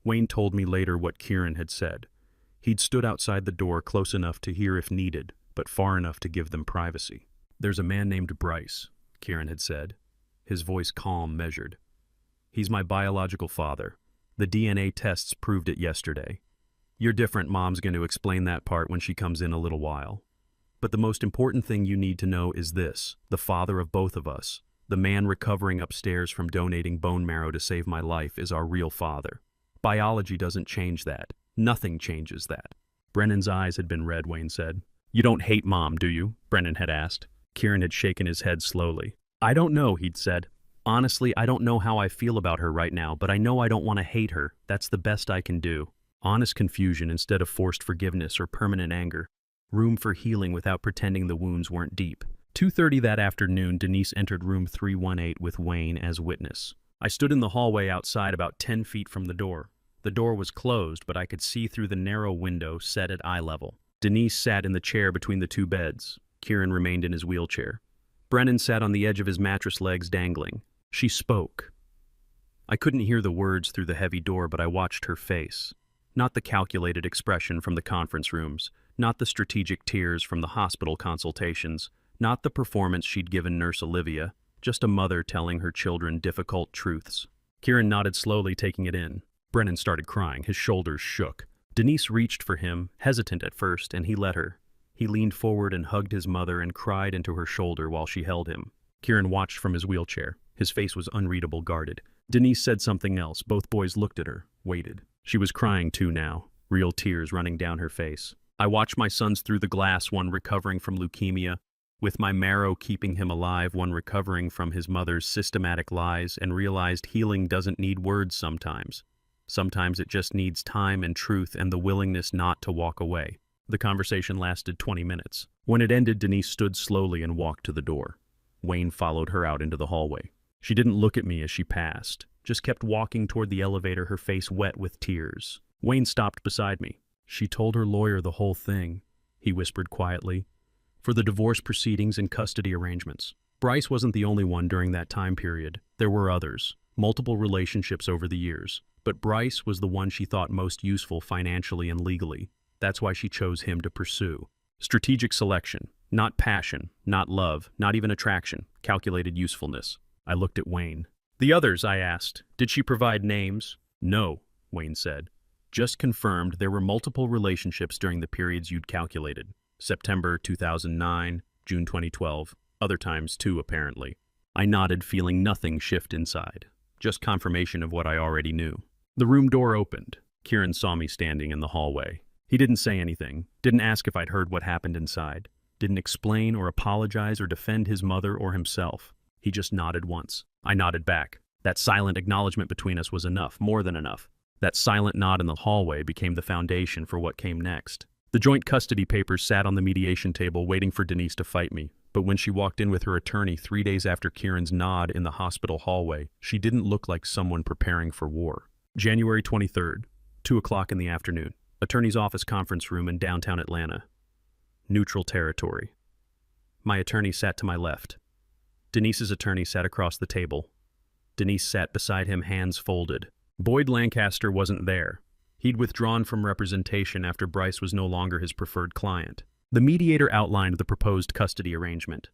Wayne told me later what Kieran had said. He'd stood outside the door close enough to hear if needed, but far enough to give them privacy. There's a man named Bryce, Kieran had said, his voice calm, measured. He's my biological father. The DNA tests proved it yesterday. You're different, Mom's going to explain that part when she comes in a little while. But the most important thing you need to know is this: the father of both of us, the man recovering upstairs from donating bone marrow to save my life, is our real father. Biology doesn't change that. Nothing changes that. Brennan's eyes had been red, Wayne said. You don't hate Mom, do you? Brennan had asked. Kieran had shaken his head slowly. I don't know, he'd said. Honestly, I don't know how I feel about her right now, but I know I don't want to hate her. That's the best I can do. Honest confusion instead of forced forgiveness or permanent anger. Room for healing without pretending the wounds weren't deep. 2:30 that afternoon, Denise entered room 318 with Wayne as witness. I stood in the hallway outside about 10 feet from the door. The door was closed, but I could see through the narrow window set at eye level. Denise sat in the chair between the two beds. Kieran remained in his wheelchair. Brennan sat on the edge of his mattress, legs dangling. She spoke. I couldn't hear the words through the heavy door, but I watched her face. Not the calculated expression from the conference rooms, not the strategic tears from the hospital consultations, not the performance she'd given Nurse Olivia, just a mother telling her children difficult truths. Kieran nodded slowly, taking it in. Brennan started crying. His shoulders shook. Denise reached for him, hesitant at first, and he let her. He leaned forward and hugged his mother and cried into her shoulder while she held him. Kieran watched from his wheelchair. His face was unreadable, guarded. Denise said something else. Both boys looked at her, waited. She was crying too now, real tears running down her face. I watched my sons through the glass, one recovering from leukemia, with my marrow keeping him alive, one recovering from his mother's systematic lies, and realized healing doesn't need words sometimes. Sometimes it just needs time and truth and the willingness not to walk away. The conversation lasted 20 minutes. When it ended, Denise stood slowly and walked to the door. Wayne followed her out into the hallway. She didn't look at me as she passed, just kept walking toward the elevator, her face wet with tears. Wayne stopped beside me. She told her lawyer the whole thing, he whispered quietly, for the divorce proceedings and custody arrangements. Bryce wasn't the only one during that time period. There were others, multiple relationships over the years. But Bryce was the one she thought most useful financially and legally. That's why she chose him to pursue. Strategic selection, not passion, not love, not even attraction, calculated usefulness. I looked at Wayne. The others, I asked. Did she provide names? No, Wayne said. Just confirmed there were multiple relationships during the periods you'd calculated. September 2009, June 2012, other times too, apparently. I nodded, feeling nothing shift inside. Just confirmation of what I already knew. The room door opened. Kieran saw me standing in the hallway. He didn't say anything, didn't ask if I'd heard what happened inside, didn't explain or apologize or defend his mother or himself. He just nodded once. I nodded back. That silent acknowledgement between us was enough, more than enough. That silent nod in the hallway became the foundation for what came next. The joint custody papers sat on the mediation table waiting for Denise to fight me, but when she walked in with her attorney 3 days after Kieran's nod in the hospital hallway, she didn't look like someone preparing for war. January 23rd, 2 o'clock in the afternoon. Attorney's office conference room in downtown Atlanta. Neutral territory. My attorney sat to my left. Denise's attorney sat across the table. Denise sat beside him, hands folded. Boyd Lancaster wasn't there. He'd withdrawn from representation after Bryce was no longer his preferred client. The mediator outlined the proposed custody arrangement.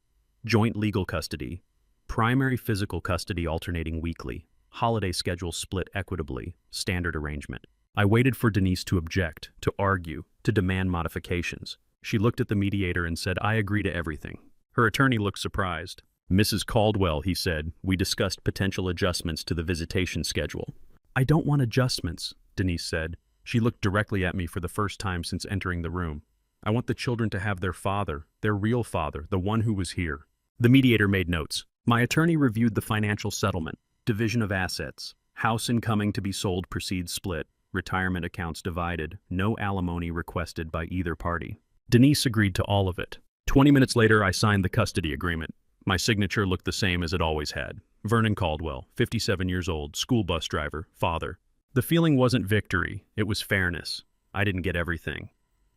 Joint legal custody. Primary physical custody alternating weekly. Holiday schedule split equitably. Standard arrangement. I waited for Denise to object, to argue, to demand modifications. She looked at the mediator and said, I agree to everything. Her attorney looked surprised. Mrs. Caldwell, he said, we discussed potential adjustments to the visitation schedule. I don't want adjustments, Denise said. She looked directly at me for the first time since entering the room. I want the children to have their father, their real father, the one who was here. The mediator made notes. My attorney reviewed the financial settlement, division of assets, house incoming to be sold precedes split, retirement accounts divided, no alimony requested by either party. Denise agreed to all of it. 20 minutes later, I signed the custody agreement. My signature looked the same as it always had. Vernon Caldwell, 57 years old, school bus driver, father. The feeling wasn't victory, it was fairness. I didn't get everything,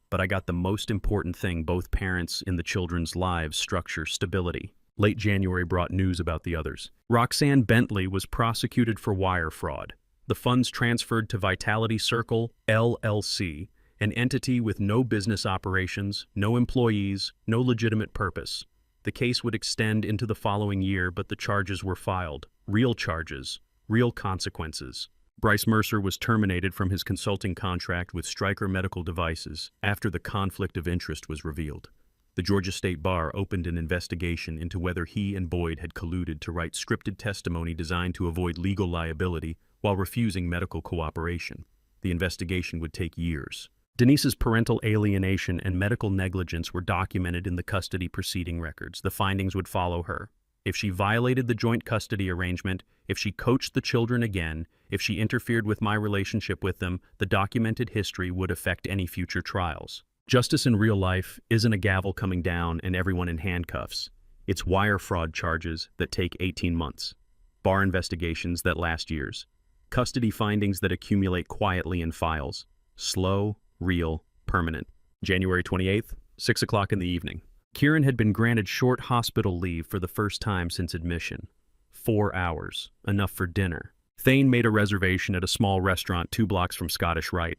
but I got the most important thing both parents in the children's lives: structure, stability. Late January brought news about the others. Roxanne Bentley was prosecuted for wire fraud. The funds transferred to Vitality Circle, LLC, an entity with no business operations, no employees, no legitimate purpose. The case would extend into the following year, but the charges were filed. Real charges, real consequences. Bryce Mercer was terminated from his consulting contract with Stryker Medical Devices after the conflict of interest was revealed. The Georgia State Bar opened an investigation into whether he and Boyd had colluded to write scripted testimony designed to avoid legal liability while refusing medical cooperation. The investigation would take years. Denise's parental alienation and medical negligence were documented in the custody proceeding records. The findings would follow her. If she violated the joint custody arrangement, if she coached the children again, if she interfered with my relationship with them, the documented history would affect any future trials. Justice in real life isn't a gavel coming down and everyone in handcuffs. It's wire fraud charges that take 18 months. Bar investigations that last years. Custody findings that accumulate quietly in files. Slow, real, permanent. January 28th, 6 o'clock in the evening. Kieran had been granted short hospital leave for the first time since admission. 4 hours, enough for dinner. Thane made a reservation at a small restaurant 2 blocks from Scottish Rite.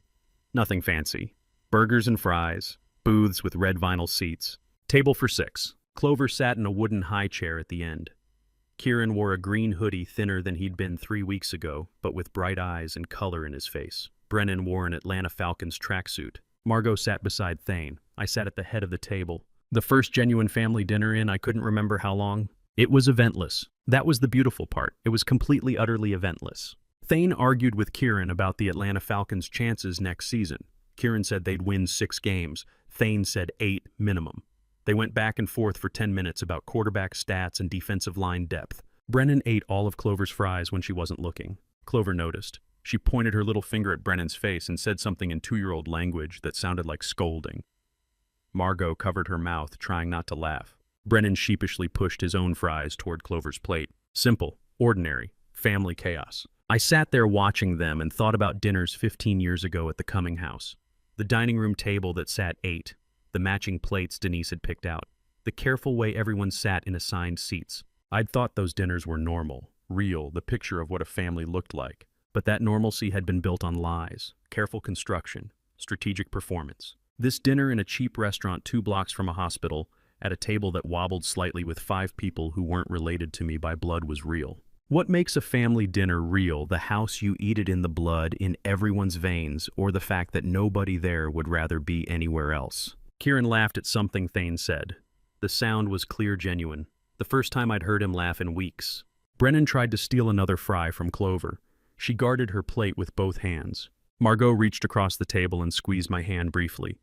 Nothing fancy. Burgers and fries, booths with red vinyl seats. Table for 6. Clover sat in a wooden high chair at the end. Kieran wore a green hoodie thinner than he'd been 3 weeks ago, but with bright eyes and color in his face. Brennan wore an Atlanta Falcons tracksuit. Margot sat beside Thane. I sat at the head of the table. The first genuine family dinner in I couldn't remember how long. It was eventless. That was the beautiful part. It was completely, utterly eventless. Thane argued with Kieran about the Atlanta Falcons' chances next season. Kieran said they'd win 6 games. Thane said 8 minimum. They went back and forth for 10 minutes about quarterback stats and defensive line depth. Brennan ate all of Clover's fries when she wasn't looking. Clover noticed. She pointed her little finger at Brennan's face and said something in 2-year-old language that sounded like scolding. Margot covered her mouth, trying not to laugh. Brennan sheepishly pushed his own fries toward Clover's plate. Simple, ordinary, family chaos. I sat there watching them and thought about dinners 15 years ago at the Cumming house. The dining room table that sat 8, the matching plates Denise had picked out, the careful way everyone sat in assigned seats. I'd thought those dinners were normal, real, the picture of what a family looked like. But that normalcy had been built on lies, careful construction, strategic performance. This dinner in a cheap restaurant 2 blocks from a hospital, at a table that wobbled slightly with 5 people who weren't related to me by blood, was real. What makes a family dinner real? The house you eat it in, the blood in everyone's veins, or the fact that nobody there would rather be anywhere else? Kieran laughed at something Thane said. The sound was clear, genuine. The first time I'd heard him laugh in weeks. Brennan tried to steal another fry from Clover. She guarded her plate with both hands. Margot reached across the table and squeezed my hand briefly.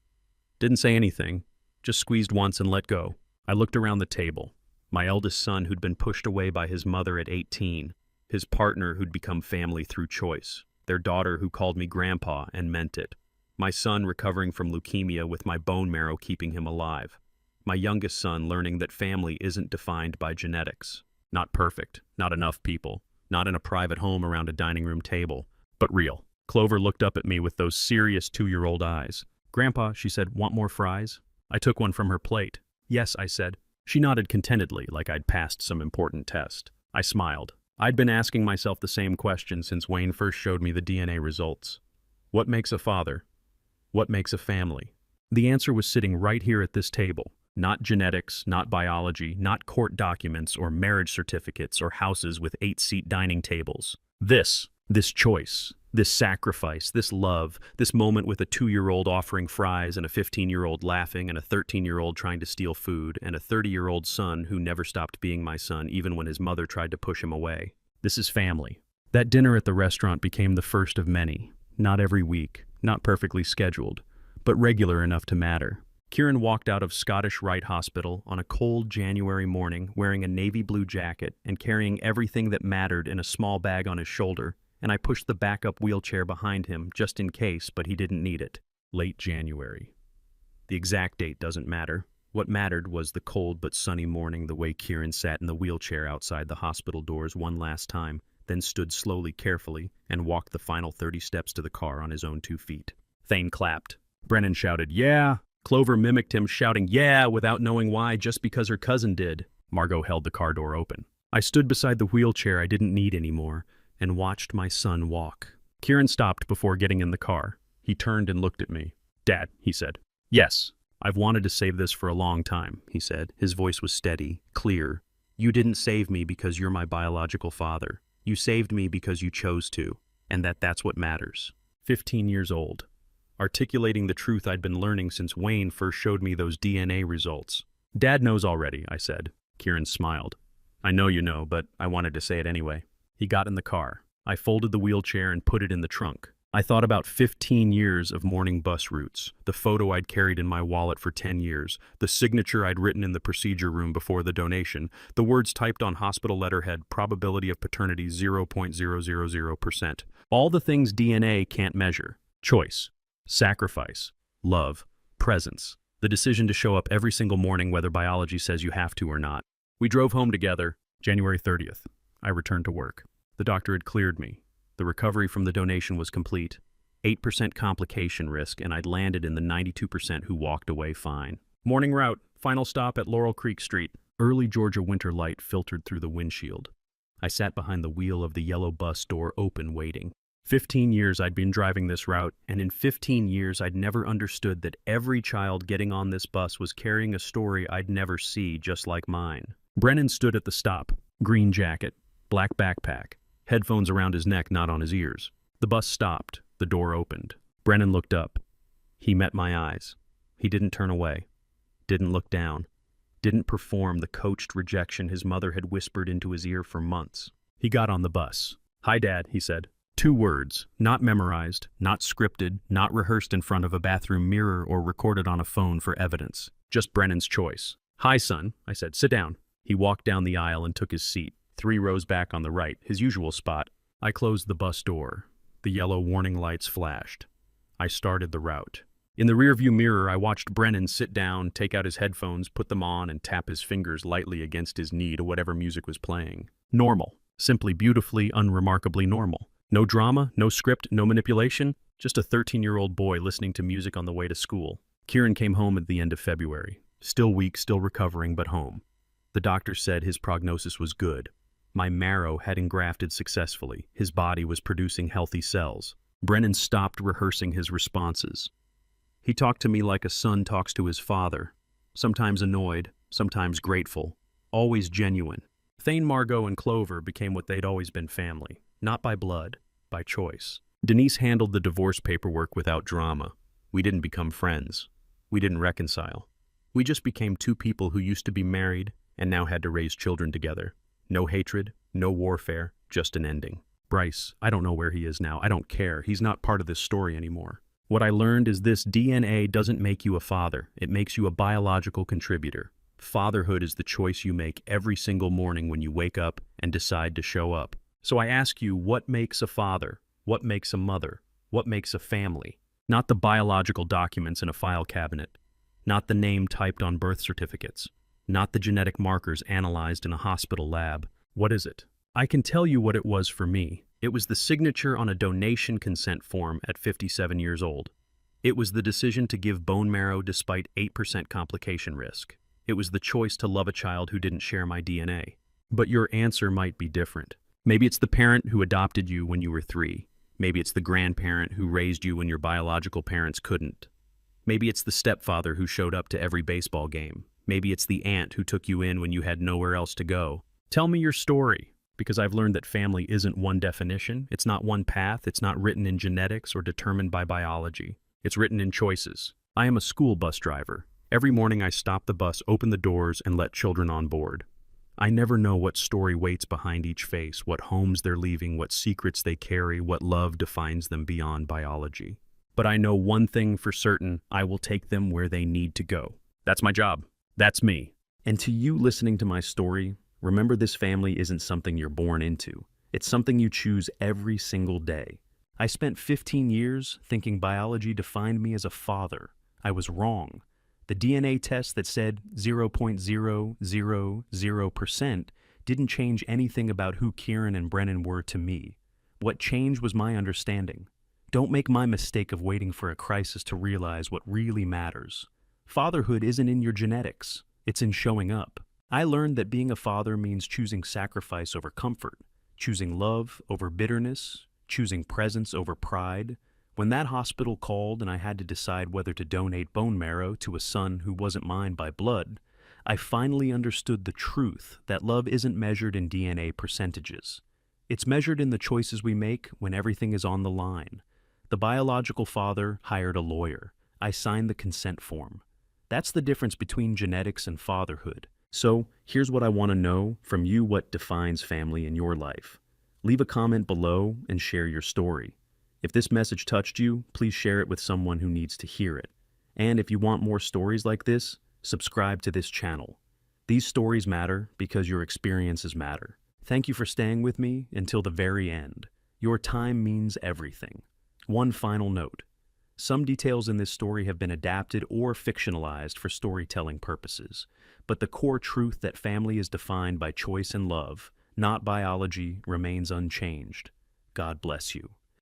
Didn't say anything, just squeezed once and let go. I looked around the table. My eldest son who'd been pushed away by his mother at 18, his partner who'd become family through choice, their daughter who called me grandpa and meant it, my son recovering from leukemia with my bone marrow keeping him alive, my youngest son learning that family isn't defined by genetics. Not perfect, not enough people, not in a private home around a dining room table, but real. Clover looked up at me with those serious 2-year-old eyes. Grandpa, she said, want more fries? I took one from her plate. Yes, I said. She nodded contentedly, like I'd passed some important test. I smiled. I'd been asking myself the same question since Wayne first showed me the DNA results. What makes a father? What makes a family? The answer was sitting right here at this table. Not genetics, not biology, not court documents or marriage certificates or houses with 8-seat dining tables. This choice, this sacrifice, this love, this moment with a 2-year-old offering fries and a 15-year-old laughing and a 13-year-old trying to steal food and a 30-year-old son who never stopped being my son even when his mother tried to push him away. This is family. That dinner at the restaurant became the first of many. Not every week, not perfectly scheduled, but regular enough to matter. Kieran walked out of Scottish Rite Hospital on a cold January morning wearing a navy blue jacket and carrying everything that mattered in a small bag on his shoulder, and I pushed the backup wheelchair behind him just in case, but he didn't need it. Late January. The exact date doesn't matter. What mattered was the cold but sunny morning, the way Kieran sat in the wheelchair outside the hospital doors one last time, then stood slowly, carefully, and walked the final 30 steps to the car on his own 2 feet. Thane clapped. Brennan shouted, "Yeah!" Clover mimicked him, shouting, "Yeah!" without knowing why, just because her cousin did. Margot held the car door open. I stood beside the wheelchair I didn't need anymore and watched my son walk. Kieran stopped before getting in the car. He turned and looked at me. "Dad," he said. "Yes. I've wanted to save this for a long time," he said. His voice was steady, clear. "You didn't save me because you're my biological father. You saved me because you chose to, and that's what matters." 15 years old. Articulating the truth I'd been learning since Wayne first showed me those DNA results. "Dad knows already," I said. Kieran smiled. "I know you know, but I wanted to say it anyway." He got in the car. I folded the wheelchair and put it in the trunk. I thought about 15 years of morning bus routes, the photo I'd carried in my wallet for 10 years, the signature I'd written in the procedure room before the donation, the words typed on hospital letterhead, probability of paternity 0.000%. All the things DNA can't measure. Choice, sacrifice, love, presence. The decision to show up every single morning whether biology says you have to or not. We drove home together. January 30th. I returned to work. The doctor had cleared me. The recovery from the donation was complete. 8% complication risk, and I'd landed in the 92% who walked away fine. Morning route, final stop at Laurel Creek Street. Early Georgia winter light filtered through the windshield. I sat behind the wheel of the yellow bus, door open, waiting. 15 years I'd been driving this route, and in 15 years I'd never understood that every child getting on this bus was carrying a story I'd never see just like mine. Brennan stood at the stop. Green jacket, black backpack, headphones around his neck, not on his ears. The bus stopped. The door opened. Brennan looked up. He met my eyes. He didn't turn away. Didn't look down. Didn't perform the coached rejection his mother had whispered into his ear for months. He got on the bus. "Hi, Dad," he said. 2 words, not memorized, not scripted, not rehearsed in front of a bathroom mirror or recorded on a phone for evidence. Just Brennan's choice. "Hi, son," I said. "Sit down." He walked down the aisle and took his seat, 3 rows back on the right, his usual spot. I closed the bus door. The yellow warning lights flashed. I started the route. In the rearview mirror, I watched Brennan sit down, take out his headphones, put them on, and tap his fingers lightly against his knee to whatever music was playing. Normal. Simply beautifully, unremarkably normal. No drama, no script, no manipulation. Just a 13-year-old boy listening to music on the way to school. Kieran came home at the end of February. Still weak, still recovering, but home. The doctor said his prognosis was good. My marrow had engrafted successfully. His body was producing healthy cells. Brennan stopped rehearsing his responses. He talked to me like a son talks to his father, sometimes annoyed, sometimes grateful, always genuine. Thane, Margot, and Clover became what they'd always been, family, not by blood, by choice. Denise handled the divorce paperwork without drama. We didn't become friends. We didn't reconcile. We just became 2 people who used to be married and now had to raise children together. No hatred, no warfare, just an ending. Bryce, I don't know where he is now. I don't care. He's not part of this story anymore. What I learned is this: DNA doesn't make you a father. It makes you a biological contributor. Fatherhood is the choice you make every single morning when you wake up and decide to show up. So I ask you, what makes a father? What makes a mother? What makes a family? Not the biological documents in a file cabinet. Not the name typed on birth certificates. Not the genetic markers analyzed in a hospital lab. What is it? I can tell you what it was for me. It was the signature on a donation consent form at 57 years old. It was the decision to give bone marrow despite 8% complication risk. It was the choice to love a child who didn't share my DNA. But your answer might be different. Maybe it's the parent who adopted you when you were 3. Maybe it's the grandparent who raised you when your biological parents couldn't. Maybe it's the stepfather who showed up to every baseball game. Maybe it's the aunt who took you in when you had nowhere else to go. Tell me your story, because I've learned that family isn't one definition. It's not one path. It's not written in genetics or determined by biology. It's written in choices. I am a school bus driver. Every morning I stop the bus, open the doors, and let children on board. I never know what story waits behind each face, what homes they're leaving, what secrets they carry, what love defines them beyond biology. But I know one thing for certain: I will take them where they need to go. That's my job. That's me. And to you listening to my story, remember, this family isn't something you're born into. It's something you choose every single day. I spent 15 years thinking biology defined me as a father. I was wrong. The DNA test that said 0.000% didn't change anything about who Kieran and Brennan were to me. What changed was my understanding. Don't make my mistake of waiting for a crisis to realize what really matters. Fatherhood isn't in your genetics, it's in showing up. I learned that being a father means choosing sacrifice over comfort, choosing love over bitterness, choosing presence over pride. When that hospital called and I had to decide whether to donate bone marrow to a son who wasn't mine by blood, I finally understood the truth that love isn't measured in DNA percentages. It's measured in the choices we make when everything is on the line. The biological father hired a lawyer. I signed the consent form. That's the difference between genetics and fatherhood. So, here's what I want to know from you: what defines family in your life? Leave a comment below and share your story. If this message touched you, please share it with someone who needs to hear it. And if you want more stories like this, subscribe to this channel. These stories matter because your experiences matter. Thank you for staying with me until the very end. Your time means everything. One final note. Some details in this story have been adapted or fictionalized for storytelling purposes, but the core truth that family is defined by choice and love, not biology, remains unchanged. God bless you.